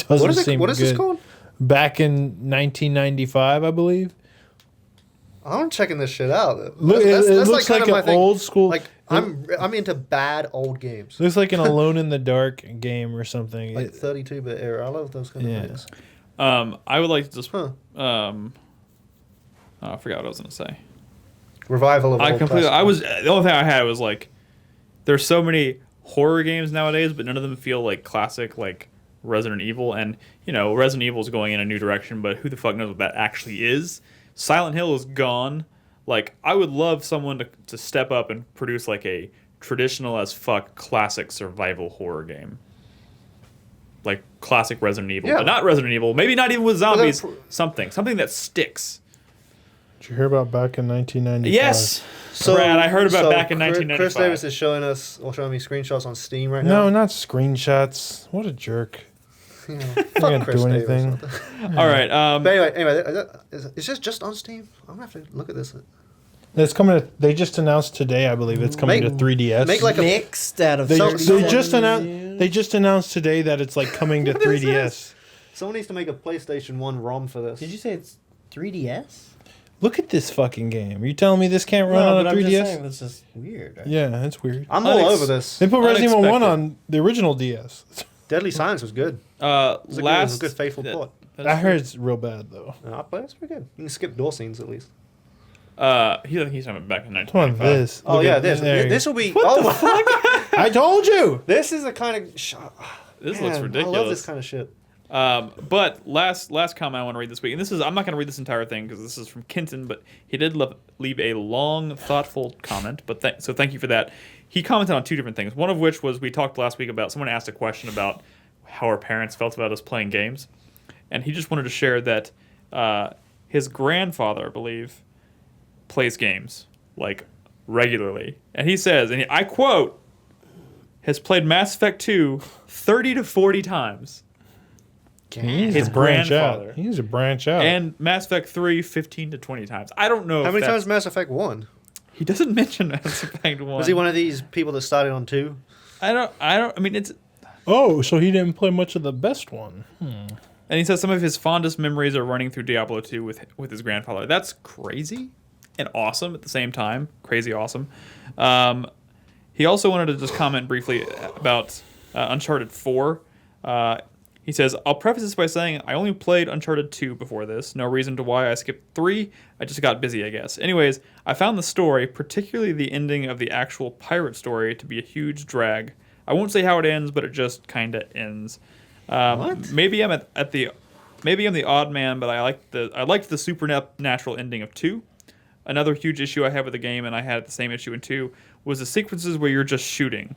doesn't everything. seem What is good. this called? Back in 1995, I believe. I'm checking this shit out. Look, it looks kind like of my an thing. old school. Like I'm into bad old games. Looks like an Alone in the Dark game or something. Like 32-bit era. I love those kind Yeah. of things. I would like to just. Huh. Oh, I forgot what I was gonna say. Revival of I old completely. classic. I was the only thing I had was like, there's so many horror games nowadays, but none of them feel like classic, like Resident Evil. And you know, Resident Evil is going in a new direction, but who the fuck knows what that actually is? Silent Hill is gone. Like, I would love someone to step up and produce like a traditional as fuck classic survival horror game. Like classic Resident Evil, Yeah. but not Resident Evil. Maybe not even with zombies. Well, something that sticks. Did you hear about back in 1995? Yes, Brad. I heard about back in Chris 1995. Davis is showing me screenshots on Steam right No, now. not screenshots. What a jerk. Yeah, Not fuck gonna Chris do Davis. anything. All right. But anyway, is this just on Steam? I'm gonna have to look at this. It's coming. They just announced today, I believe, it's coming Make- to 3DS. make like a Mixed out of they, So- they just announced. They just announced today that it's like coming to What is 3DS. this? Someone needs to make a PlayStation 1 ROM for this. Did you say it's 3DS? Look at this fucking game. Are you telling me this can't run on a 3DS? I'm just saying this is weird. Right? Yeah, that's weird. I'm all over this. They put Resident Evil 1 Unexpected. on the original DS. Deadly Silence was good. It was Last a good faithful port. I heard it's real bad though. I play it's pretty good. You can skip door scenes at least. He's talking back in Come on, 1995. this. Oh Look yeah, at- this there you this go. will be. I told you. This is the kind of. This looks I ridiculous. love this kind of shit. But last comment I want to read this week, and this is I'm not going to read this entire thing because this is from Kenton, but he did leave a long, thoughtful comment. But so thank you for that. He commented on two different things. One of which was we talked last week about someone asked a question about how our parents felt about us playing games, and he just wanted to share that his grandfather, I believe, plays games like regularly, and he says, and I quote, has played Mass Effect 2 30 to 40 times. He needs His to branch grandfather. out. He needs to branch out. And Mass Effect 3 15 to 20 times. I don't know How if many that's- times Mass Effect 1? He doesn't mention Mass Effect 1. Was he one of these people that started on 2? I mean, it's... oh, so he didn't play much of the best one. And he says some of his fondest memories are running through Diablo 2 with his grandfather. That's crazy and awesome at the same time. Crazy awesome. He also wanted to just comment briefly about Uncharted 4. He says, I'll preface this by saying I only played Uncharted 2 before this. No reason to why I skipped 3. I just got busy, I guess. Anyways, I found the story, particularly the ending of the actual pirate story, to be a huge drag. I won't say how it ends, but it just kind of ends. What? Maybe I'm maybe I'm the odd man, but I liked the supernatural ending of 2. another huge issue I had with the game, and I had the same issue in 2, was the sequences where you're just shooting.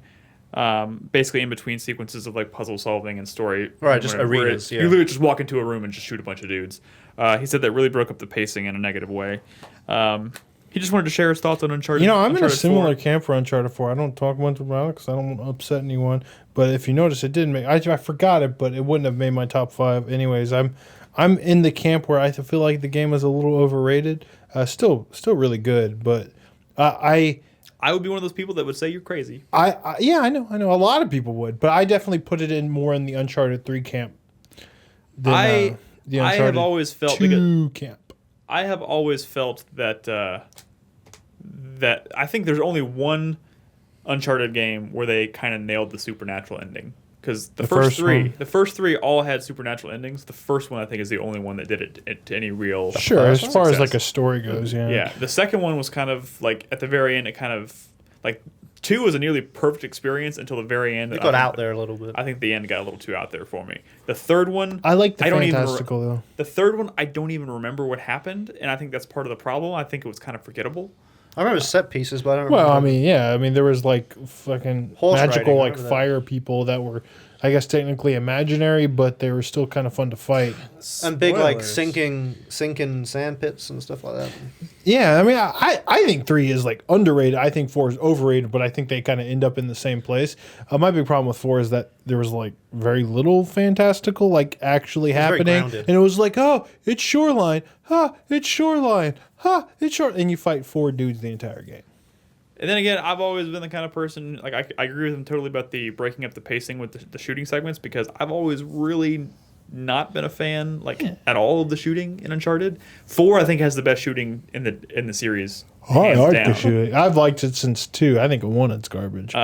Basically in between sequences of like puzzle solving and story. Right, just arenas. You literally just walk into a room and just shoot a bunch of dudes. He said that really broke up the pacing in a negative way. He just wanted to share his thoughts on Uncharted. I'm in a similar 4. camp for Uncharted 4. I don't talk much about it because I don't want to upset anyone. But if you notice, it didn't make. I forgot it, but it wouldn't have made my top 5 anyways. I'm in the camp where I feel like the game is a little overrated. Still really good, but I would be one of those people that would say you're crazy. I know. A lot of people would, but I definitely put it in more in the Uncharted 3 camp. Than, the Uncharted I have always felt 2 camp. I have always felt that that I think there's only one Uncharted game where they kind of nailed the supernatural ending. Because the first three all had supernatural endings. The first one I think is the only one that did it to any real as far success. as like a story goes. Yeah. The second one was kind of like at the very end. It kind of like 2 was a nearly perfect experience until the very end. It got out there a little bit. I think the end got a little too out there for me. The third one, I like the fantastical though. The third one, I don't even remember what happened, and I think that's part of the problem. I think it was kind of forgettable. I remember set pieces, but I don't remember. Well, I mean, there was like fucking Horse magical riding, like fire people that were, I guess, technically imaginary, but they were still kind of fun to fight. And big like sinking sand pits and stuff like that. Yeah, I mean, I think 3 is like underrated. I think 4 is overrated, but I think they kind of end up in the same place. My big problem with 4 is that there was like very little fantastical like actually happening, and it was like, oh, it's shoreline, it's shoreline, it's shore, and you fight 4 dudes the entire game. And then again, I've always been the kind of person, like I agree with him totally about the breaking up the pacing with the shooting segments, because I've always really not been a fan at all of the shooting in Uncharted. 4 I think has the best shooting in the series. I like the shooting. I've liked it since 2. I think 1 it's garbage.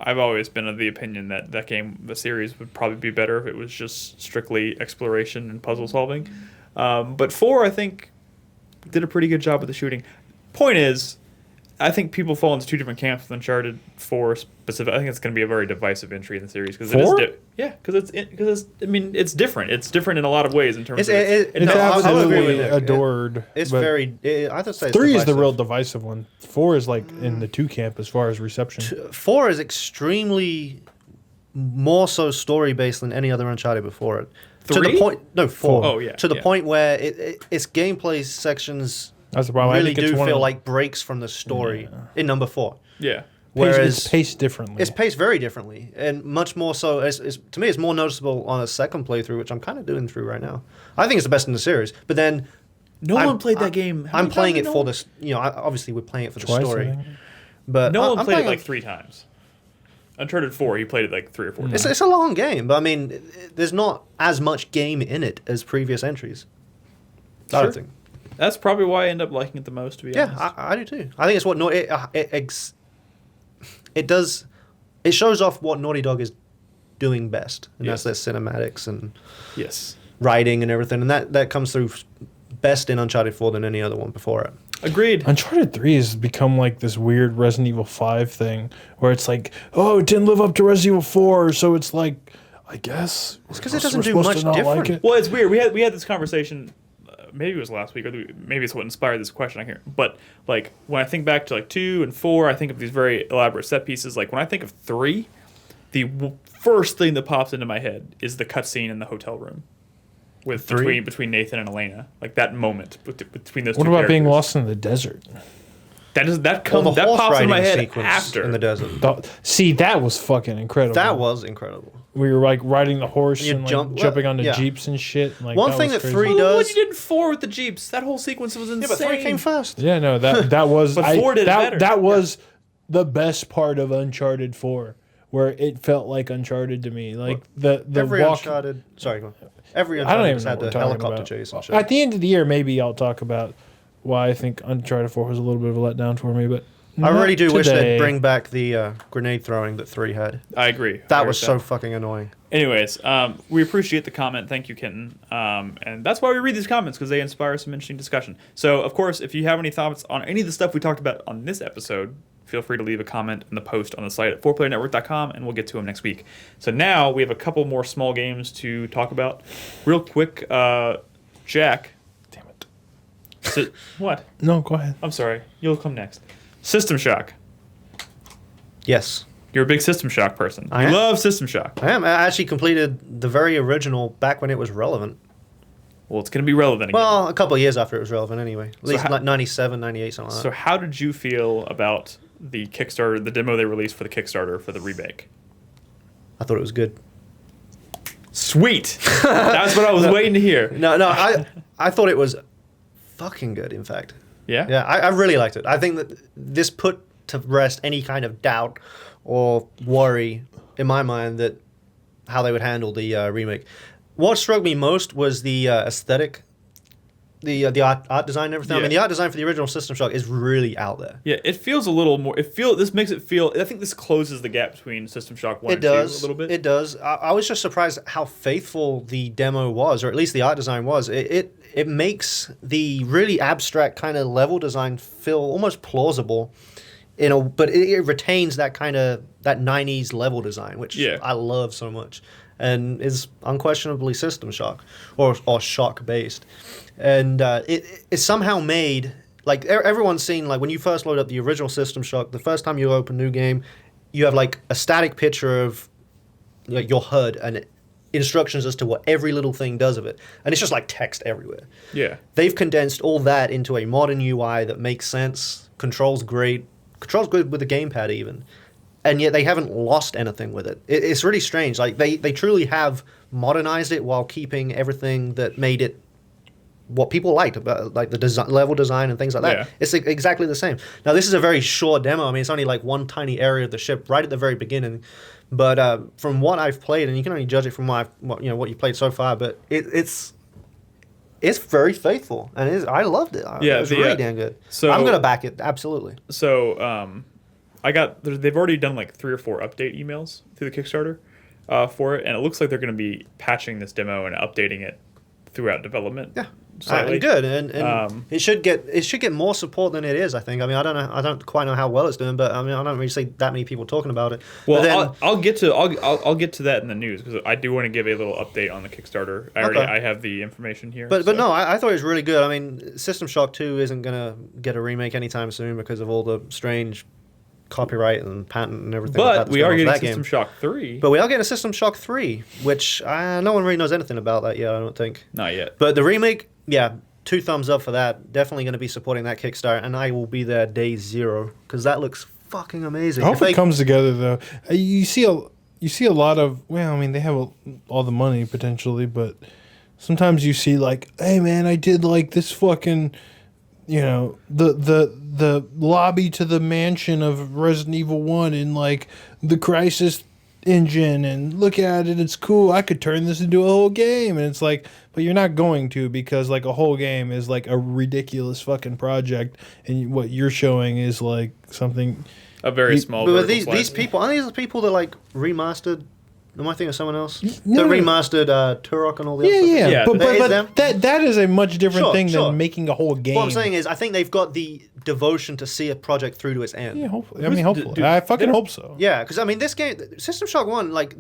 I've always been of the opinion that the series would probably be better if it was just strictly exploration and puzzle solving. But 4 I think did a pretty good job with the shooting. Point is, I think people fall into 2 different camps with Uncharted 4 specific. I think it's going to be a very divisive entry in the series because it's different. It's different in a lot of ways in terms of it's absolutely adored. It's very. I would say 3 is the real divisive one. 4 is like in the 2 camp as far as reception. 4 is extremely more so story based than any other Uncharted before it. 3? To the point. No, 4. Oh yeah. To the point where its gameplay sections. That's the problem. Really do feel like breaks from the story in number 4. Yeah. Whereas it's paced differently. It's paced very differently, and much more so. To me, it's more noticeable on a second playthrough, which I'm kind of doing through right now. I think it's the best in the series. But then, Nolan played that game. I'm playing it for this. Obviously we're playing it for the story. But Nolan played it like 3 times. Uncharted 4, he played it like 3 or 4 times. It's a long game, but I mean, there's not as much game in it as previous entries. I don't think. That's probably why I end up liking it the most, to be honest. Yeah, I do too. I think it's what it does. It shows off what Naughty Dog is doing best, and that's their cinematics and writing and everything, and that comes through best in Uncharted 4 than any other one before it. Agreed. Uncharted 3 has become like this weird Resident Evil 5 thing, where it's like, oh, it didn't live up to Resident Evil 4, so it's like, I guess it's because it doesn't do much different. Like well, it's weird. We had this conversation. Maybe it was last week, or maybe it's what inspired this question. I can't. But like when I think back to like 2 and 4, I think of these very elaborate set pieces. Like when I think of 3, the first thing that pops into my head is the cutscene in the hotel room with between Nathan and Elena. Like that moment between those. What two about characters. being lost in the desert? That pops in my head after in the desert. See, that was fucking incredible. That was incredible. We were like riding the horse and jumping onto yeah. Jeeps and shit. Like, one thing that 3 What does. you did in 4 with the Jeeps? That whole sequence was insane. Yeah, but 3 came first. Yeah, no, that was. But 4 did it better. That was the best part of Uncharted 4, where it felt like Uncharted to me. Like the every walk. Uncharted. Sorry, go on. Every I don't Uncharted even had know the what we're helicopter talking chase and about. shit. At the end of the year, maybe I'll talk about why I think Uncharted 4 was a little bit of a letdown for me, but. I really do wish they'd bring back the grenade throwing that 3 had. I agree. That was so fucking annoying. Anyways, we appreciate the comment. Thank you, Kitten. And that's why we read these comments, because they inspire some interesting discussion. So, of course, if you have any thoughts on any of the stuff we talked about on this episode, feel free to leave a comment in the post on the site at 4playernetwork.com, and we'll get to them next week. So now we have a couple more small games to talk about. Real quick, Jack. Damn it. What? No, go ahead. I'm sorry. You'll come next. System Shock. Yes. You're a big System Shock person. I You am. love System Shock. I am. I actually completed the very original back when it was relevant. Well, it's going to be relevant again. Well, a couple of years after it was relevant anyway. At least how- like 97, 98, something like So that. how did you feel about the Kickstarter, the demo they released for the Kickstarter for the remake? I thought it was good. Sweet. That's what I was waiting to hear. No, I thought it was fucking good, in fact. Yeah? Yeah, I really liked it. I think that this put to rest any kind of doubt or worry in my mind that how they would handle the remake. What struck me most was the aesthetic, the art design and everything. I Yeah. mean, the art design for the original System Shock is really out there. Yeah, it feels a little more. This makes it feel. I think this closes the gap between System Shock 1 It and 2 does. a little bit. It does. I was just surprised how faithful the demo was, or at least the art design was. It makes the really abstract kind of level design feel almost plausible, but it retains that kind of that 90s level design, which Yeah. I love so much, and is unquestionably System Shock or shock based, and it's somehow made. Like everyone's seen, like when you first load up the original System Shock, the first time you open New Game, you have like a static picture of like your HUD and instructions as to what every little thing does of it, and it's just like text everywhere. Yeah. They've condensed all that into a modern UI that makes sense, controls good with the gamepad even, and yet they haven't lost anything with it. It's really strange. Like they truly have modernized it while keeping everything that made it what people liked about like the level design and things like that. Yeah. It's like exactly the same. Now this is a very short demo. I mean, it's only like one tiny area of the ship right at the very beginning. But from what I've played, and you can only judge it from what you played so far, but it's very faithful, and I loved it. Yeah, it was really damn good. so- I'm gonna back it absolutely. So they've already done like 3 or 4 update emails through the Kickstarter for it, and it looks like they're going to be patching this demo and updating it throughout development. Yeah, slightly. good, and it should get more support than it is. I think. I mean, I don't quite know how well it's doing, but I mean, I don't really see that many people talking about it. Well, But then, I'll get to that in the news because I do want to give a little update on the Kickstarter. I have the information here. But no, I thought it was really good. I mean, System Shock 2 isn't gonna get a remake anytime soon because of all the strange copyright and patent and everything. like that But that's we going are on for getting that System game. Shock 3. But we are getting a System Shock 3, which no one really knows anything about that yet. I don't think. Not yet. But the remake, yeah, 2 thumbs up for that. Definitely going to be supporting that Kickstarter, and I will be there day 0 because that looks fucking amazing. I hope If they- it comes together though. You see a lot of, well, I mean, they have all the money potentially, but sometimes you see like, hey man, I did like this fucking, the lobby to the mansion of Resident Evil 1 in like the Crisis engine, and look at it, it's cool. I could turn this into a whole game, and it's like, but you're not going to, because like a whole game is like a ridiculous fucking project, and what you're showing is like something. A very small. But vertical these slice. people, aren't these the people that like remastered? Am I thinking of someone else? No, that no. remastered Turok and all the other Yeah, stuff? Yeah, but, that is but them? that is a much different Sure, thing sure. than making a whole game. What I'm saying is, I think they've got the devotion to see a project through to its end. Yeah, hopefully. I Who's- mean, hopefully. dude, I they fucking don't- hope so. Yeah, because I mean, this game, System Shock 1, like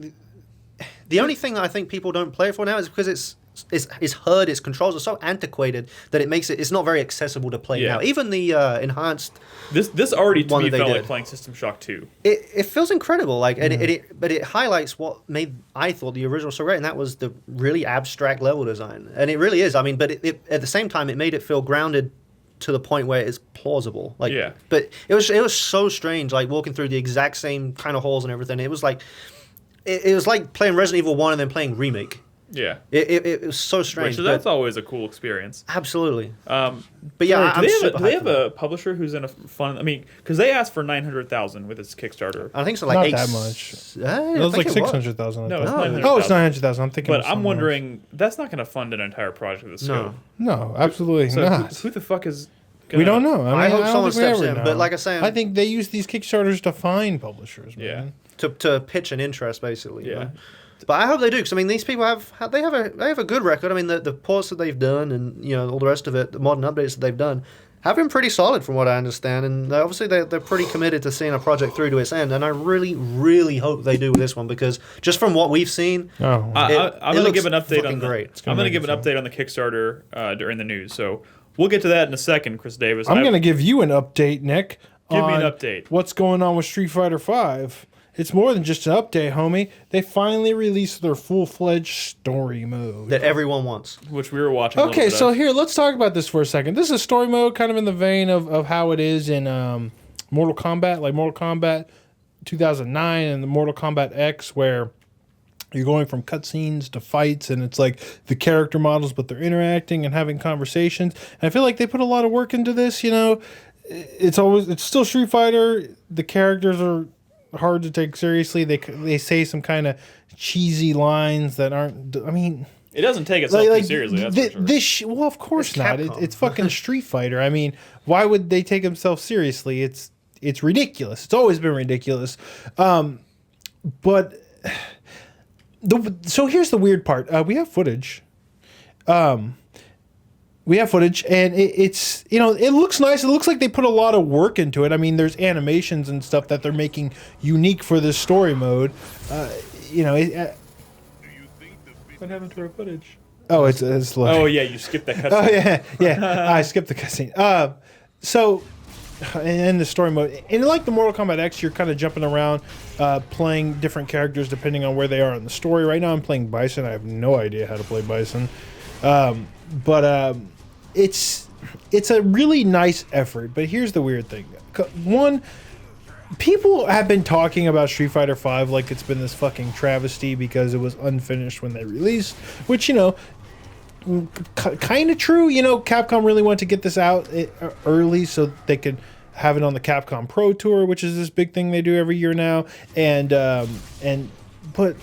the only thing that I think people don't play it for now is because its HUD, its controls are so antiquated that it's not very accessible to play Yeah. now. Even the enhanced, This already to one me that they felt like did. playing System Shock 2. it feels incredible. Like, but it highlights what made I thought the original so great, and that was the really abstract level design. And it really is. I mean, but it at the same time, it made it feel grounded to the point where it's plausible. Like, Yeah. But it was so strange, like walking through the exact same kind of halls and everything. It was like it was like playing Resident Evil 1 and then playing Remake. Yeah. It was so strange. So that's but always a cool experience. absolutely. But But yeah, I'm do super they hyped have for that. a publisher who's in a fun? I mean, because they asked for 900,000 with its Kickstarter. I think so. Like Not eight, that much. I It was like think it 600,000. No, it's No. 900,000. Oh, it's 900,000. I'm thinking. But of I'm something wondering, that's not going to fund an entire project of this No. scope. else. No, absolutely So not. who the fuck is? We don't know. I hope don't someone think we steps ever in, know. but like I say, I think they use these Kickstarters to find publishers. Yeah. Man. to pitch an interest, basically. You Yeah. know? But I hope they do, because I mean, these people have a good record. I mean, the ports that they've done, and all the rest of it, the modern updates that they've done, have been pretty solid from what I understand. And obviously, they're pretty committed to seeing a project through to its end. And I really, really hope they do with this one, because just from what we've seen, Oh, I'm It going to looks give an update fucking on great. It's I'm gonna going to make give an it update on the Kickstarter during the news. So We'll get to that in a second, Chris Davis. I'm going to give you an update, Nick. Give me an update. What's going on with Street Fighter V? It's more than just an update, homie. They finally released their full-fledged story mode that everyone wants, which we were watching. Okay, so here, let's talk about this for a second. This is story mode, kind of in the vein of how it is in Mortal Kombat, like Mortal Kombat 2009 and the Mortal Kombat X, where you're going from cutscenes to fights, and it's like the character models, but they're interacting and having conversations. And I feel like they put a lot of work into this. You know, it's still Street Fighter. The characters are hard to take seriously. They say some kind of cheesy lines that aren't. I mean, it doesn't take itself too seriously. That's for sure. Well, of course not. It's fucking Street Fighter. I mean, why would they take themselves seriously? It's ridiculous. It's always been ridiculous. But so here's the weird part. We have footage. And it's, you know, it looks nice. It looks like they put a lot of work into it. I mean, there's animations and stuff that they're making unique for this story mode. You know, what happened to our footage? Oh, it's oh yeah, you skipped the cutscene. Oh yeah. I skipped the cutscene. So, in the story mode, and like the Mortal Kombat X, you're kind of jumping around, playing different characters depending on where they are in the story. Right now, I'm playing Bison. I have no idea how to play Bison. But it's a really nice effort. But here's the weird thing. One, people have been talking about Street Fighter V like it's been this fucking travesty because it was unfinished when they released, which, you know, kind of true. You know, Capcom really wanted to get this out early so they could have it on the Capcom Pro Tour, which is this big thing they do every year now. But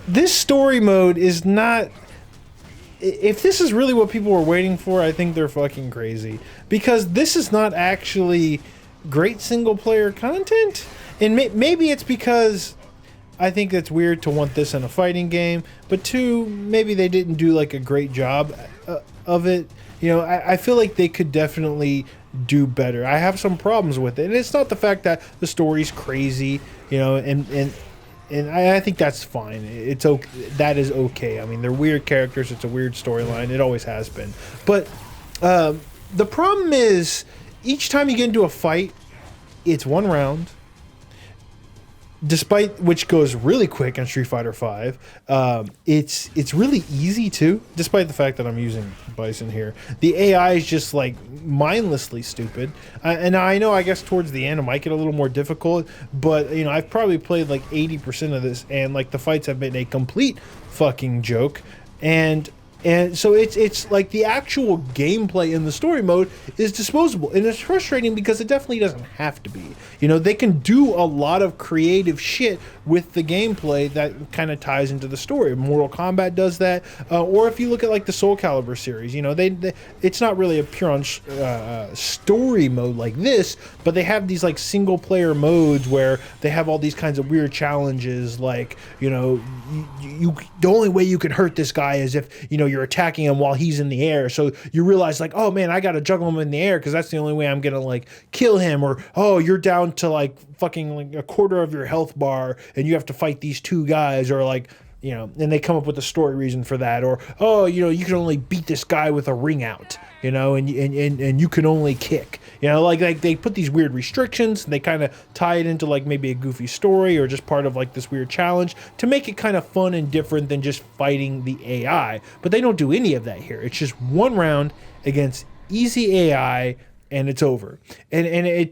this story mode is not. If this is really what people were waiting for, I think they're fucking crazy. Because this is not actually great single-player content. And maybe it's because I think it's weird to want this in a fighting game. But two, maybe they didn't do like a great job of it. You know, I feel like they could definitely do better. I have some problems with it. And it's not the fact that the story's crazy, you know, and I think that's fine. It's okay. That is okay. I mean, they're weird characters. It's a weird storyline. It always has been. But the problem is, each time you get into a fight, it's one round. Despite which goes really quick on Street Fighter V, it's really easy too. Despite the fact that I'm using Bison here, the AI is just like mindlessly stupid. And I know, I guess towards the end it might get a little more difficult, but you know, I've probably played like 80% of this, and like the fights have been a complete fucking joke. And so it's like the actual gameplay in the story mode is disposable. And it's frustrating because it definitely doesn't have to be. You know, they can do a lot of creative shit with the gameplay that kind of ties into the story. Mortal Kombat does that. Or if you look at like the Soul Calibur series, you know, it's not really a pure on story mode like this, but they have these like single player modes where they have all these kinds of weird challenges, like, you know, you the only way you can hurt this guy is if, you know, you're attacking him while he's in the air. So you realize like, oh man, I gotta juggle him in the air because that's the only way I'm gonna like kill him. Or, oh, you're down to like fucking like a quarter of your health bar and you have to fight these two guys. Or like, you know, and they come up with a story reason for that. Or, oh, you know, you can only beat this guy with a ring out, you know, and you can only kick. You know, like they put these weird restrictions, and they kind of tie it into like maybe a goofy story or just part of like this weird challenge to make it kind of fun and different than just fighting the AI. But they don't do any of that here. It's just one round against easy AI, and it's over. And it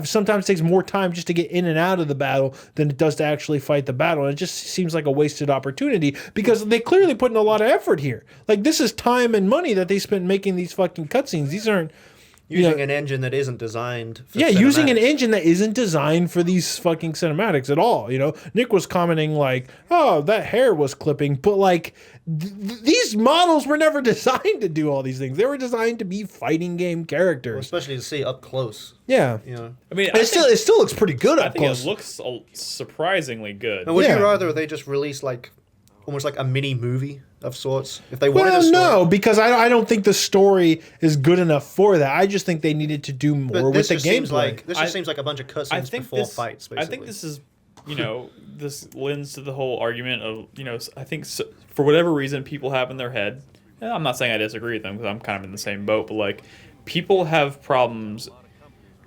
sometimes takes more time just to get in and out of the battle than it does to actually fight the battle. And it just seems like a wasted opportunity because they clearly put in a lot of effort here. Like, this is time and money that they spent making these fucking cutscenes. These aren't using an engine that isn't designed for cinematics. Using an engine that isn't designed for these fucking cinematics at all. You know, Nick was commenting like, oh, that hair was clipping, but like these models were never designed to do all these things. They were designed to be fighting game characters, especially to see up close. Yeah, you know, I mean, it still looks pretty good up close. It looks surprisingly good. And would you rather they just release like almost like a mini movie of sorts if they wanted a story? No, because I don't think the story is good enough for that. I just think they needed to do more with the gameplay. This just seems like a bunch of cutscenes before fights, basically. I think this is, you know, this lends to the whole argument of, you know, I think for whatever reason people have in their head I'm not saying I disagree with them because I'm kind of in the same boat, but like people have problems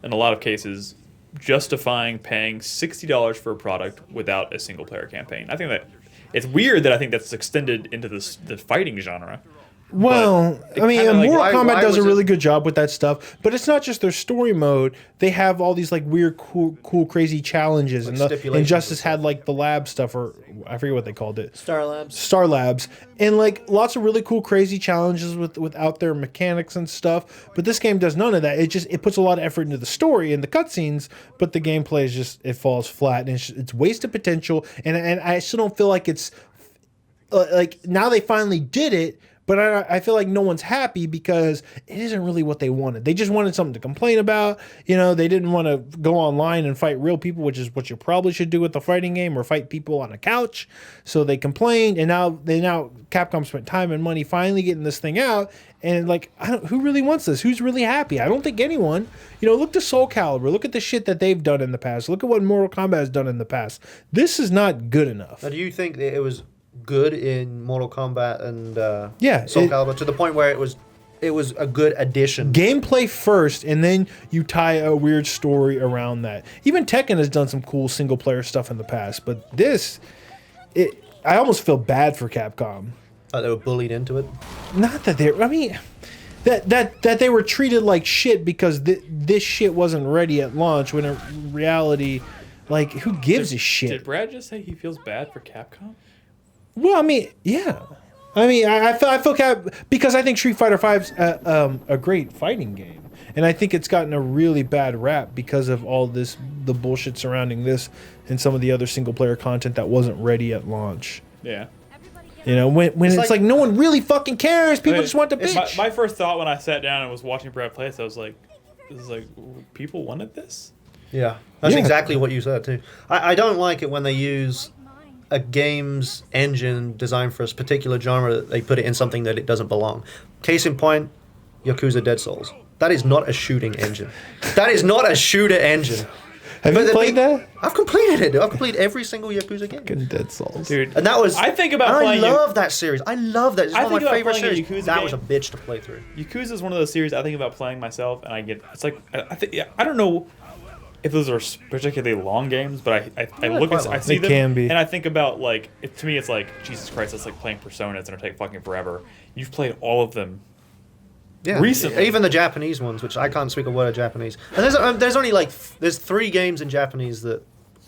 in a lot of cases justifying paying $60 for a product without a single player campaign. I think that it's weird that I think that's extended into the fighting genre. Well, I mean, kinda like, Mortal Kombat does a was really good job with that stuff, but it's not just their story mode. They have all these like weird, cool, crazy challenges, and Injustice had like the lab stuff, or I forget what they called it. Star Labs, and like lots of really cool, crazy challenges without their mechanics and stuff. But this game does none of that. It puts a lot of effort into the story and the cutscenes, but the gameplay is just it falls flat, and it's wasted potential. And I still don't feel like it's like now they finally did it. But I feel like no one's happy because it isn't really what they wanted. They just wanted something to complain about. You know, they didn't want to go online and fight real people, which is what you probably should do with a fighting game, or fight people on a couch. So they complained, and now Capcom spent time and money finally getting this thing out. And like, who really wants this? Who's really happy? I don't think anyone. You know, look to Soul Calibur. Look at the shit that they've done in the past. Look at what Mortal Kombat has done in the past. This is not good enough. Now, do you think that it was good in Mortal Kombat and Soul Calibur to the point where it was a good addition? Gameplay first, and then you tie a weird story around that. Even Tekken has done some cool single player stuff in the past, but I almost feel bad for Capcom. They were bullied into it. Not that that they were treated like shit because this shit wasn't ready at launch. When in reality, like, who gives a shit? Did Brad just say he feels bad for Capcom? Well, I mean, yeah. I mean, I feel because I think Street Fighter V's a great fighting game, and I think it's gotten a really bad rap because of all the bullshit surrounding this and some of the other single player content that wasn't ready at launch. Yeah. You know, when it's like no one really fucking cares, people just want to bitch. My first thought when I sat down and was watching Brad play this, I was like, people wanted this? Yeah, that's exactly what you said too. I don't like it when they use a game's engine designed for a particular genre, they put it in something that it doesn't belong. Case in point, Yakuza Dead Souls. That is not a shooting engine. That is not a shooter engine. Have you played that? I've completed it. I've completed every single Yakuza game. Fucking Dead Souls. Dude, and that was... I think about playing... I love that series. I love that. It's one of my favorite series. That was a bitch to play through. Yakuza is one of those series I think about playing myself, and I get... It's like... I don't know if those are particularly long games, but I look at... I see them, can be. and I think about, like... to me, it's like, Jesus Christ, it's like playing Personas, and it'll take fucking forever. You've played all of them. Yeah, recently. Even the Japanese ones, which I can't speak a word of Japanese. And there's only like there's 3 games in Japanese that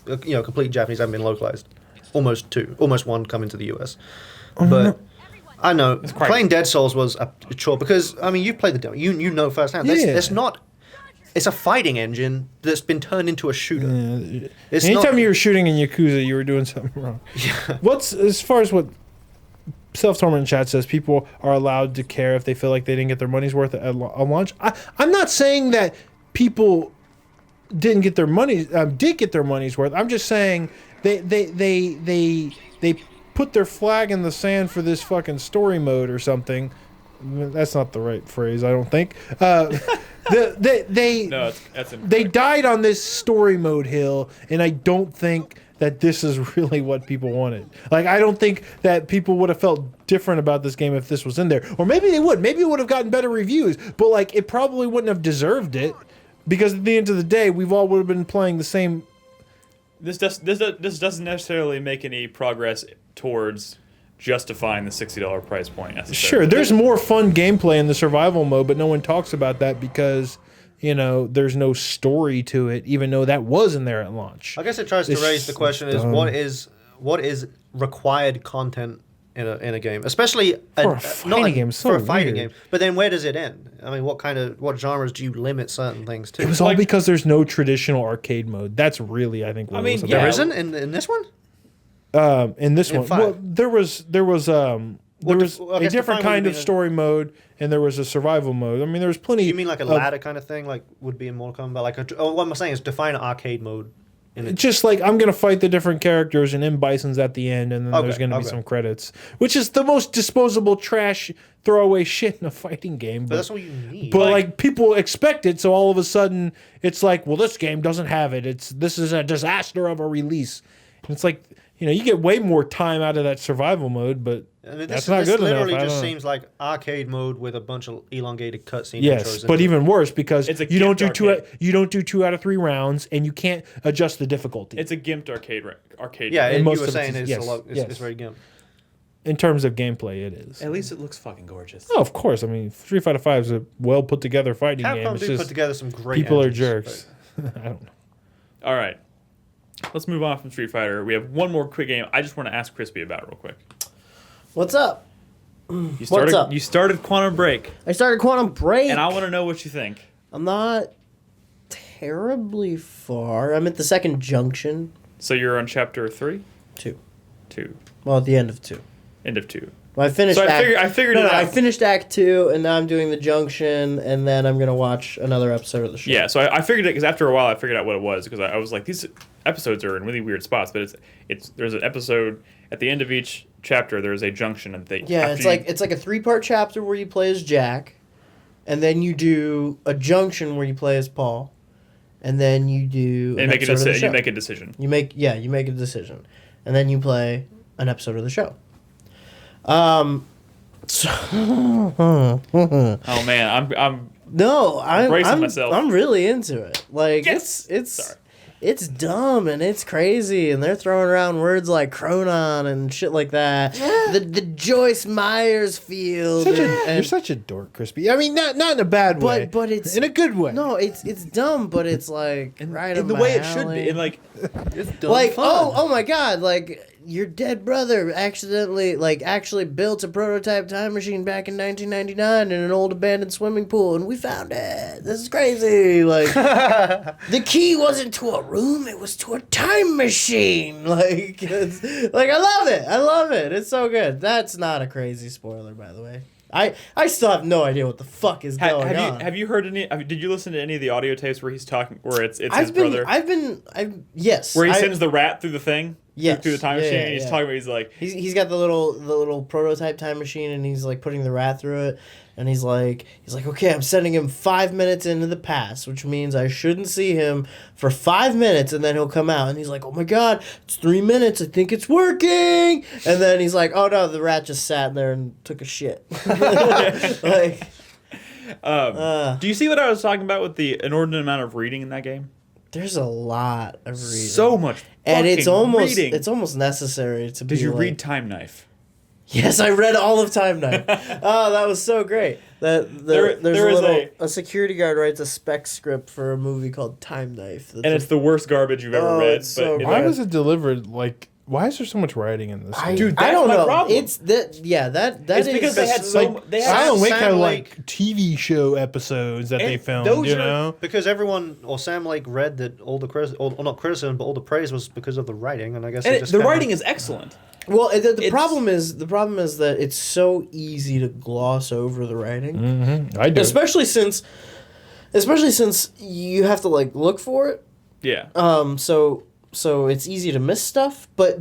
complete Japanese haven't been localized. Almost 2, almost 1 coming to the US. But I know playing Dead Souls was a chore because I mean you played the demo, you know firsthand. It's a fighting engine that's been turned into a shooter. Yeah. Anytime you were shooting in Yakuza, you were doing something wrong. Yeah. As far as what Self-Torment chat says, people are allowed to care if they feel like they didn't get their money's worth at launch. I'm not saying that people didn't get their money, did get their money's worth. I'm just saying they put their flag in the sand for this fucking story mode or something. That's not the right phrase, I don't think. They died on this story mode hill, and I don't think that this is really what people wanted. Like, I don't think that people would have felt different about this game if this was in there. Or maybe they would. Maybe it would have gotten better reviews. But, like, it probably wouldn't have deserved it. Because at the end of the day, we've all would have been playing the same... This doesn't necessarily make any progress towards justifying the $60 price point necessarily. Sure, there's more fun gameplay in the survival mode, but no one talks about that because... there's no story to it, even though that was in there at launch. I guess it tries to raise the question: what is required content in a game, especially for a fighting game? For a fighting game, but then where does it end? I mean, what genres do you limit certain things to? It was all because there's no traditional arcade mode. That's really, I think, what it was about. There isn't in this one. In this one, well, there was a different kind of story mode, and there was a survival mode. I mean, there was plenty. You mean like a ladder kind of thing, like would be in Mortal Kombat? What I'm saying is define an arcade mode. Just like I'm gonna fight the different characters, and M. Bison's at the end, and then there's gonna be some credits, which is the most disposable trash, throwaway shit in a fighting game. But that's what you need. But like people expect it, so all of a sudden it's like, well, this game doesn't have it. This is a disaster of a release. And it's like you get way more time out of that survival mode, but I mean, That's this, not this good literally enough. I just don't know. seems like arcade mode with a bunch of elongated cutscene Yes, intros. but into it. even worse because It's a you don't do gimped you don't do 2 out of 3 rounds, and you can't adjust the difficulty. It's a gimped arcade. Yeah, and and most you were of saying it's- it's, yes, a lot, yes. it's very gimp. In terms of gameplay, it is. At least it looks fucking gorgeous. Oh, of course. I mean, Street Fighter V is a well put together fighting game. Capcom It's do just put together some great people are engines, jerks. I don't know. All right. Let's move on from Street Fighter. We have one more quick game. I just want to ask Krispy about it real quick. What's up? You started, up? You started Quantum Break, I started Quantum Break. and I want to know what you think. I'm not terribly far. I'm at the second junction. So you're on chapter 3? 2. 2. Well, at the end of 2. End of 2. Well, I finished. So I figured it out. I finished Act 2, and now I'm doing the junction, and then I'm gonna watch another episode of the show. Yeah, so I figured it because after a while I figured out what it was because I was like, these episodes are in really weird spots, but it's there's an episode at the end of each chapter. There's a junction, and Yeah, it's like a 3-part chapter where you play as Jack, and then you do a junction where you play as Paul, and then you do and make a episode of the decision. show. You make a decision. You make a decision, and then you play an episode of the show. So Oh man, I'm no, bracing myself. I'm really into it. Like Yes! it's Sorry. it's dumb and it's crazy, and they're throwing around words like Chronon and shit like that. The Joyce Myers field. You're such a dork, Crispy. I mean, not in a bad way, but it's in a good way. No, it's dumb, but it's like right in the up way my it should alley. be. And like It's dumb Like fun. oh my god, like your dead brother actually built a prototype time machine back in 1999 in an old abandoned swimming pool, and we found it. This is crazy. Like the key wasn't to a room; it was to a time machine. Like I love it. It's so good. That's not a crazy spoiler, by the way. I still have no idea what the fuck is going on. have you heard any? Did you listen to any of the audio tapes where he's talking? Where it's his brother? Yes. Where he sends the rat through the thing. Yes. Through the time Yeah, machine. yeah, And he's yeah. talking about. He's like. He's got the little prototype time machine, and he's like putting the rat through it, and he's like okay, I'm sending him 5 minutes into the past, which means I shouldn't see him for 5 minutes, and then he'll come out, and he's like, oh my god, it's 3 minutes, I think it's working, and then he's like, oh no, the rat just sat there and took a shit. Like, Do you see what I was talking about with the inordinate amount of reading in that game? there's a lot of reading, So much. and it's fucking almost reading. necessary to be. Did you like, read Time Knife? Yes, I read all of Time Knife. Oh, that was so great. There's there is a security guard writes a spec script for a movie called Time Knife. And it's the worst garbage you've ever Oh, read. it's so But good. Why was it delivered like? Why is there so much writing in this? I, game? Dude, I that's don't my know. problem. It's that It's is because they had so- so like they had Silent Lake Sam had Lake- like TV show episodes that they And filmed. those You are- know, Because everyone, or Sam Lake read that all the not criticism, but all the praise was because of the writing, and I guess they just the kinda- writing is excellent. Well, the It's- problem is that it's so easy to gloss over the writing, I do. especially since you have to like look for it. Yeah. So it's easy to miss stuff, but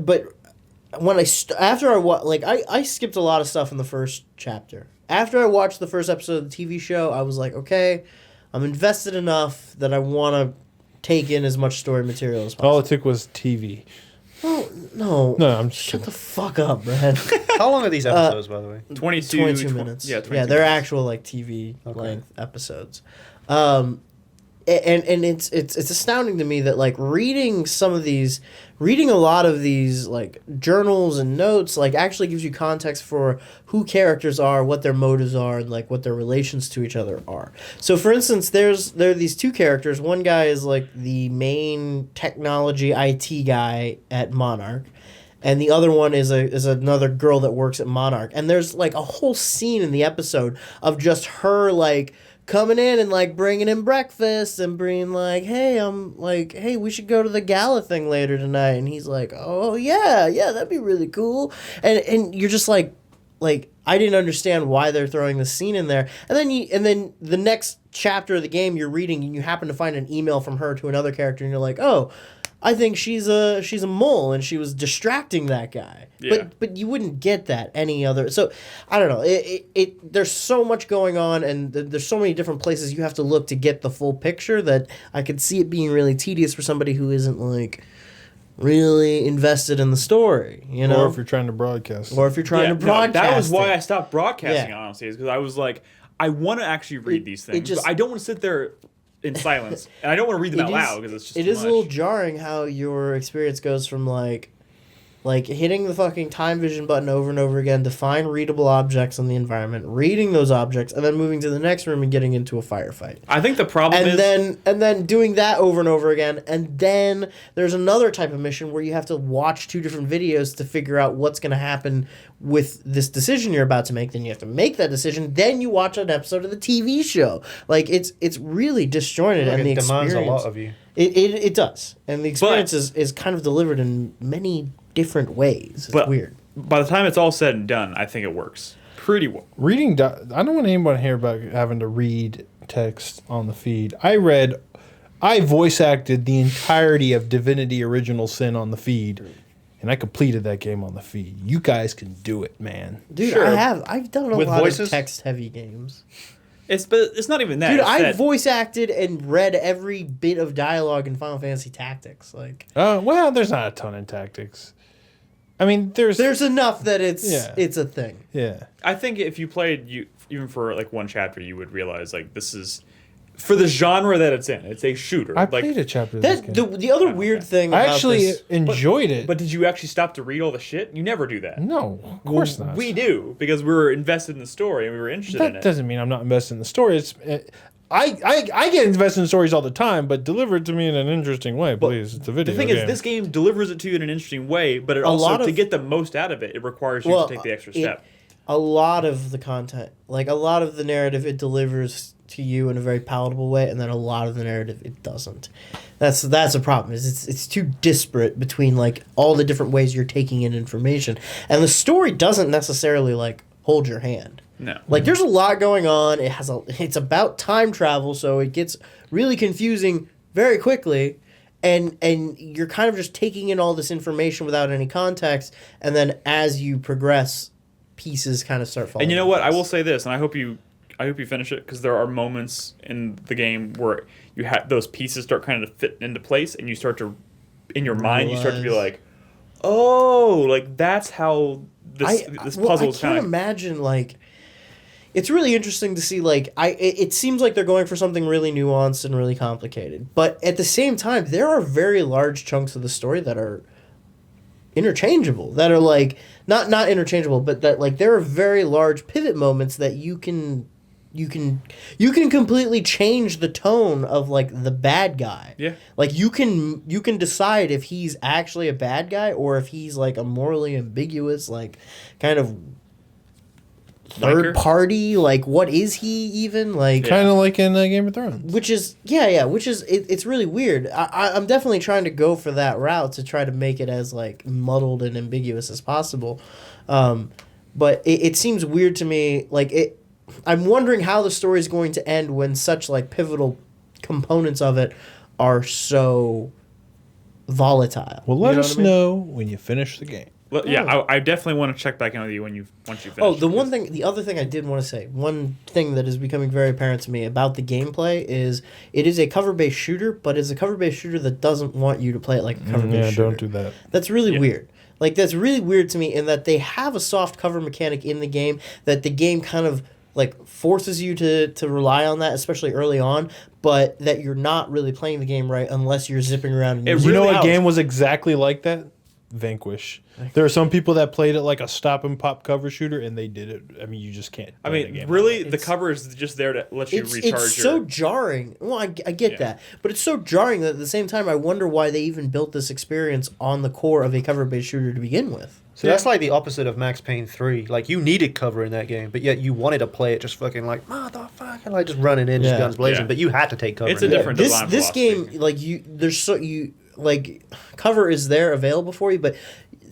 when after I skipped a lot of stuff in the first chapter. After I watched the first episode of the TV show, I was like, okay, I'm invested enough that I want to take in as much story material as possible. All it took was TV. Oh, no. No, I'm just Shut the fuck up, Brad. How long are these episodes, by the way? 22 minutes. Yeah, 22 yeah, they're minutes. actual like TV Okay. length episodes. And it's astounding to me that like reading a lot of these like journals and notes like actually gives you context for who characters are, what their motives are, and like what their relations to each other are. So for instance, there are these two characters. One guy is like the main technology IT guy at Monarch, and the other one is another girl that works at Monarch. And there's like a whole scene in the episode of just her like coming in and like bringing him breakfast and being like, hey, we should go to the gala thing later tonight. And he's like, oh yeah, that'd be really cool. And you're just like I didn't understand why they're throwing this scene in there. And then the next chapter of the game you're reading, and you happen to find an email from her to another character, and you're like, oh, I think she's a mole, and she was distracting that guy. Yeah. But you wouldn't get that any other. So I don't know. There's so much going on, and there's so many different places you have to look to get the full picture that I could see it being really tedious for somebody who isn't like really invested in the story, you know? Or if you're trying to broadcast. Or if you're trying to broadcast. That was why it. I stopped broadcasting, honestly, is because I was like, I want to actually read these things, but I don't want to sit there in silence, and I don't want to read them out loud because it's just It too is much. a little jarring how your experience goes from like hitting the fucking time vision button over and over again to find readable objects in the environment, reading those objects, and then moving to the next room and getting into a firefight. I think the problem is... And then doing that over and over again, and then there's another type of mission where you have to watch 2 different videos to figure out what's going to happen with this decision you're about to make. Then you have to make that decision, then you watch an episode of the TV show. Like, it's really disjointed, and the experience... It demands a lot of you. It does. And the experience is kind of delivered in many different ways. It's weird. By the time it's all said and done, I think it works pretty well. I don't want anyone to hear about having to read text on the feed. I voice acted the entirety of Divinity Original Sin on the feed, and I completed that game on the feed. You guys can do it, man. Dude, Sure. I've done a With lot voices? of text-heavy games. But it's not even that. Dude, it's I that- voice acted and read every bit of dialogue in Final Fantasy Tactics. Like, Well, there's not a ton in Tactics. I mean, there's enough that it's a thing. yeah. I think if you played even for like one chapter, you would realize like this is for the genre that it's in. It's a shooter. I like, played a chapter of this game. The other weird thing I about actually this, enjoyed it. But did you actually stop to read all the shit? You never do that. No, of course not. We do because we were invested in the story and we were interested in That it. doesn't mean I'm not invested in the story. I get invested in stories all the time, but deliver it to me in an interesting way, please. It's a video The thing game. is, this game delivers it to you in an interesting way, but to get the most out of it, it requires you to take the extra step. A lot of the content, like a lot of the narrative, it delivers to you in a very palatable way, and then a lot of the narrative it doesn't. That's a problem. Is it's too disparate between like all the different ways you're taking in information, and the story doesn't necessarily like hold your hand. No. Like there's a lot going on. It's about time travel, so it gets really confusing very quickly. And you're kind of just taking in all this information without any context, and then as you progress, pieces kind of start falling. And you know into what? I place. will say this, and I hope you finish it because there are moments in the game where you have those pieces start kind of fit into place, and you start to, in your mind, you start to be like, oh, like that's how this puzzle is I can't imagine like. It's really interesting to see, like, it seems like they're going for something really nuanced and really complicated. But at the same time, there are very large chunks of the story that are interchangeable. That are, like, not interchangeable, but that, like, there are very large pivot moments that you can completely change the tone of, like, the bad guy. Yeah. Like, you can decide if he's actually a bad guy or if he's, like, a morally ambiguous, like, kind of third party, like what is he even like? Kind of like in Game of Thrones. Which is it's really weird. I'm definitely trying to go for that route to try to make it as like muddled and ambiguous as possible, but it seems weird to me. Like I'm wondering how the story is going to end when such like pivotal components of it are so volatile. Well, let us know when you finish the game. Well, yeah, I definitely want to check back in with you once you finish. Oh, the other thing I did want to say, one thing that is becoming very apparent to me about the gameplay is it is a cover-based shooter, but it's a cover-based shooter that doesn't want you to play it like a cover-based shooter. Don't do that. That's really weird. Like, that's really weird to me in that they have a soft cover mechanic in the game that the game kind of, like, forces you to rely on that, especially early on, but that you're not really playing the game right unless you're zipping around. And You know what game was exactly like that? Vanquish. There are some people that played it like a stop and pop cover shooter, and they did it. I mean, you just can't. I mean, really, the cover is just there to let you recharge. It's so jarring. Well, I get that, but it's so jarring that at the same time, I wonder why they even built this experience on the core of a cover-based shooter to begin with. So that's like the opposite of Max Payne 3. Like, you needed cover in that game, but yet you wanted to play it just fucking like, motherfucker, like just running in, just guns blazing, but you had to take cover. It's a different design This philosophy. game, like, cover is there available for you, but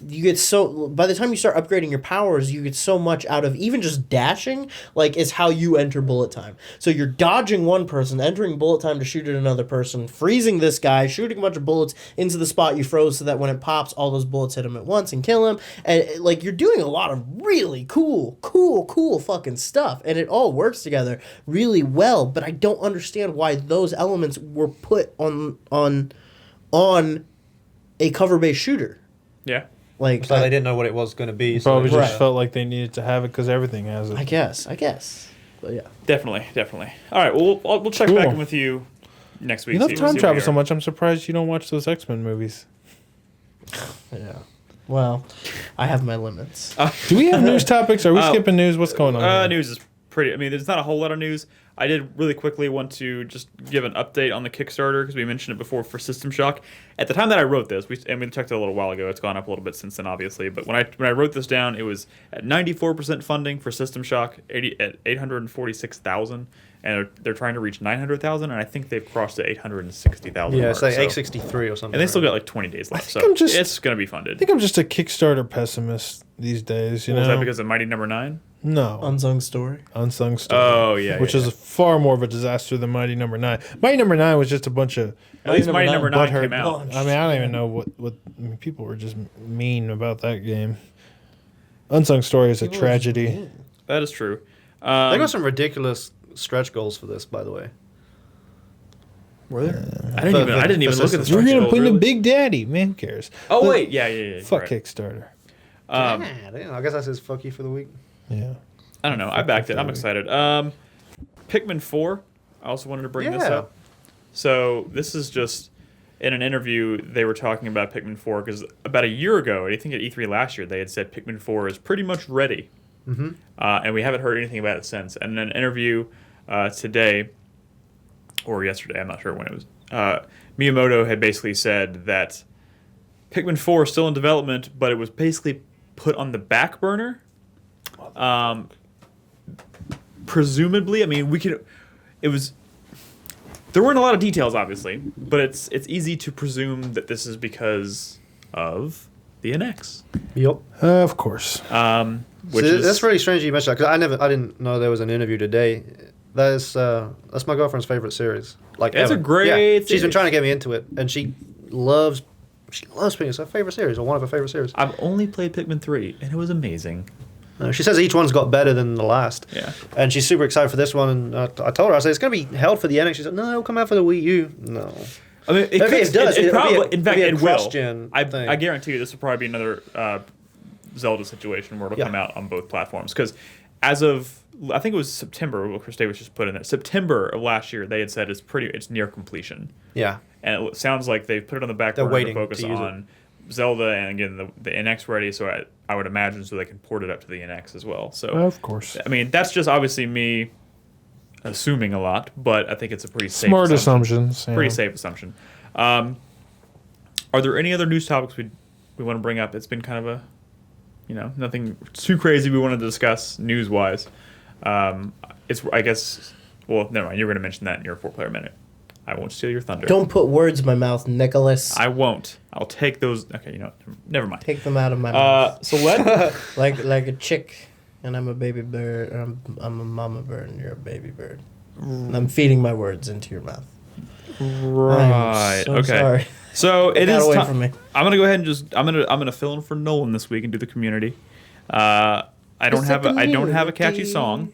you get so by the time you start upgrading your powers, you get so much out of even just dashing, like, is how you enter bullet time. So you're dodging one person, entering bullet time to shoot at another person, freezing this guy, shooting a bunch of bullets into the spot you froze so that when it pops, all those bullets hit him at once and kill him. And like, you're doing a lot of really cool fucking stuff, and it all works together really well. But I don't understand why those elements were put on a cover-based shooter. Yeah. Like, So they didn't know what it was going to be. So Probably just Right. felt like they needed to have it because everything has it. I guess. But yeah. Definitely. All right. Well, we'll check Cool. back in with you next week. You love see time where travel we so are. much. I'm surprised you don't watch those X-Men movies. Yeah. Well, I have my limits. Do we have news topics? Are we skipping news? What's going on? here? News is pretty. I mean, there's not a whole lot of news. I did really quickly want to just give an update on the Kickstarter because we mentioned it before for System Shock. At the time that I wrote this, we checked it a little while ago. It's gone up a little bit since then, obviously. But when I wrote this down, it was at 94% funding for System Shock, at 846,000, and they're trying to reach 900,000, and I think they've crossed the 860,000. yeah, mark, say so- 863 or something. And they still right? got like 20 days left, so I'm just- it's gonna be funded. I think I'm just a Kickstarter pessimist these days. You Was know? that because of Mighty Number 9? No. Unsung story. Unsung Story. Oh yeah, Which yeah, is far more of a disaster than Mighty Number 9. Mighty Number 9 was just a bunch of. at least Mighty Number 9 butthurt- came out. I mean, I don't even know what I mean, people were just mean about that game. Unsung Story is a tragedy. That is true. They got some ridiculous stretch goals for this, by the way. Were there? I didn't even look at the We're stretch gonna goals, put in really. the Big Daddy. Man, who cares? Oh But wait, yeah. Fuck right. Kickstarter. Um, I guess that's his fuck you for the week. Yeah. I don't know. I backed it. I'm excited. Pikmin 4. I also wanted to bring this Yeah. up. So this is just in an interview they were talking about Pikmin 4 because about a year ago, I think at E3 last year, they had said Pikmin 4 is pretty much ready, and we haven't heard anything about it since. And in an interview today or yesterday, I'm not sure when it was, Miyamoto had basically said that Pikmin 4 is still in development, but it was basically put on the back burner. Presumably, I mean, it was. There weren't a lot of details, obviously, but it's easy to presume that this is because of the NX. Yep. Of course. Which So is that's really strange you mentioned that because I didn't know there was an interview today. That's my girlfriend's favorite series. Like It's a ever. great Yeah. She's series. been trying to get me into it, and she loves Pikmin. It's her favorite series, or one of her favorite series. I've only played Pikmin 3, and it was amazing. She says each one's got better than the last. Yeah. And she's super excited for this one. And I told her, I said, it's going to be held for the NX. She said, no, it'll come out for the Wii U. No. I mean, If it does, it'll be probably, a- in fact, it'll be a it will. cross-gen I thing. guarantee you this will probably be another Zelda situation where it'll Yeah. come out on both platforms. Because as of, I think it was September, what Chris Davis just put in there, September of last year, they had said it's near completion. Yeah. And it sounds like they've put it on the back They're burner to waiting focus to use it. on Zelda and, again, the NX ready, so I would imagine so they can port it up to the NX as well. So, Of course. I mean, that's just obviously me assuming a lot, but I think it's a pretty safe Smart assumption. assumptions. yeah. Pretty safe assumption. Are there any other news topics we want to bring up? It's been kind of a, nothing too crazy we wanted to discuss news-wise. It's, I guess, well, never mind. You were going to mention that in your 4-player minute. I won't steal your thunder. Don't put words in my mouth, Nicholas. I won't. I'll take those. Okay, never mind. Take them out of my mouth. So let Like a chick, and I'm a baby bird. I'm a mama bird, and you're a baby bird. And I'm feeding my words into your mouth. right. I'm so Okay. sorry. So it Got is away time. from me. I'm gonna go ahead and just I'm gonna fill in for Nolan this week and do the community. I don't have a catchy song.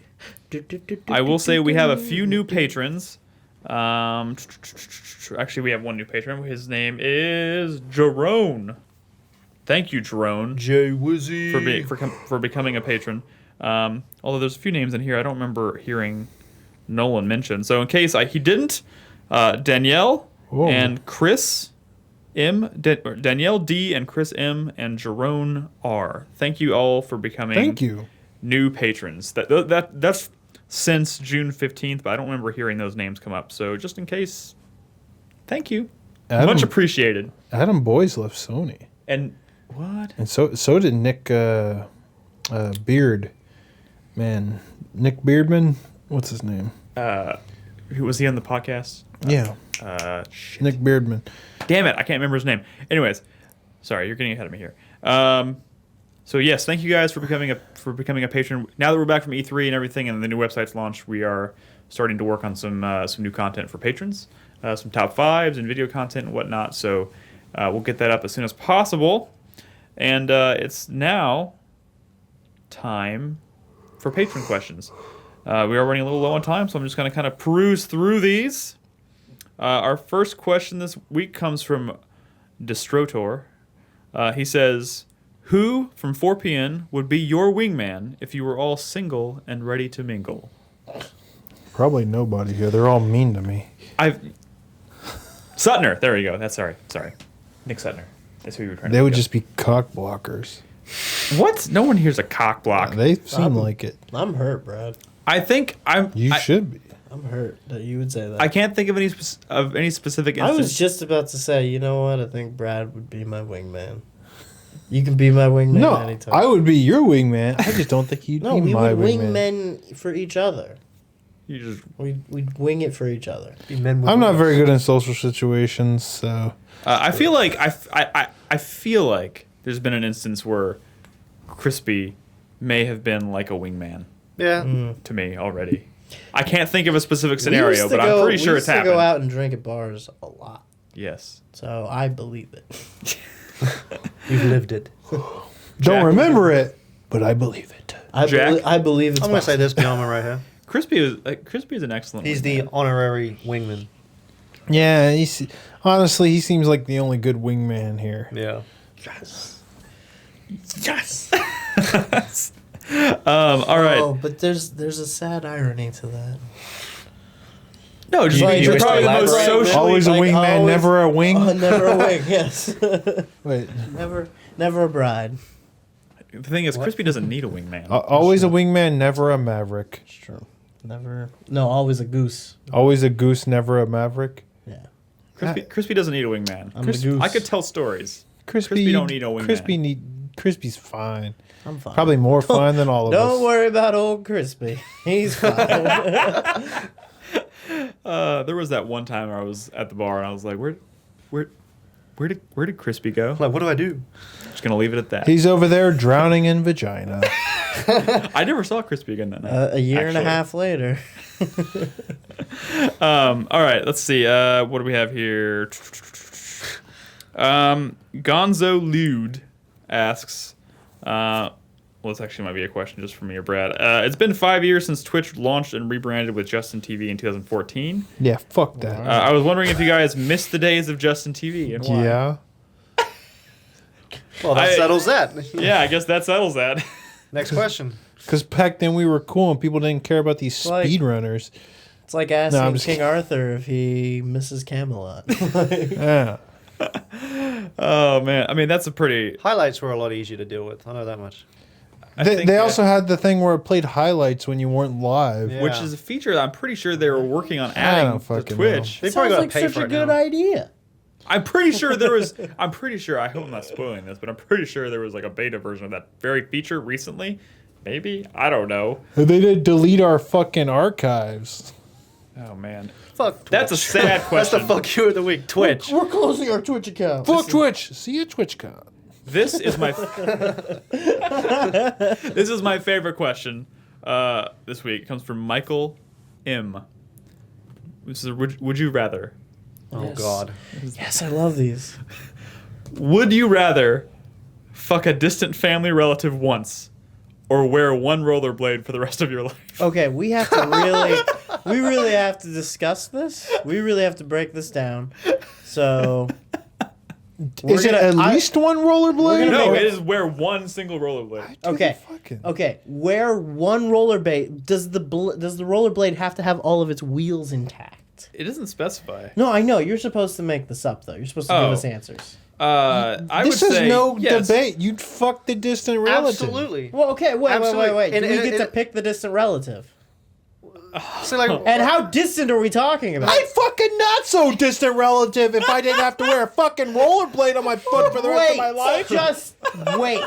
I will say we have a few new patrons. Actually, we have one new patron. His name is Jerone. Thank you, Jerone, Jay Wizzy. for becoming a patron. Although there's a few names in here I don't remember hearing Nolan mentioned. So in case he didn't, Danielle Whoa. and Chris M, Danielle D and Chris M and Jerone R. Thank you all for becoming Thank you. new patrons. That's since June 15th, but I don't remember hearing those names come up. So just in case, thank you. Much appreciated. Adam Boyes left Sony. And what? And so did Nick Beard. Man, Nick Beardman? What's his name? Who was he on the podcast? Yeah. Shit. Nick Beardman. Damn it, I can't remember his name. Anyways, sorry, you're getting ahead of me here. So yes, thank you guys for becoming a patron. Now that we're back from E3 and everything, and the new website's launched, we are starting to work on some new content for patrons, some top fives and video content and whatnot. So we'll get that up as soon as possible. And it's now time for patron questions. We are running a little low on time, so I'm just going to kind of peruse through these. Our first question this week comes from Destrotor. He says, "Who from 4PN would be your wingman if you were all single and ready to mingle?" Probably nobody here. They're all mean to me. Sutner. There we go. That's sorry. Nick Sutner. That's who you were trying to They would think just be cock blockers. of. What? No one here's a cock block. They seem like it. I'm hurt, Brad. I think You should be. I'm hurt that you would say that. I can't think of any specific I instance. was just about to say, you know what? I think Brad would be my wingman. You can be my wingman No, anytime. I would be your wingman. I just don't think you'd No, be we my would wingman. wingmen for each other. You just. We'd wing it for each other. I'm not very good in social situations, so I feel like I feel like there's been an instance where Krispy may have been like a wingman Yeah. to me already. I can't think of a specific scenario, but I'm pretty sure it's We used to happened. go out and drink at bars a lot, Yes. so I believe it. You've lived it. don't Jack? remember it, but I believe it. Jack? I believe it's I'm going to say possible. this gentleman right here. Crispy is an excellent. He's wingman. the honorary wingman. Yeah, honestly, he seems like the only good wingman here. Yeah. Yes. All right. Oh, but there's a sad irony to that. No, just Like, you're just probably the like- most like- socially. Always a like, wingman, always- never a wing. Never a wing. Yes. Wait, Never a bride. The thing is, Crispy doesn't need a wingman. always a wingman, never a maverick. It's true. Never. No, always a goose. Always a goose, never a maverick. Yeah. Crispy doesn't need a wingman. I'm the goose. I could tell stories. Crispy don't need a wingman. Crispy's fine. I'm fine. Probably more fine than all of us. Don't worry about old Crispy. He's fine. There was that one time I was at the bar and I was like, where did Crispy go? Like, what do I do? Just gonna leave it at that. He's over there drowning in vagina. I never saw Crispy again that night. A year and a actually. half later. All right, let's see. What do we have here? Gonzo Lude asks, well, this actually might be a question just for me or Brad. It's been 5 years since Twitch launched and rebranded with Justin TV in 2014. Yeah, fuck that. I was wondering if you guys missed the days of Justin TV and why. Yeah. Well, that settles that. Yeah, I guess that settles that. Next question. Because back then we were cool and people didn't care about these Like- speedrunners. It's like asking I'm just King Arthur if he misses Camelot. Yeah. Oh man, I mean that's a pretty. Highlights were a lot easier to deal with. I know that much. I They, think they that- also had the thing where it played highlights when you weren't live. Yeah. which is a feature that I'm pretty sure they were working on I adding don't to fucking Twitch. They probably Sounds got like to pay such for a it good now. idea. I'm pretty sure there was. I'm pretty sure. I hope I'm not spoiling this, but I'm pretty sure there was like a beta version of that very feature recently. Maybe I don't know. And they did delete our fucking archives. Oh man, Fuck Twitch. that's a sad That's question. the fuck you of the week. Twitch. We're closing our Twitch account. Fuck Twitch. See you at TwitchCon. This is my. This is my favorite question. This week it comes from Michael M. This is would you rather? Oh, Yes. God. Yes, I love these. Would you rather fuck a distant family relative once, or wear one rollerblade for the rest of your life? Okay, we have to we really have to discuss this. We really have to break this down. So, Is it at least one rollerblade? gonna No, make it is wear one single rollerblade. okay, okay, where one rollerblade does the rollerblade have to have all of its wheels intact? It doesn't specify. No, I know you're supposed to make this up though. You're supposed to give Oh. us answers. I This would is say no yes. debate. You'd fuck the distant relative. Absolutely. Well, okay, wait. Absolutely. Do And- we and- get to and- pick the distant relative? So, like, And how distant are we talking about? I fucking not so distant relative if I didn't have to wear a fucking rollerblade on my foot for the rest of my life. Just wait.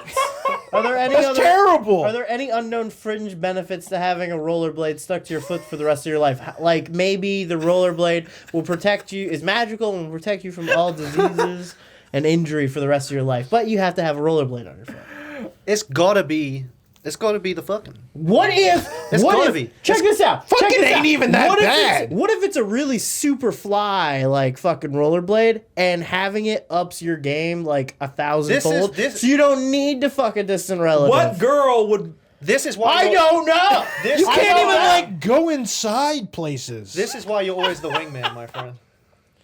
Are there any That's other terrible. Are there any unknown fringe benefits to having a rollerblade stuck to your foot for the rest of your life? Like maybe the rollerblade will protect you, is magical and will protect you from all diseases and injury for the rest of your life. But you have to have a rollerblade on your foot. it's gotta be the fucking. What if? It's what gotta if, be. Check this out. fucking check this ain't out. even that what bad. If what if it's a really super fly like fucking rollerblade and having it ups your game like 1,000-fold? this- So you don't need to fuck a distant relative. What girl would? This is why I don't know. This- You I can't don't even know. like go inside places. This is why you're always the wingman, my friend.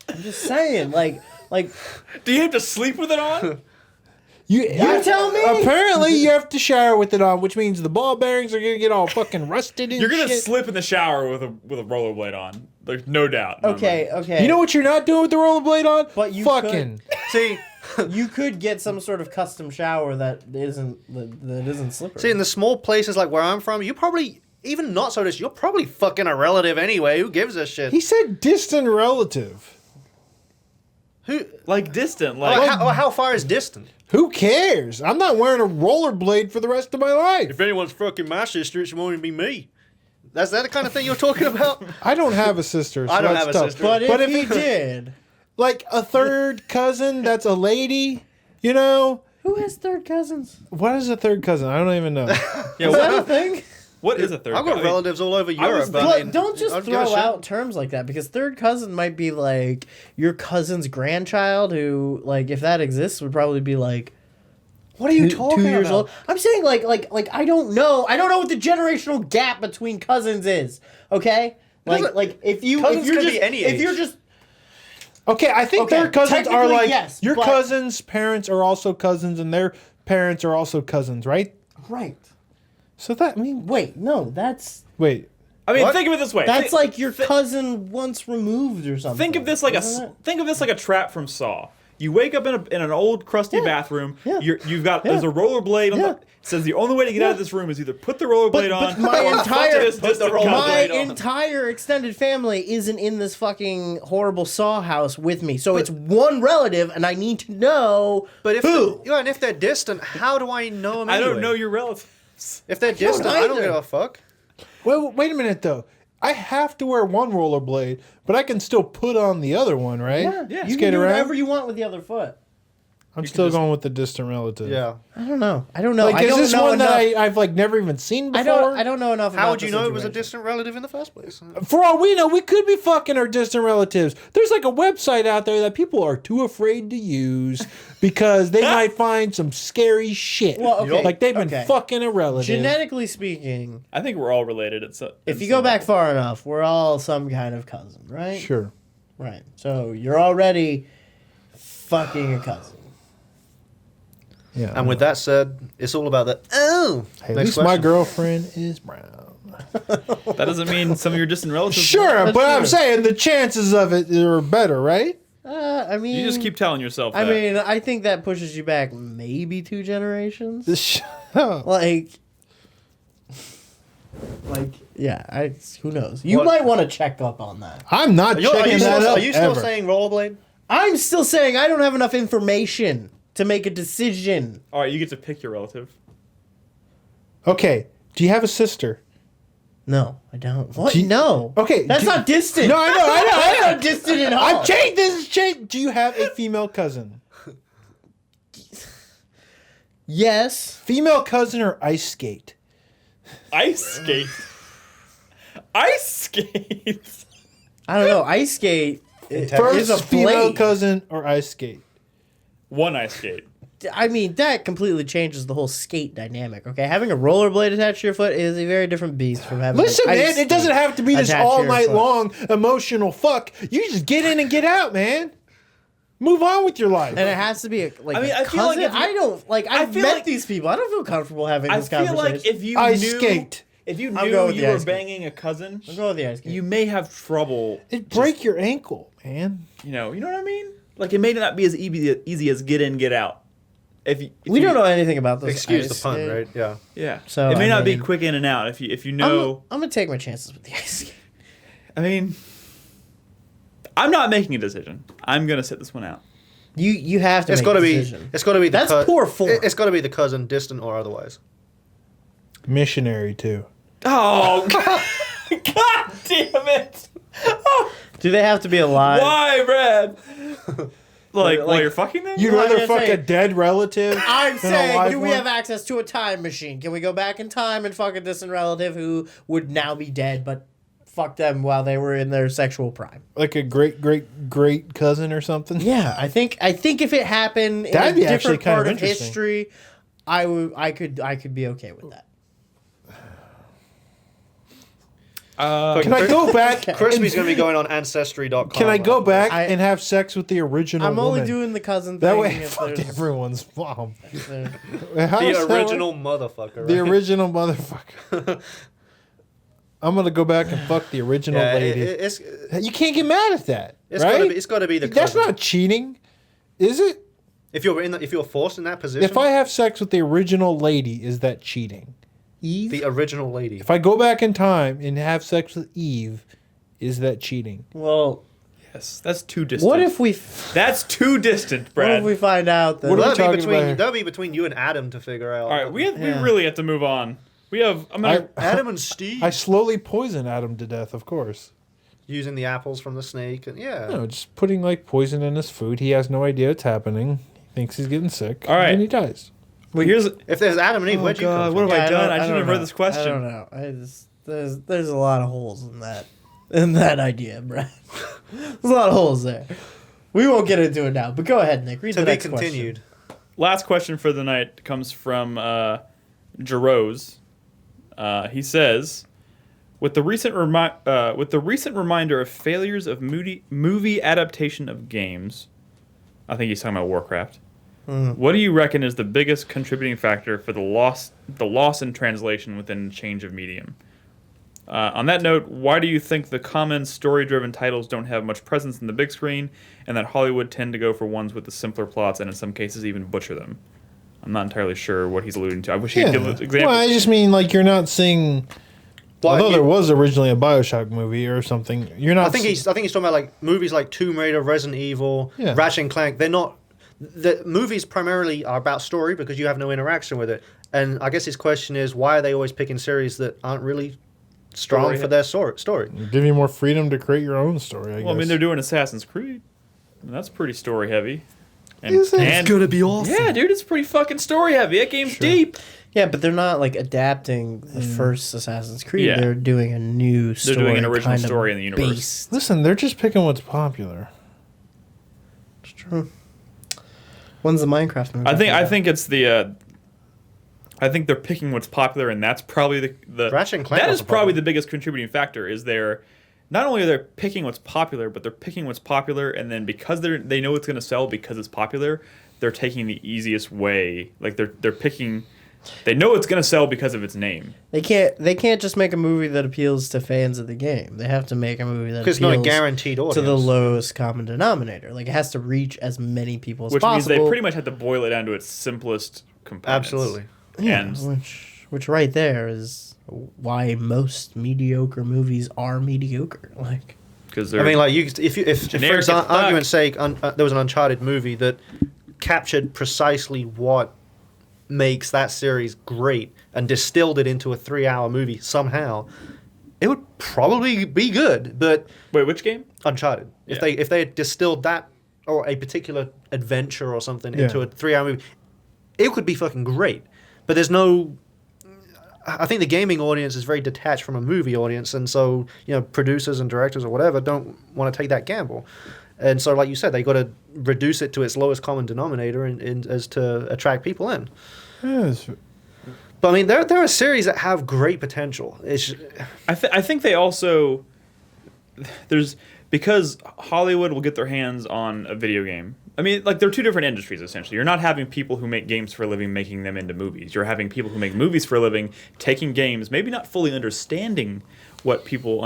I'm just saying, like, Like, Do you have to sleep with it on? You tell me. Apparently, you have to shower with it on, which means the ball bearings are gonna get all fucking rusted and You're gonna shit. slip in the shower with a rollerblade on. There's no doubt. in my okay, mind. okay. You know what you're not doing with the rollerblade on? But you fucking. See, you could get some sort of custom shower that isn't slippery. in the small places like where I'm from, you probably, even not so distant, you're probably fucking a relative anyway. Who gives a shit? He said distant relative. Who? Like distant, Oh, like how far is distant? Who cares? I'm not wearing a rollerblade for the rest of my life. If anyone's fucking my sister, it won't even be me. That's that the kind of thing you're talking about? I don't have a sister. So I don't that's have a tough. sister. but But if if he he- did, Like a third cousin that's a lady, you know? who has third cousins? What is a third cousin? I don't even know. yeah. Is that a thing? What is a third? I've got I mean, relatives all over was Europe. thinking- I But mean, don't just I'd give a throw shit. out terms like that, because third cousin might be like your cousin's grandchild, who, like, if that exists, would probably be like What are you 2 years old. I'm saying like I don't know. I don't know what the generational gap between cousins is. Okay, Doesn't- like if you're cousins could just be any if you're age. just Okay, I think Okay, their cousins are technically, like yes, your but- cousins' parents are also cousins, and their parents are also cousins, right? right. So that I mean, Wait, no, that's wait. I mean, What? think of it this way. that's Think- like your cousin once removed or something. Think of this like Isn't it? think of this like a trap from Saw. You wake up in an old crusty Yeah. bathroom. Yeah. You've got Yeah. there's a rollerblade on Yeah. the. It says the only way to get out of this room is either put the rollerblade on. but my or entire- fuck this put distant the cousin. My rollerblade on. entire extended family isn't in this fucking horrible Saw house with me, so it's one relative, and I need to know But if who. and if they're distant, how do I know them? I Anyway? don't know your relatives. If they're distant, I don't either. give a fuck. Wait a minute though. I have to wear one rollerblade, but I can still put on the other one, right? Yeah. You Skate can do around? whatever you want with the other foot. I'm still going with the distant relative. Yeah. I don't know. I don't know. Like, I is don't this know one enough. that I've like never even seen before? I don't know enough. How about would you the know it was a situation. distant relative in the first place? For all we know, we could be fucking our distant relatives. There's like a website out there that people are too afraid to use because they might find some scary shit. Well, okay, Like they've been okay. fucking a relative. Genetically speaking, I think we're all related. if you go back far enough, we're all some kind of cousin, right? Sure. Right. So you're already fucking a cousin. Yeah. And with that said, it's all about the Hey, at Next least my question. girlfriend is brown. that doesn't mean some of your distant relatives. Sure, That's but I'm true. saying the chances of it are better, right? I mean, You just keep telling yourself. I that. mean, I think that pushes you back maybe 2 generations. Like, Like, yeah, who knows? You What- might want to check up on that. I'm not Are checking you that still, up are you still ever. saying rollerblade? I'm still saying I don't have enough information to make a decision. all right, you get to pick your relative. Okay, do you have a sister? No, I don't. What? Do you- No. Okay, That's do- not distant. No, I know. That's not distant at all. I'm changed. This is changed. Do you have a female cousin? Yes. Female cousin or ice skate? Ice skate. Ice skate. I don't know. Ice skate is a First female blade. cousin or ice skate? One ice skate. I mean, that completely changes the whole skate dynamic. Okay, having a rollerblade attached to your foot is a very different beast from having. Listen, an ice man, it doesn't skate have to be this attached to all your night foot. long emotional fuck. You just get in and get out, man. Move on with your life. And it has to be like. I mean, a I feel like cousin? if you- I don't like. I I've feel met like- these people. I don't feel comfortable having I this feel conversation. like if you Ice knew, skate. if you I'll knew go with you the were ice skate. banging a cousin, I'll go with the ice skate. you may have trouble. It break your ankle, man. You know what I mean? Like it may not be as easy as get in, get out. If we don't know anything about this. Excuse the ice pun, skate. right? Yeah. Yeah. So, it may I not be mean- quick in and out. If you know, I'm gonna take my chances with the ice skate. I mean, I'm not making a decision. I'm gonna sit this one out. You have to. It's make got to a be. decision. It's got to be. The That's poor form. It's got to be the cousin, distant or otherwise. Missionary too. Oh God! God damn it! Do they have to be alive? Why, Brad? Like while Like- you're fucking them? You'd Well, I'm rather just fuck a saying- dead relative? I'm than a saying, live do we one? have access to a time machine? Can we go back in time and fuck a distant relative who would now be dead, but fuck them while they were in their sexual prime? Like a great cousin or something? Yeah, I think if it happened in That'd a be actually different kind part of of interesting. history, I could be okay with that. Can I go back? Krispy's going to be going on Ancestry.com. Can I go back and have sex with the original I'm woman? only doing the cousin thing. That way, fuck everyone's mom. The original motherfucker. Right? The original motherfucker. I'm gonna go back and fuck the original lady. You can't get mad at that, right? It's got to be the. That's not cheating, is it? If you're forced in that position. If I have sex with the original lady, is that cheating? Eve? The original lady. If I go back in time and have sex with Eve, is that cheating? Well, yes, that's too distant. what if we? That's too distant, Brad. What if we find out that? What are we talking about here? That'll be between you and Adam to figure out. All right, we really have to move on. We have. Adam and Steve I slowly poison Adam to death, of course. using the apples from the snake, and No, just putting like poison in his food. He has no idea what's happening. He thinks he's getting sick. All right. And he dies. Well, here's. if there's Adam and Eve, where'd you come from? What have I done? I don't shouldn't have know. heard this question. I don't know. There's a lot of holes in that idea, Brad. There's a lot of holes there. We won't get into it now, but go ahead, Nick. Read To the be next continued. Last question for the night comes from Jerose. He says, with the recent reminder of failures of movie adaptation of games, I think he's talking about Warcraft. What do you reckon is the biggest contributing factor for the loss in translation within change of medium? On that note, why do you think the common story-driven titles don't have much presence in the big screen, and that Hollywood tend to go for ones with the simpler plots and in some cases even butcher them? I'm not entirely sure what he's alluding to. I wish he'd give an example. Well, I just mean like you're not seeing. Although there was originally a BioShock movie or something, you're not. I think he's talking about like movies like Tomb Raider, Resident Evil, Ratchet and Clank. They're not. The movies primarily are about story because you have no interaction with it. And I guess his question is, why are they always picking series that aren't really strong for their story? Give you more freedom to create your own story. I guess. Well, I mean, they're doing Assassin's Creed. And that's pretty story heavy. Is it? It's gonna be awesome. Yeah, dude, it's pretty fucking story heavy. That game's deep. Yeah, but they're not like adapting the first Assassin's Creed. Yeah. They're doing a new story. They're doing an original kind of story in the universe. based. Listen, they're just picking what's popular. It's true. When's the Minecraft movie? I think it's the. I think they're picking what's popular, and that's probably the Ratchet and Clank that is was probably popular. the biggest contributing factor. Is they're not only are they picking what's popular, but they're picking what's popular, and then because they know it's going to sell because it's popular, they're taking the easiest way. Like they're picking. They know it's going to sell because of its name. They can't just make a movie that appeals to fans of the game. They have to make a movie that appeals Because it's not a guaranteed audience. to the lowest common denominator. Like it has to reach as many people as Which possible. means they pretty much have to boil it down to its simplest components. Absolutely. Yeah, And which right there is why most mediocre movies are mediocre. Like because I mean, like if for Generic as fuck. argument's sake, there was an Uncharted movie that captured precisely what makes that series great and distilled it into a 3-hour movie somehow, it would probably be good. But wait, which game? Uncharted, if they had distilled that or a particular adventure or something into a 3-hour movie, it could be fucking great. But there's no. I think the gaming audience is very detached from a movie audience, and so producers and directors or whatever don't want to take that gamble. And so, like you said, they got to reduce it to its lowest common denominator as to attract people in. Yes. But I mean, there are series that have great potential. I think they also because Hollywood will get their hands on a video game. I mean, like they're two different industries essentially. You're not having people who make games for a living making them into movies. You're having people who make movies for a living taking games, maybe not fully understanding what people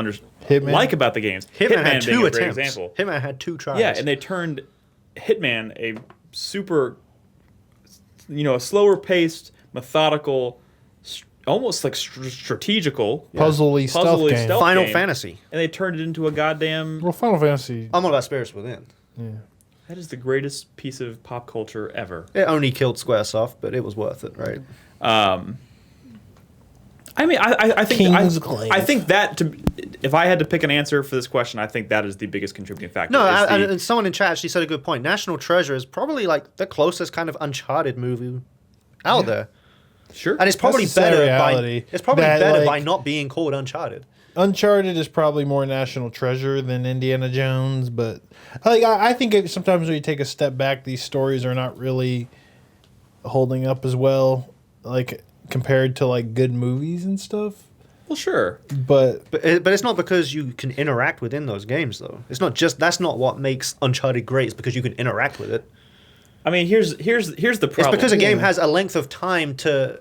like about the games. Hitman had being two a great attempts. example. Hitman had 2 tries. Yeah, and they turned Hitman a super, a slower paced, methodical, almost like strategical, Puzzly stealth game. Final game, Fantasy. and they turned it into a goddamn. Well, Final Fantasy. I'm all about Spirits Within. Yeah. That is the greatest piece of pop culture ever. It only killed Squaresoft, but it was worth it, right? I mean, I think Kingsglaive. I think that if I had to pick an answer for this question, I think that is the biggest contributing factor. No, and someone in chat actually said a good point. National Treasure is probably like the closest kind of Uncharted movie out there. Sure, And it's probably That's the sad better reality. by it's probably That, better like- by not being called Uncharted. Uncharted is probably more National Treasure than Indiana Jones, but I think sometimes when you take a step back, these stories are not really holding up as well, like compared to like good movies and stuff. Well, sure. But it's not because you can interact within those games, though. It's not just that's not what makes Uncharted great. It's because you can interact with it. I mean, here's the problem. It's because a game has a length of time to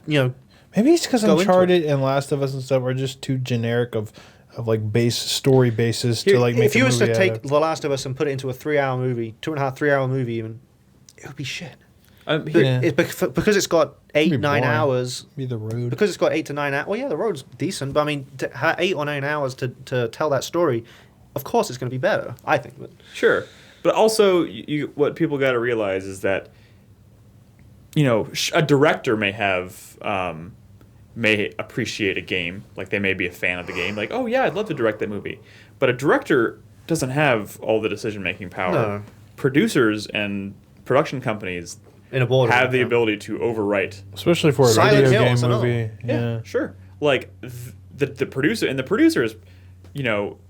maybe it's because Go into Uncharted and Last of Us and stuff are just too generic of like base story bases to like make if you a was movie to out take of. The Last of Us and put it into a 3-hour movie, 2.5, 3-hour movie, even, it would be shit. Yeah. Because it's got 8, It'd be 9 boring. hours. Be the road. Because it's got 8 to 9 hours. Well, yeah, the road's decent, but I mean, 8 or 9 hours to tell that story, of course it's going to be better, I think. But Sure. But also, what people got to realize is that, a director may appreciate a game, like they may be a fan of the game, like, oh yeah, I'd love to direct that movie. But a director doesn't have all the decision-making power. No. Producers and production companies in a board have the ability to overwrite. Especially for a Silent video Hill game is another movie. one. Yeah. Sure. Like, the producer, and the producers,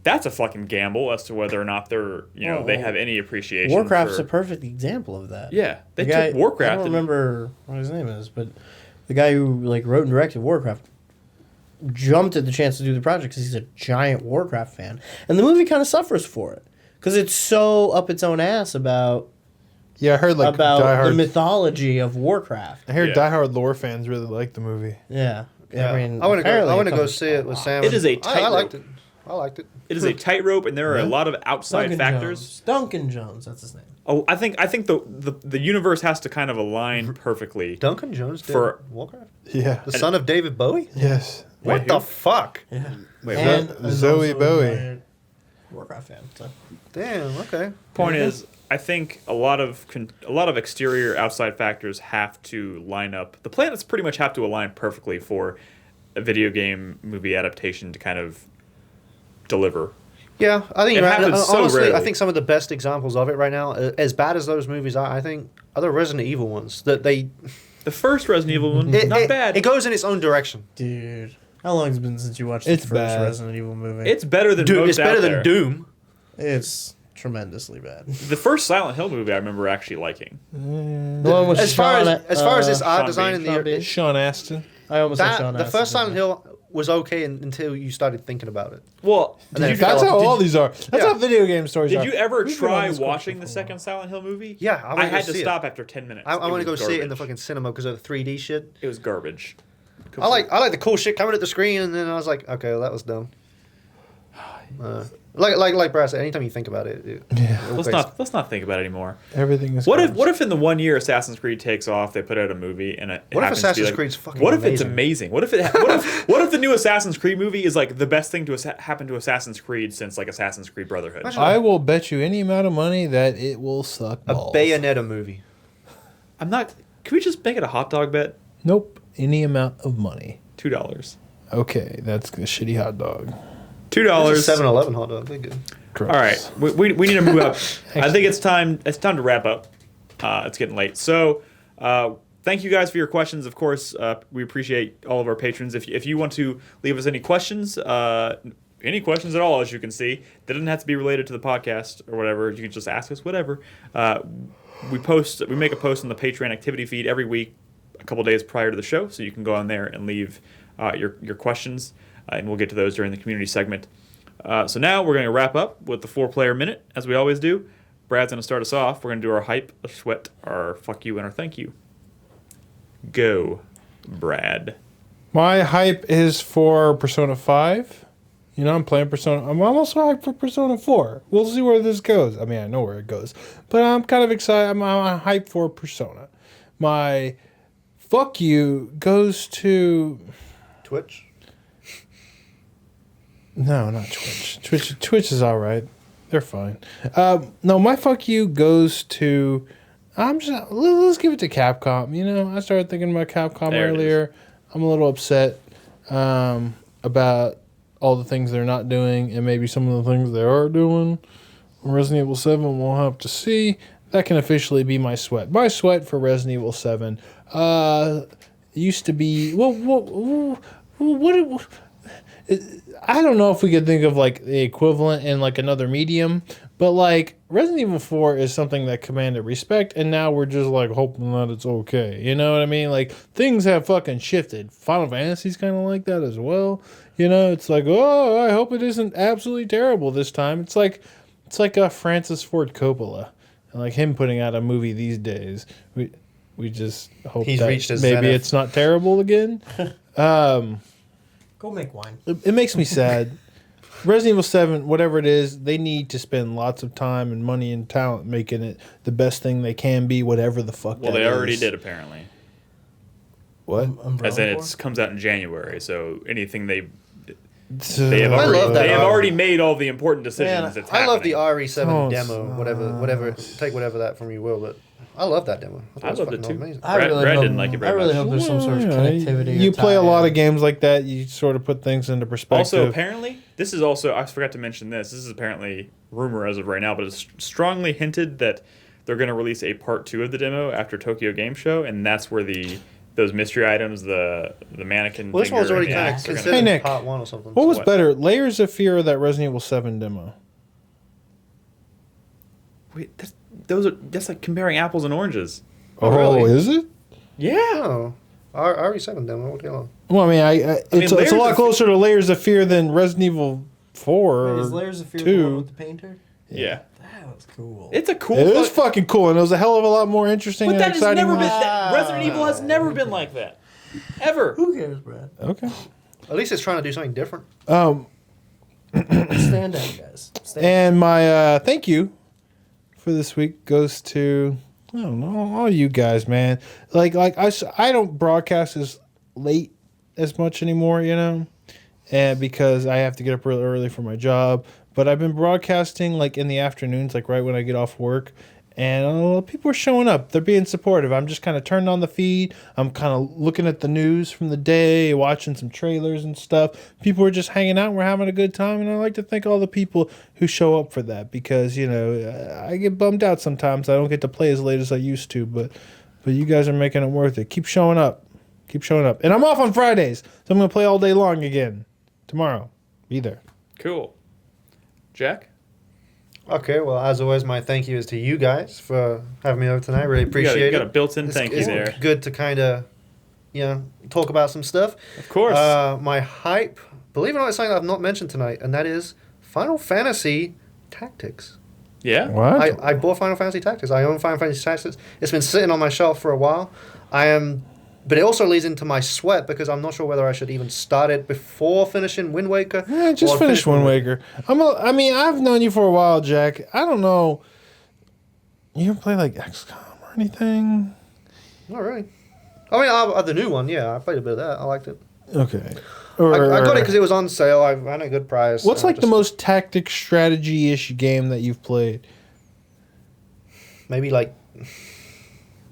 that's a fucking gamble as to whether or not they're, they have any appreciation Warcraft's for... a perfect example of that. Yeah. They The guy, took Warcraft I don't and- remember what his name is, but the guy who wrote and directed Warcraft jumped at the chance to do the project because he's a giant Warcraft fan, and the movie kind of suffers for it because it's so up its own ass about Yeah, I heard like the diehard. mythology of Warcraft. I heard Yeah. diehard lore fans really like the movie. Yeah, I mean, I want to apparently go comes see it with Sam. It is a I tightrope. liked it. I liked it. It is a tightrope, and there are a lot of outside Duncan factors. Jones. Duncan Jones, that's his name. Oh, I think the universe has to kind of align perfectly. Duncan Jones did For- Warcraft? Yeah. The son of David Bowie? Yes. What Wait, the who? fuck? Yeah, Wait, and what? is Zoe also a Bowie. giant Warcraft fan. So. Damn, okay. Point is, I think a lot of exterior outside factors have to line up. The planets pretty much have to align perfectly for a video game movie adaptation to kind of deliver. Yeah, I think It right, happens so honestly, I rarely. think some of the best examples of it right now, as bad as those movies are, I think, are the Resident Evil ones. That they The first Resident Evil one, it, not it, bad. It goes in its own direction. Dude, how long has it been since you watched It's the first bad. Resident Evil movie? It's better than Dude, most it's better out than there. Doom. It's tremendously bad. The first Silent Hill movie I remember actually liking. The one with As far as its art Sean design Bean. and Sean Bean. Sean Astin. I almost said that Sean the Astin, first Silent didn't I? Hill was okay until you started thinking about it. Well, And then did it you, fell That's off. how Did all you- these are. That's Yeah. how video game stories are. did you ever We've been on try this watching question the for a second Silent Hill movie? Yeah, I I wanna had go to see it. stop after 10 minutes. I want to It go was see it in the garbage. fucking cinema because of the 3D shit. It was garbage. I like the cool shit coming at the screen, and then I was like, okay, well, that was dumb. Like Brad said, anytime you think about it, Yeah. Let's not think about it anymore. Everything is. What if garbage. in the 1 year Assassin's Creed takes off, they put out a movie and it What if happens to be Assassin's like, Creed's fucking What if it's amazing? amazing? What if the new Assassin's Creed movie is like the best thing to happen to Assassin's Creed since like Assassin's Creed Brotherhood? Imagine I will bet you any amount of money that it will suck a balls. Bayonetta movie? I'm not. Can we just make it a hot dog bet? Nope. Any amount of money. $2. Okay, that's a shitty hot dog. $2. 7-Eleven hot dog. They're good. Gross. All right, we need to move up. I think it's time to wrap up. It's getting late. So thank you guys for your questions. Of course, we appreciate all of our patrons. If you want to leave us any questions at all, as you can see, that doesn't have to be related to the podcast or whatever. You can just ask us whatever. We make a post on the Patreon activity feed every week, a couple days prior to the show, so you can go on there and leave your questions, and we'll get to those during the community segment. So now we're going to wrap up with the 4-player minute, as we always do. Brad's going to start us off. We're going to do our hype, our sweat, our fuck you, and our thank you. Go, Brad. My hype is for Persona 5. You know, I'm playing Persona. I'm almost hyped for Persona 4. We'll see where this goes. I mean, I know where it goes. But I'm kind of excited. I'm hyped for Persona. My fuck you goes to... Twitch. No, not Twitch. Twitch is all right. They're fine. No, my fuck you goes to... let's give it to Capcom. You know, I started thinking about Capcom There it earlier. I'm a little upset about all the things they're not doing and maybe some of the things they are doing. Resident Evil 7, we'll have to see. That can officially be my sweat. My sweat for Resident Evil 7 used to be... I don't know if we could think of like the equivalent in like another medium, but like Resident Evil 4 is something that commanded respect, and now we're just like hoping that it's okay. You know what I mean? Like things have fucking shifted. Final Fantasy's kind of like that as well. You know, it's like, oh, I hope it isn't absolutely terrible this time. It's like Francis Ford Coppola, and like him putting out a movie these days. We just hope He's that reached his maybe zenith. it's not terrible again. Go make wine. It makes me sad. Resident Evil 7, whatever it is, they need to spend lots of time and money and talent making it the best thing they can be, whatever the fuck Well, that they already is. did, apparently. What? As in, it comes out in January, so anything they So- have I already, love that they have album. already made all the important decisions. Man, that's I love the happening. RE7 Oh, demo, whatever. Take whatever that from you will, but I love that demo. I thought loved was it fucking too. amazing. Brad didn't like it very I really much. hope there's some sort of Yeah, connectivity. You or play a lot tie-in. of games like that. You sort of put things into perspective. Also, apparently, this is also, I forgot to mention this. This is apparently rumor as of right now, but it's strongly hinted that they're going to release a part 2 of the demo after Tokyo Game Show, and that's where those mystery items, the mannequin. Well, this finger one's already and the kind of axe are gonna- considered Hey, Nick. part 1 or something. what was what? better, Layers of Fear or that Resident Evil 7 demo? Wait, that's like comparing apples and oranges. Oh, really? Is it? Yeah. Oh, RE7 demo. What the hell? Well, I mean, it's Layers a lot of- closer to Layers of Fear than Resident Evil 4 Wait, or is Layers of Fear 2. the one with the painter? Yeah. That was cool. It's a cool. It is fuck- fucking cool, and it was a hell of a lot more interesting But and that has exciting. never than been. this. Resident Evil has never been like that, ever. Who cares, Brad? Okay. At least it's trying to do something different. Stand down, guys. Stand And my thank you for this week goes to, I don't know, all you guys, man. Like I don't broadcast as late as much anymore, you know, and because I have to get up real early for my job. But I've been broadcasting like in the afternoons, like right when I get off work. And people are showing up. They're being supportive. I'm just kind of turning on the feed. I'm kind of looking at the news from the day, watching some trailers and stuff. People are just hanging out. We're having a good time. And I like to thank all the people who show up for that because, you know, I get bummed out sometimes. I don't get to play as late as I used to. But you guys are making it worth it. Keep showing up. Keep showing up. And I'm off on Fridays. So I'm going to play all day long again tomorrow. Be there. Cool. Jack. Okay, well, as always, my thank you is to you guys for having me over tonight. Really appreciate You it. got a built-in thank you It's there. good to kind of, talk about some stuff. Of course. My hype, believe it or not, is something I've not mentioned tonight, and that is Final Fantasy Tactics. Yeah. What? I bought Final Fantasy Tactics. I own Final Fantasy Tactics. It's been sitting on my shelf for a while. But it also leads into my sweat because I'm not sure whether I should even start it before finishing Wind Waker. Yeah, just or finish Wind Waker. I've known you for a while, Jack. I don't know. You ever play like XCOM or anything? Not really. I mean, the new one, yeah. I played a bit of that. I liked it. Okay. I got it because it was on sale. I ran a good price. What's and I like the most tactic strategy-ish game that you've played? Maybe like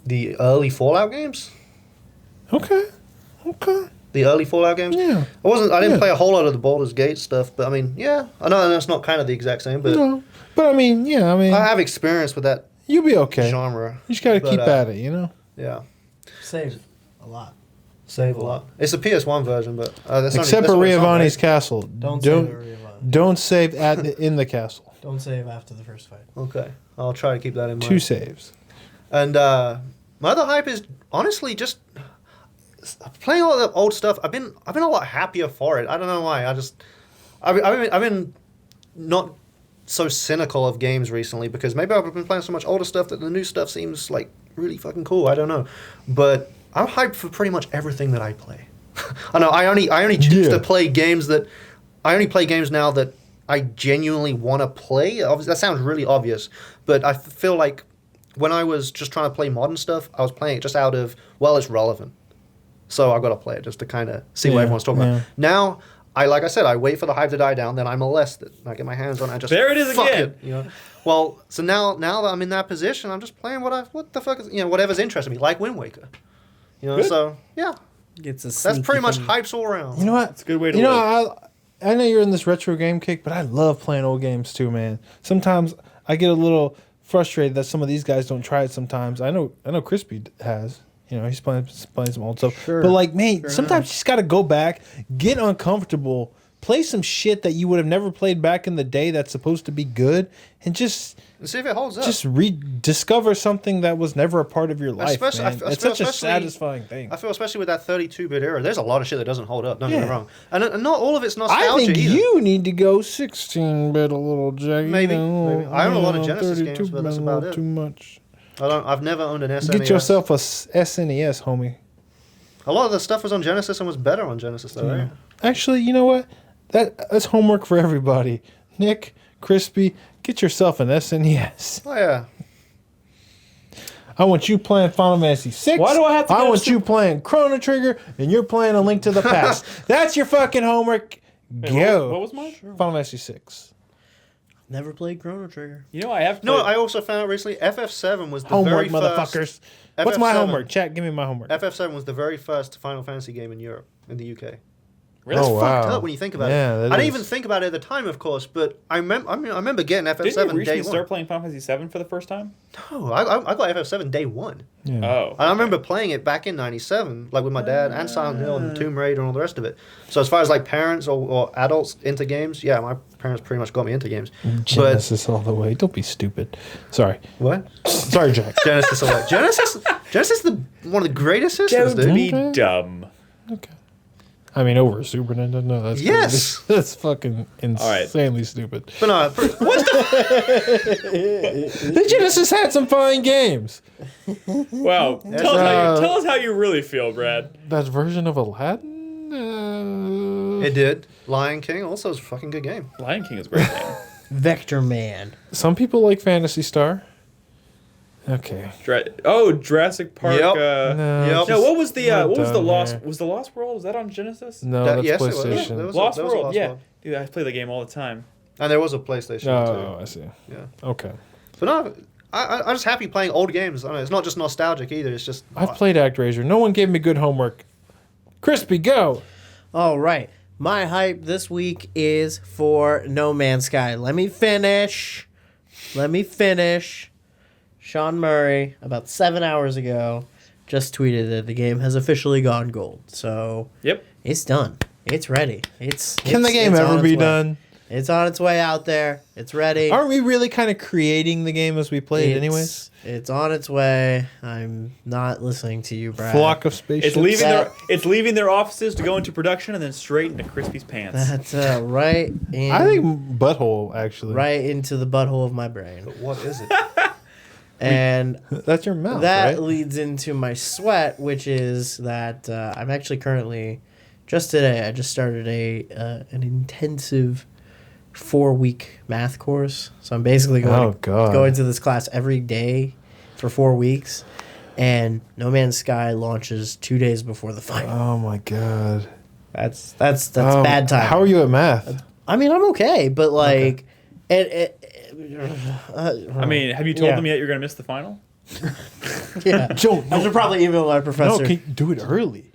the early Fallout games? Okay. The early Fallout games? Yeah. I didn't Yeah. play a whole lot of the Baldur's Gate stuff, but I mean, yeah. I know that's not kind of the exact same, but No. But I mean, yeah, I have experience with that you'll be okay. genre. You just got to But, keep at it, you know? Yeah. Save a lot. Save a lot. It's a PS1 version, but that's Except for Riavani's castle. Don't save at Riavani. Don't save in the castle. Don't save after the first fight. Okay. I'll try to keep that in mind. 2 saves. And my other hype is honestly just playing all the old stuff. I've been a lot happier for it. I don't know why. I've been not so cynical of games recently because maybe I've been playing so much older stuff that the new stuff seems like really fucking cool. I don't know, but I'm hyped for pretty much everything that I play. I know I only choose to play games that I only play games now that I genuinely want to play. That sounds really obvious, but I feel like when I was just trying to play modern stuff, I was playing it just out of, well, it's relevant. So I've got to play it just to kind of see what everyone's talking about. Now, like I said, I wait for the hype to die down, then I molest it. I get my hands on it, I just There it is fuck again. it, Well, so now that I'm in that position, I'm just playing what the fuck is, whatever's interesting me, like Wind Waker. Good. So, yeah. Gets a That's pretty much hypes all around. You know what? It's a good way to You live. know, I know you're in this retro game kick, but I love playing old games too, man. Sometimes I get a little frustrated that some of these guys don't try it sometimes. I know Krispy has. You know, he's playing some old stuff. Sure. But like, man, Sure sometimes you just got to go back, get uncomfortable, play some shit that you would have never played back in the day that's supposed to be good, and just see if it holds up. just rediscover something that was never a part of your life. Especially- Man. I It's feel such a especially- satisfying thing. I feel especially with that 32-bit era, there's a lot of shit that doesn't hold up. Don't get me Yeah. wrong, and not all of it's nostalgia I think either. you need to go 16-bit a little, Jay. Maybe. You know, Maybe. I own a lot of you know, Genesis games, 32 but that's bit a about little it. Too much. I've never owned an SNES. Get yourself a SNES, homie. A lot of the stuff was on Genesis and was better on Genesis, though, right? Actually, you know what? That's homework for everybody. Nick, Krispy, get yourself an SNES. Oh yeah. I want you playing Final Fantasy VI. Why do I have to I go want you playing Chrono Trigger, and you're playing A Link to the Past. That's your fucking homework. Go. What was mine? Final Fantasy VI. Never played Chrono Trigger. You know, I have. No, played- I also found out recently FF7 was the Homework, very motherfuckers. first. What's my FF7 homework? Chat, give me my homework. FF7 was the very first Final Fantasy game in Europe, in the UK. Really? Oh, Fucked wow. up when you think about Yeah, it. that I didn't is. even think about it at the time, of course, but I remember getting Didn't FF7 you recently day start one. playing Final Fantasy 7 for the first time? No, I got FF7 day one. Yeah. Oh. And I remember playing it back in '97, like with my dad, and Silent Hill and Tomb Raider and all the rest of it. So as far as like parents or adults into games, yeah, my parents pretty much got me into games. Genesis all the way. Don't be stupid. Sorry. What? Sorry, Jack. Genesis, Genesis is one of the greatest systems, Don't dude. be Okay. dumb. Okay. I mean, over Super Nintendo. That's Yes! crazy. That's fucking right. insanely stupid. But no, The Genesis had some fine games. Wow. Tell us how you really feel, Brad. That version of Aladdin? it did. Lion King also is a fucking good game. Lion King is a great game. Vector Man. Some people like Phantasy Star. Okay. Jurassic Park. Yep. No, Yep. No, what was the We're what was the done Lost? here. Was the Lost World? Was that on Genesis? No, That- that's yes, it was. PlayStation. There was Lost a World. Lost Yeah. World. Dude, I play the game all the time. And there was a PlayStation Oh, too. I see. Yeah. Okay. But no, I'm just happy playing old games. I mean, it's not just nostalgic either. It's just I've played ActRaiser. No one gave me good homework. Crispy, go. All right. My hype this week is for No Man's Sky. Let me finish. Sean Murray, about 7 hours ago, just tweeted that the game has officially gone gold. So Yep. it's done. It's ready. Can the game it's ever on be its way. done? It's on its way out there. It's ready. Aren't we really kind of creating the game as we play it anyways? It's on its way. I'm not listening to you, Brad. Flock of spaceships. It's leaving their offices to go into production and then straight into Crispy's pants. That's right in, I think butthole, actually. right into the butthole of my brain. what is it? And That's your mouth, that right? leads into my sweat, which is that I'm actually currently, just today, I just started an intensive 4-week math course. So I'm basically going to this class every day for 4 weeks. And No Man's Sky launches 2 days before the final. Oh my god. That's bad time. How are you at math? I mean, I'm okay, but like, I mean, have you told Yeah. them yet you're gonna miss the final? yeah. Don't. I should probably email my No, professor. can you do it early?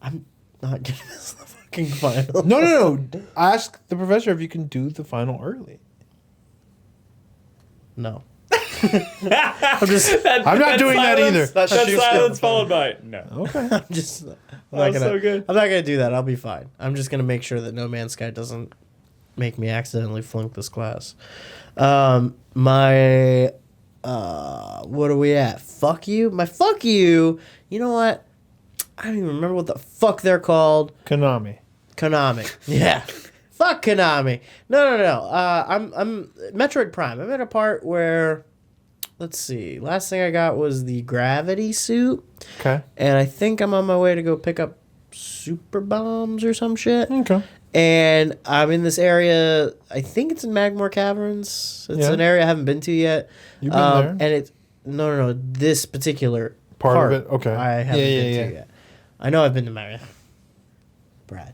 I'm not gonna miss the fucking final. No. Ask the professor if you can do the final early. No. I'm just. I'm not doing that either. That silence followed by no. Okay. I'm just. I'm That not was gonna. so good. I'm not gonna do that. I'll be fine. I'm just gonna make sure that No Man's Sky doesn't make me accidentally flunk this class. My. What are we at? Fuck you. My fuck you. You know what? I don't even remember what the fuck they're called. Konami. Yeah. Fuck Konami. No. I'm Metroid Prime. I'm at a part where, let's see. Last thing I got was the gravity suit, Okay. and I think I'm on my way to go pick up super bombs or some shit. Okay. And I'm in this area. I think it's in Magmore Caverns. It's Yeah. an area I haven't been to yet. You've been there. And it's no. This particular Part of it? Okay. I haven't been Yeah. to yet. I know I've been to Magmore. Brad.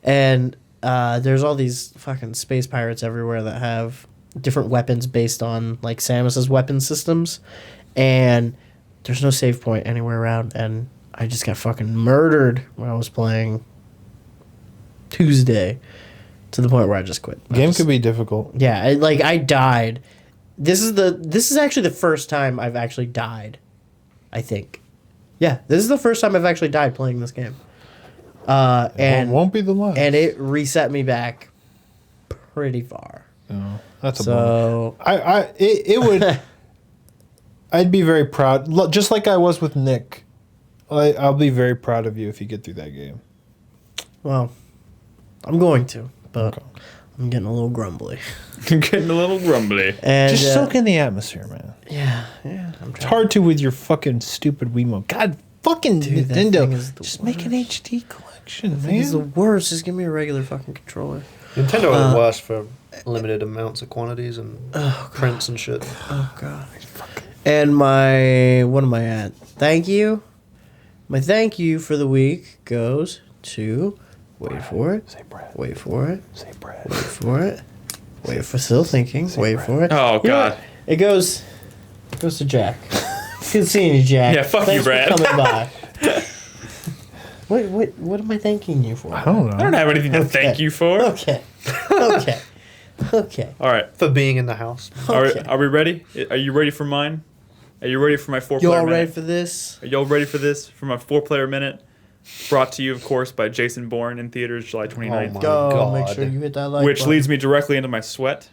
And there's all these fucking space pirates everywhere that have different weapons based on like Samus's weapon systems, and there's no save point anywhere around. And I just got fucking murdered when I was playing Tuesday, to the point where I just quit. Game could be difficult. Yeah, I died. This is actually the first time I've actually died I think. Yeah, this is the first time I've actually died playing this game. And it won't be the last. And it reset me back pretty far. Oh, that's a so bummer. It would. I'd be very proud, just like I was with Nick. I'll be very proud of you if you get through that game. Well, I'm going to, but I'm getting a little grumbly. Getting a little grumbly. And just soak in the atmosphere, man. Yeah. It's hard to with your fucking stupid Wiimote. God, fucking Dude, that thing Nintendo. is the Just make an HD collection, It's man. the worst. Just give me a regular fucking controller. Nintendo are the worst for limited amounts of quantities and prints and shit. Oh god. And what am I at? Thank you. My thank you for the week goes to wait for it. Say Brad. Wait for it. Say Brad. Wait for it. Wait for still thinking. Wait for it. Oh, You know God. what? It goes to Jack. Good seeing you, Jack. Yeah, fuck Thanks you, Brad. For coming by. What am I thanking you for? I don't know. I don't have anything to thank you for. Okay. All right. For being in the house. Are we ready? Are you ready for mine? Are you ready for my 4-player You minute? all ready for this? Are y'all ready for this? For my 4-player minute? Brought to you, of course, by Jason Bourne in theaters July 29th. Oh my Go. God. Make sure you hit that like Which button. leads me directly into my sweat.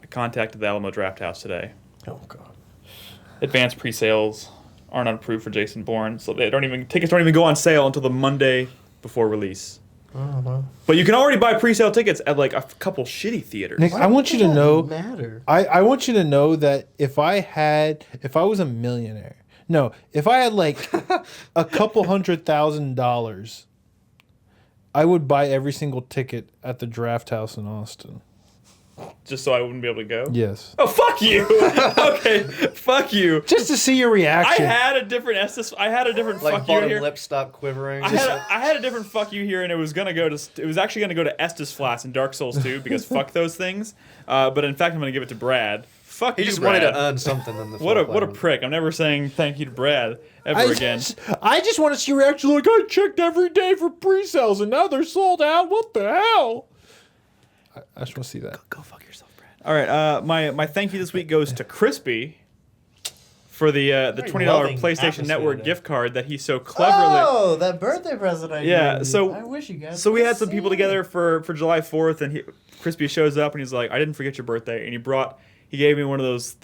I contacted the Alamo Draft House today. Oh god. Advanced pre-sales aren't approved for Jason Bourne, so tickets don't even go on sale until the Monday before release. Uh-huh. But you can already buy pre-sale tickets at like a couple shitty theaters. Nick, I want you to know. Matter. I want you to know that if I was a millionaire, if I had like a couple $100,000, I would buy every single ticket at the Draft House in Austin. Just so I wouldn't be able to go? Yes. Oh, fuck you! Okay, fuck you. Just to see your reaction. I had a different Like fuck you bottom here. lip stop quivering. I had a different fuck you here, and it was actually gonna go to Estes Flats in Dark Souls 2 because fuck those things. But in fact, I'm gonna give it to Brad. Fuck He you, just Brad. wanted to earn something in the What a fourth prick! I'm never saying thank you to Brad ever again. I just want to see your reaction. Like, I checked every day for pre-sales, and now they're sold out. What the hell? I just want to see that. Go fuck yourself, Brad. All right, my thank you this week goes to Krispy for the $20 loving PlayStation atmosphere Network there. gift card that he so cleverly. Oh, that birthday present I Yeah, gave you. so- I wish you guys So we could had some see people it. together for July 4th, and Crispy shows up and he's like, "I didn't forget your birthday," and he gave me one of those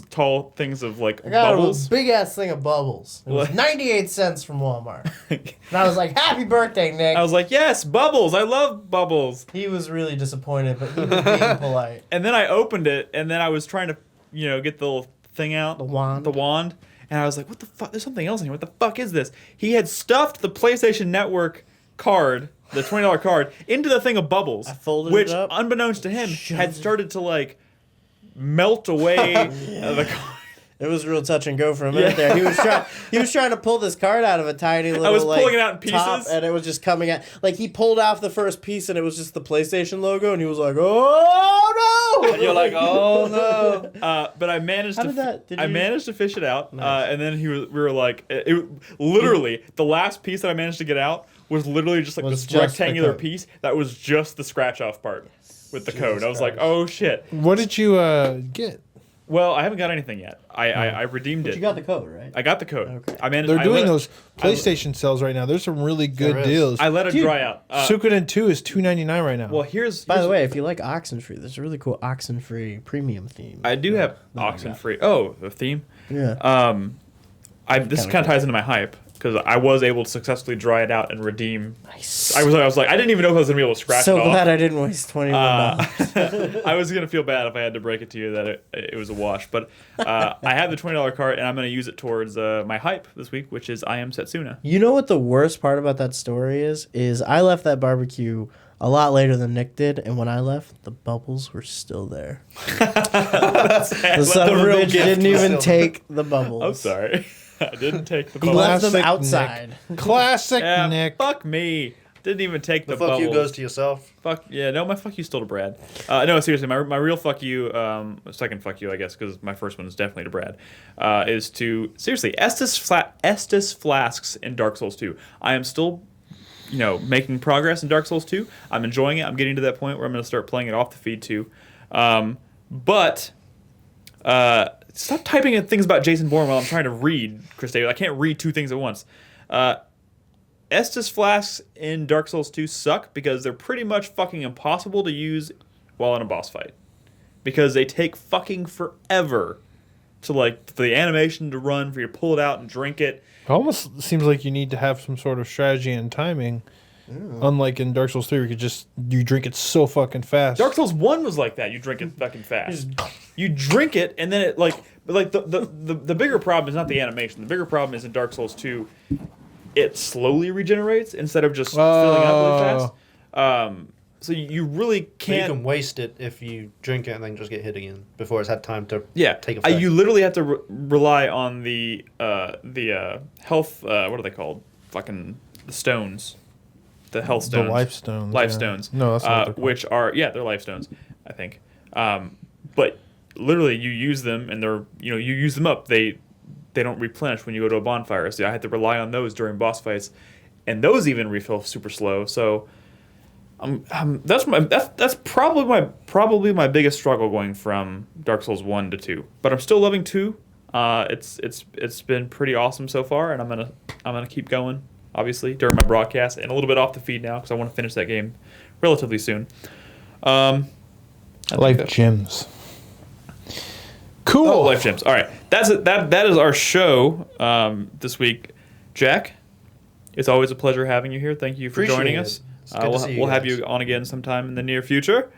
tall things of like I got bubbles. a big ass thing of bubbles. It was What? 98 cents from Walmart. And I was like, "Happy birthday, Nick." I was like, "Yes, bubbles! I love bubbles." He was really disappointed, but he was being polite. And then I opened it, and then I was trying to, get the little thing out, The wand. and I was like, "What the fuck? There's something else in here. What the fuck is this?" He had stuffed the PlayStation Network card, the $20 card, into the thing of bubbles, I folded which, it up. unbeknownst to him, Shoved had it. started to like melt away the card. It was real touch and go for a minute there. He was trying to pull this card out of a tiny little. was pulling it out in top, pieces. and it was just coming out. Like he pulled off the first piece, and it was just the PlayStation logo, and he was like, "Oh no!" And you're like, "Oh no!" But I managed How to. did that- did I you- managed to fish it out, Nice. and then we were like, literally the last piece that I managed to get out was literally just like Was this just the rectangular code. piece that was just the scratch off part with the Jesus code. I was like, Christ. "Oh shit!" What did you get? Well, I haven't got anything yet. I redeemed But it. you got the code, right? I got the code. Okay. I managed. They're I doing let- those PlayStation sales right now. There's some really good There is. deals. I let it Dude, dry out. Suikoden 2 is $2.99 right now. Well, here's By the way, if you like Oxenfree, there's a really cool Oxenfree premium theme. I do have Oxenfree. Oh, the theme. Yeah. This kind of ties into my hype because I was able to successfully dry it out and redeem. Nice. I was like, I didn't even know if I was gonna be able to scratch so it off. glad I didn't waste $21. I was gonna feel bad if I had to break it to you that it was a wash, but I have the $20 card and I'm gonna use it towards my hype this week, which is I Am Setsuna. You know what the worst part about that story is? Is I left that barbecue a lot later than Nick did, and when I left, the bubbles were still there. The son of a real bitch gift didn't was even still there. take the bubbles. I'm sorry, I didn't take the He bubbles. left them Classic outside. Classic Yeah, Nick. fuck me. Didn't even take the The fuck bubbles. you goes to yourself. Fuck yeah, no, my fuck you still to Brad. No, seriously, my real fuck you, second fuck you, I guess, because my first one is definitely to Brad, is to seriously Estes Flasks in Dark Souls 2. I am still, making progress in Dark Souls 2. I'm enjoying it. I'm getting to that point where I'm going to start playing it off the feed too. But Stop typing in things about Jason Bourne while I'm trying to read, Chris David. I can't read two things at once. Estus flasks in Dark Souls 2 suck because they're pretty much fucking impossible to use while in a boss fight. Because they take fucking forever to, like, for the animation to run, for you to pull it out and drink it. It almost seems like you need to have some sort of strategy and timing. Unlike in Dark Souls 3, you drink it so fucking fast. Dark Souls 1 was like that. You drink it fucking fast. You drink it, and then it, like... But, like, the bigger problem is not the animation. The bigger problem is in Dark Souls 2, it slowly regenerates instead of just filling up really fast. So you really can't... You can waste it if you drink it and then just get hit again before it's had time to take effect. You literally have to rely on the health... what are they called? Fucking the stones. The health stones. The life stones. Life stones. No, that's not what they're called. Which are... Yeah, they're life stones, I think. But literally, you use them, and they're... You use them up. They don't replenish when you go to a bonfire. So I had to rely on those during boss fights. And those even refill super slow. So... that's probably my biggest struggle going from Dark Souls 1 to 2. But I'm still loving 2. It's been pretty awesome so far, and I'm gonna keep going, obviously, during my broadcast, and a little bit off the feed now because I want to finish that game relatively soon. Life gems. Cool. Oh, life gems. All right, that is our show this week. Jack, it's always a pleasure having you here. Thank you for joining us. We'll have you on again sometime in the near future,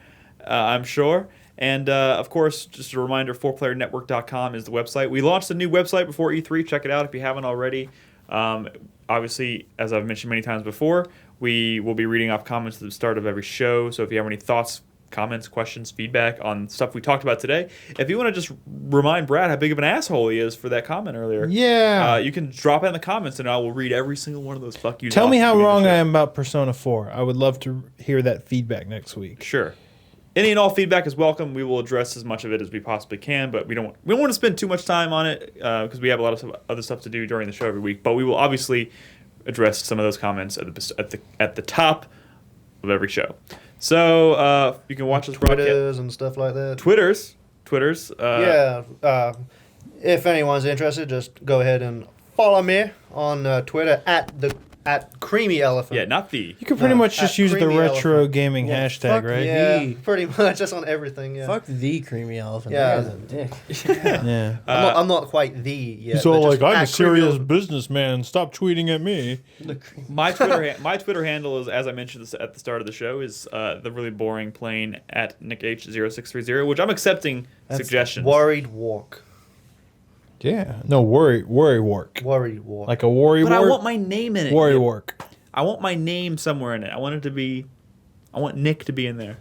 I'm sure. And, of course, just a reminder, 4playernetwork.com is the website. We launched a new website before E3. Check it out if you haven't already. Obviously, as I've mentioned many times before, we will be reading off comments at the start of every show. So if you have any thoughts, comments, questions, feedback on stuff we talked about today, if you want to just remind Brad how big of an asshole he is for that comment earlier, you can drop it in the comments and I will read every single one of those fuck you. Tell me how wrong I am about Persona 4. I would love to hear that feedback next week. Sure. Any and all feedback is welcome. We will address as much of it as we possibly can, but we don't want to spend too much time on it because we have a lot of other stuff to do during the show every week. But we will obviously address some of those comments at the top of every show. So you can watch us Twitters and stuff like that. Twitters. If anyone's interested, just go ahead and follow me on Twitter at Creamy Elephant. Yeah, not the. You can pretty much just use the retro gaming hashtag, right? Yeah, pretty much. Just on everything, yeah. Fuck the Creamy Elephant. Yeah. That guy's a dick. Yeah. I'm not quite the yet. He's all but like, I'm a serious Elephant. businessman. Stop tweeting at me. My Twitter handle is, as I mentioned at the start of the show, is the really boring plain at NickH0630, which I'm accepting suggestions. Worried Walk. Yeah. No, worry work. Worried Walk. Like a worry But work. I want my name in it. Worry work. I want my name somewhere in it. I want Nick to be in there.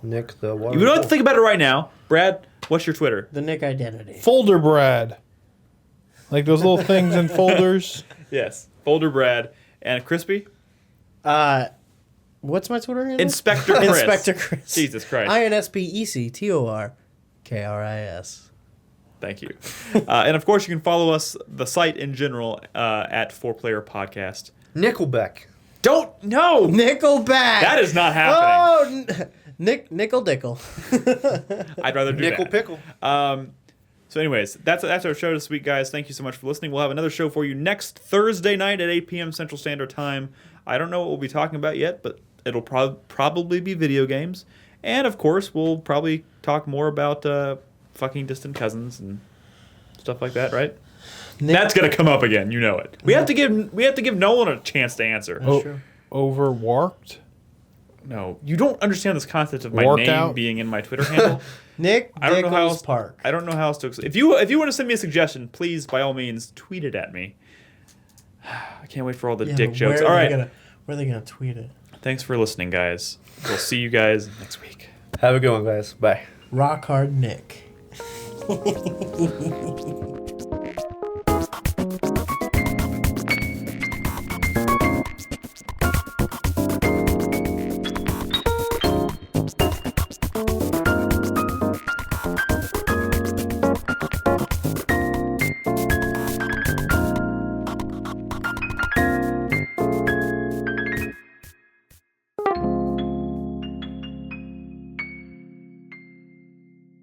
Nick the Worried You don't have to Walk. think about it right now. Brad, what's your Twitter? The Nick identity. Folder Brad. Like those little things in folders. Yes. Folder Brad. And Krispy? What's my Twitter handle? Inspector Chris. Inspector Chris. Jesus Christ. INSPECTORKRIS. Thank you. And of course, you can follow us, the site in general, at 4Player Podcast. Nickelback. No! Nickelback. That is not happening. Oh, Nickel Dickle. I'd rather do Nickel that. Pickle. So anyways, that's our show this week, guys. Thank you so much for listening. We'll have another show for you next Thursday night at 8 p.m. Central Standard Time. I don't know what we'll be talking about yet, but it'll probably be video games. And, of course, we'll probably talk more about fucking distant cousins and stuff like that, right? That's gonna come up again, you know it. We have to give Nolan a chance to answer. Overworked? No, you don't understand this concept of my Workout? name being in my Twitter handle. Nick I don't know how Dickles else. Park. I don't know how else to. If you want to send me a suggestion, please by all means tweet it at me. I can't wait for all the dick but jokes. where All are right, they where are they gonna tweet it? thanks for listening, guys. We'll see you guys next week. Have a good one, guys. Bye. Rock Hard Nick.